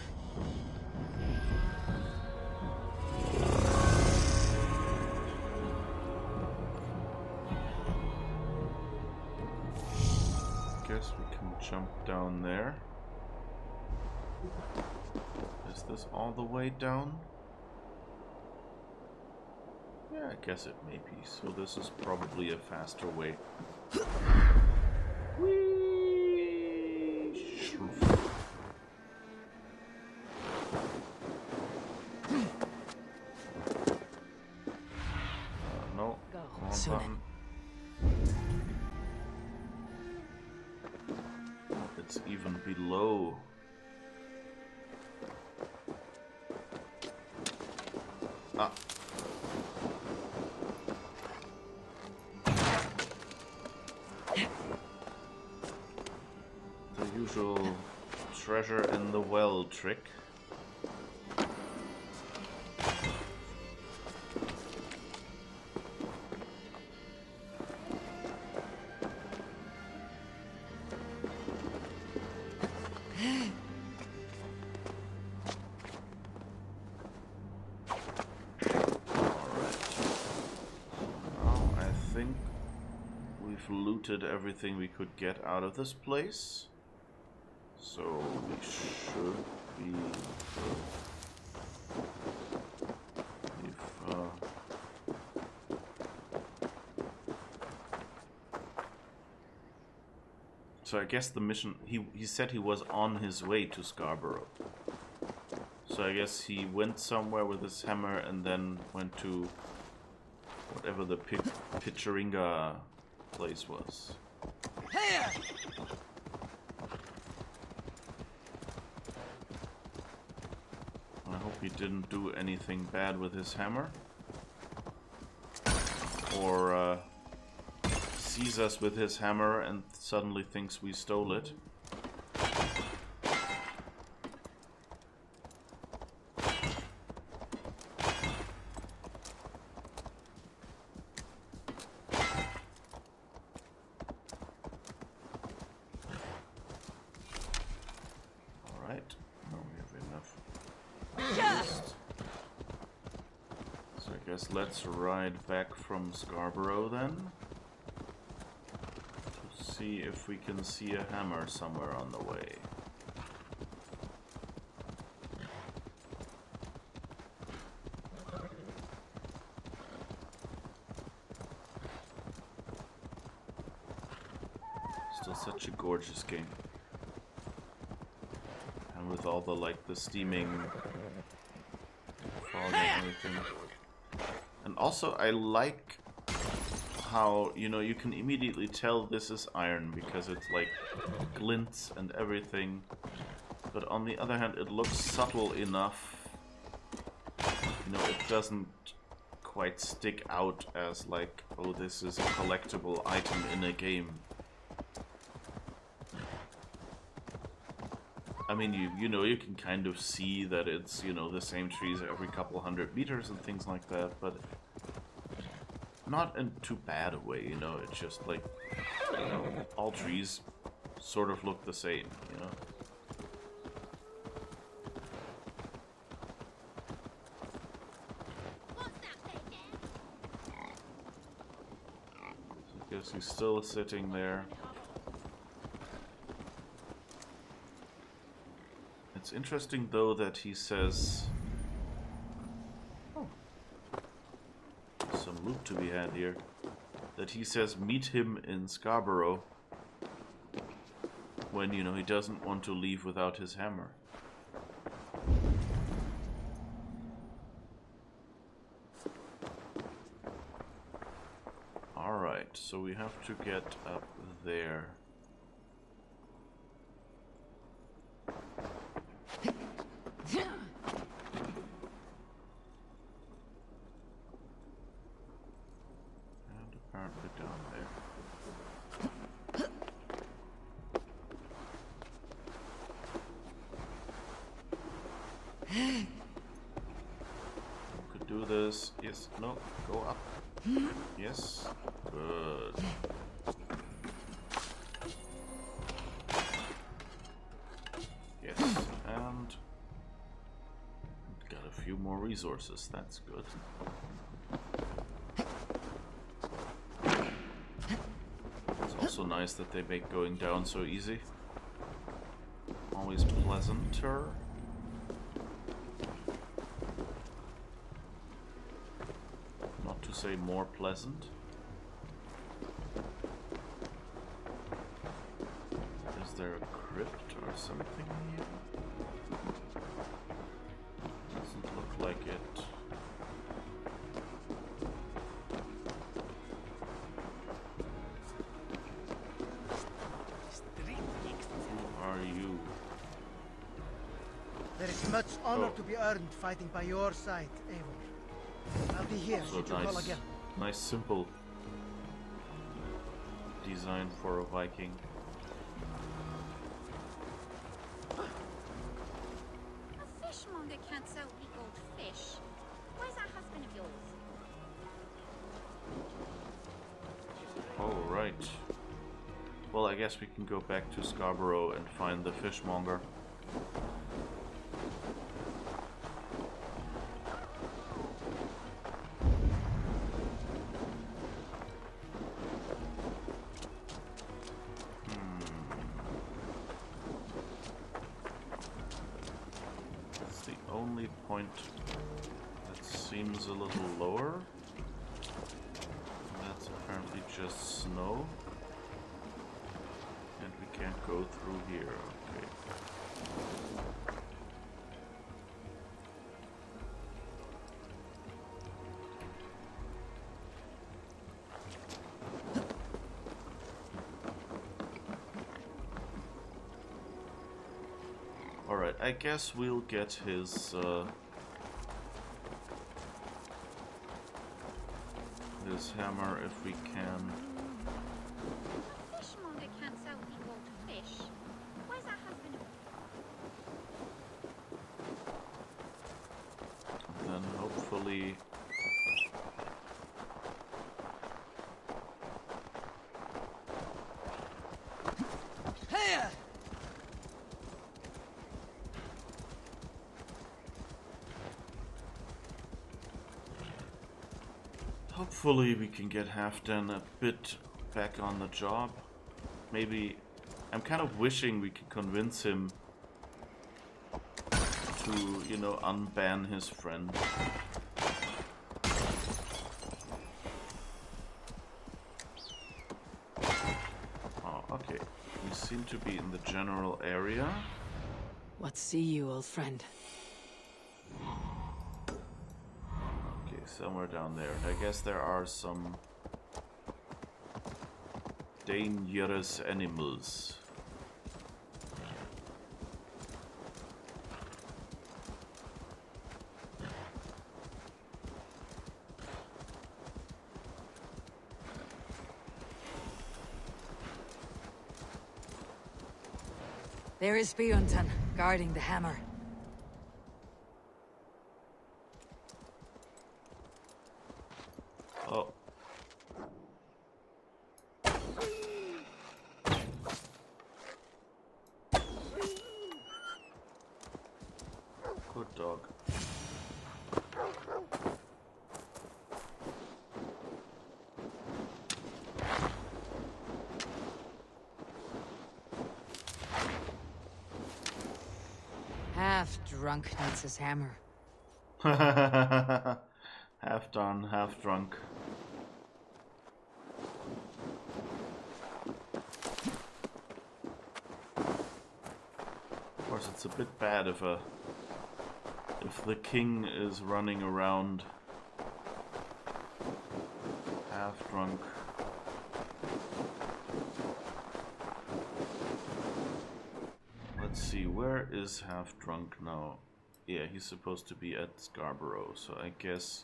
Guess we can jump down there. Is this all the way down? Yeah, I guess it may be. So this is probably a faster way. No, button. It's even below. Ah. The usual treasure in the well trick. Looted everything we could get out of this place, so we should be so I guess the mission, he said he was on his way to Scarborough, so I guess he went somewhere with his hammer and then went to whatever the Pitcheringa place was. Here! I hope he didn't do anything bad with his hammer, or sees us with his hammer and suddenly thinks we stole it. Let's ride back from Scarborough then to see if we can see a hammer somewhere on the way. Still such a gorgeous game. And with all the, like, the steaming fog and everything. And also, I like how, you know, you can immediately tell this is iron because it's like glints and everything. But on the other hand, it looks subtle enough. You know, it doesn't quite stick out as like, oh, this is a collectible item in a game. I mean, you know, you can kind of see that it's, you know, the same trees every couple 100 meters and things like that, but not in too bad a way, you know, it's just like, you know, all trees sort of look the same, you know. So I guess he's still sitting there. It's interesting though that he says, oh, some loot to be had here, that he says meet him in Scarborough when, you know, he doesn't want to leave without his hammer. Alright, so we have to get up there. Could do this. Yes, no, go up. Yes, good. Yes, and got a few more resources. That's good. It's also nice that they make going down so easy. Always pleasanter. Not to say more pleasant. Is there a crypt or something here? Doesn't look like it. Who are you? There is much honor to be earned fighting by your side, Eivor. I'll be here So should you call again. nice simple design for a Viking. A fishmonger can't sell me gold fish. Where's that husband of yours? Oh, right. Well, I guess we can go back to Scarborough and find the fishmonger. That's the only point that seems a little lower. That's apparently just snow. And we can't go through here, okay. Alright, I guess we'll get his hammer if we can. A fishmonger can't sell me gold fish. Where's that husband of Then hopefully hopefully we can get Halfdan a bit back on the job. Maybe I'm kind of wishing we could convince him to, you know, unban his friend. Oh, okay. to be in the general area. What see you, old friend? Okay, somewhere down there. I guess there are some dangerous animals. There is Bjornton, guarding the hammer. Oh. Good dog. Half drunk needs his hammer. Half done, half drunk. Of course, it's a bit bad if the king is running around half drunk. Let's see, where is half drunk now? Yeah, he's supposed to be at Scarborough, so I guess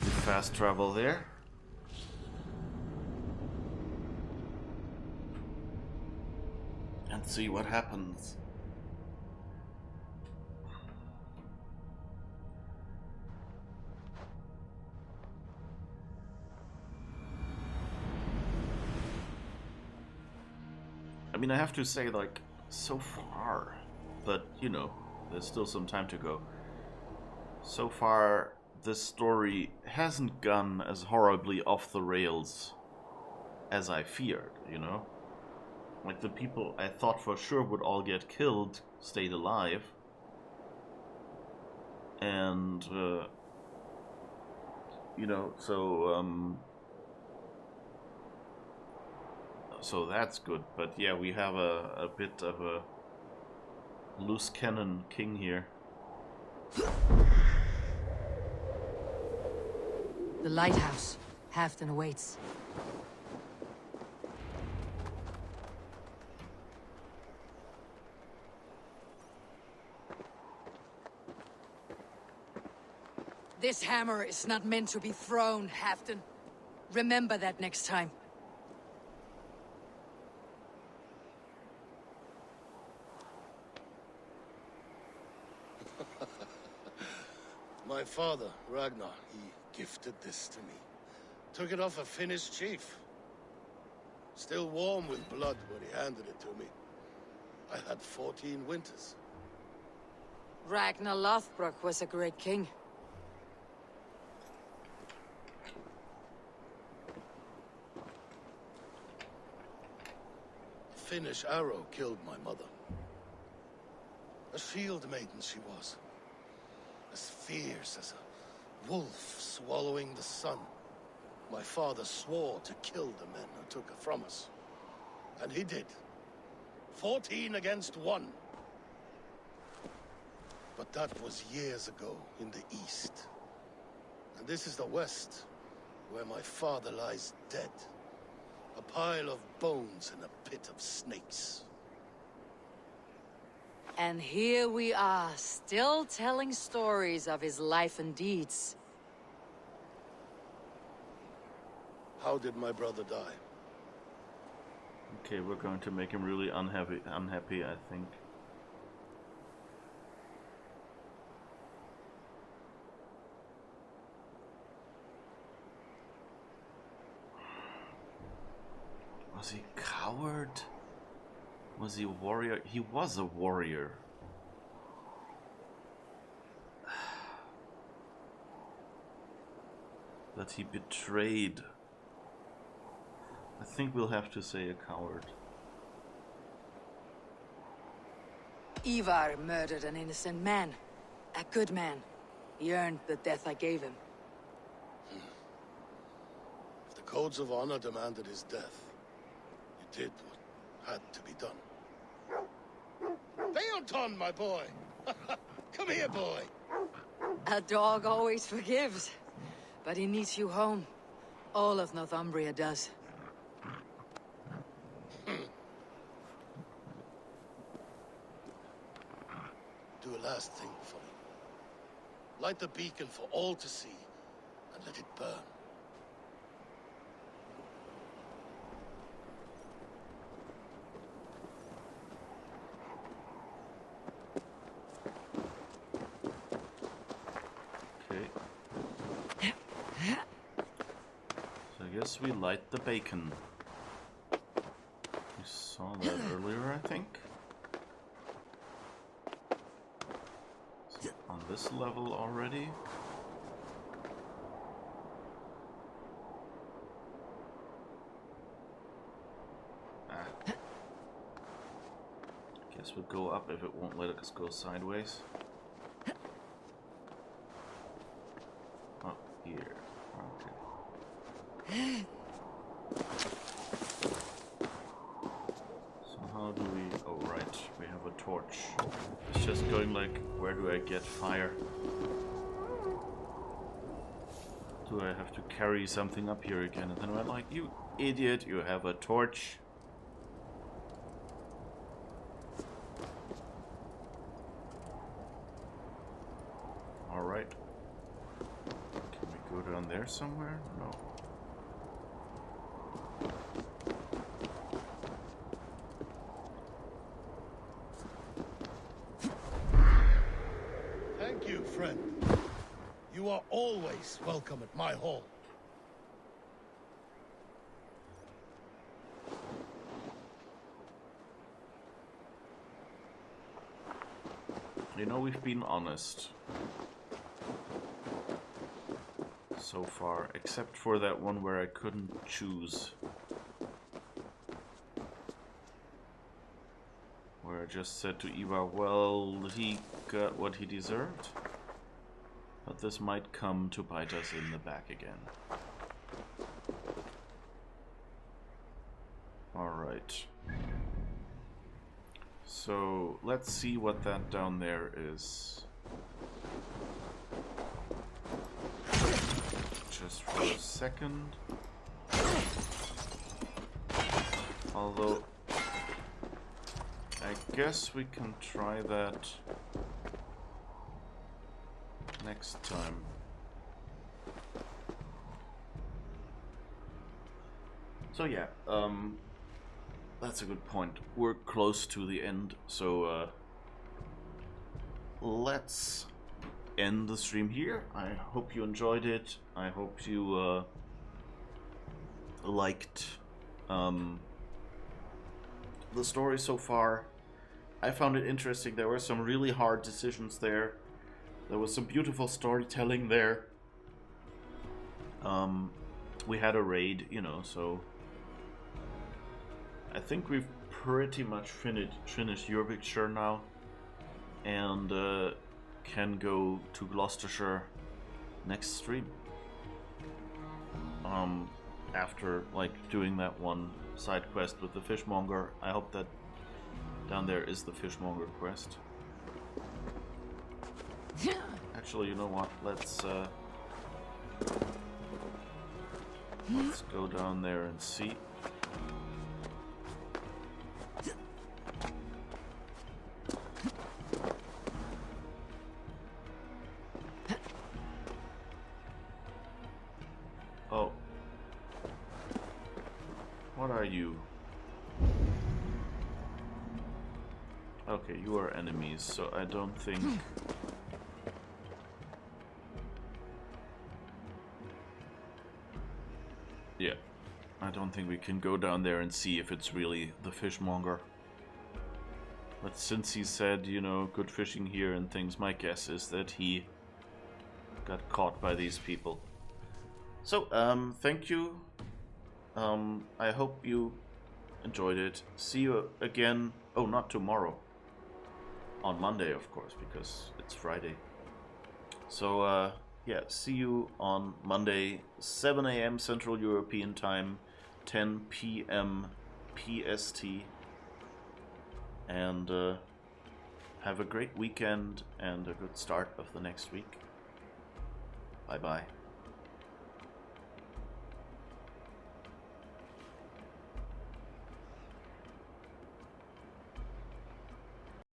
we fast travel there. And see what happens. I mean, I have to say, like, so far, but you know, there's still some time to go. So far, this story hasn't gone as horribly off the rails as I feared, you know? Like, the people I thought for sure would all get killed stayed alive. And, you know, so that's good. But yeah, we have a bit of a loose cannon king here. The lighthouse. Halfton awaits. This hammer is not meant to be thrown, Halfton. Remember that next time. My father, Ragnar, he gifted this to me. Took it off a Finnish chief. Still warm with blood when he handed it to me. I had 14 winters. Ragnar Lothbrok was a great king. A Finnish arrow killed my mother. A shield maiden she was. As fierce as a wolf swallowing the sun. My father swore to kill the men who took her from us. And he did. 14 against 1. But that was years ago in the east. And this is the west, where my father lies dead. A pile of bones in a pit of snakes. And here we are, still telling stories of his life and deeds. How did my brother die? Okay, we're going to make him really unhappy, I think. Was he a coward? Was he a warrior? He was a warrior. But he betrayed. I think we'll have to say a coward. Ivar murdered an innocent man. A good man. He earned the death I gave him. If the codes of honor demanded his death, you did what had to be done. Well done, my boy. Come here, boy. A dog always forgives, but he needs you home. All of Northumbria does. Do a last thing for me. Light the beacon for all to see, and let it burn. Guess we light the bacon. We saw that earlier, I think. Is it on this level already? Guess we'll go up if it won't let us go sideways. Oh, here. Okay. So how do we... oh right, we have a torch. It's just going like, where do I get fire? Do I have to carry something up here again? And then I'm like, you idiot, you have a torch. Alright. Can we go down there somewhere? No. Thank you, friend. You are always welcome at my hall. You know, we've been honest so far, except for that one where I couldn't choose. Where I just said to Eva, well, he got what he deserved. But this might come to bite us in the back again. Alright. So, let's see what that down there is. Just for a second. Although, I guess we can try that next time. So yeah, that's a good point. We're close to the end, so let's end the stream here. I hope you enjoyed it. I hope you liked the story so far. I found it interesting. There were some really hard decisions there. There was some beautiful storytelling there. We had a raid, you know, so I think we've pretty much finished Eurvicshire now, and can go to Gloucestershire next stream. After like doing that one side quest with the fishmonger. I hope that down there is the fishmonger quest. Actually, you know what? Let's go down there and see. Oh. What are you? Okay, you are enemies, so I don't think... Yeah, I don't think we can go down there and see if it's really the fishmonger. But since he said, you know, good fishing here and things, my guess is that he got caught by these people. So, thank you. I hope you enjoyed it. See you again. Oh, not tomorrow. On Monday, of course, because it's Friday. So, yeah, see you on Monday, 7 AM Central European Time, 10 PM PST. and have a great weekend and a good start of the next week. Bye bye.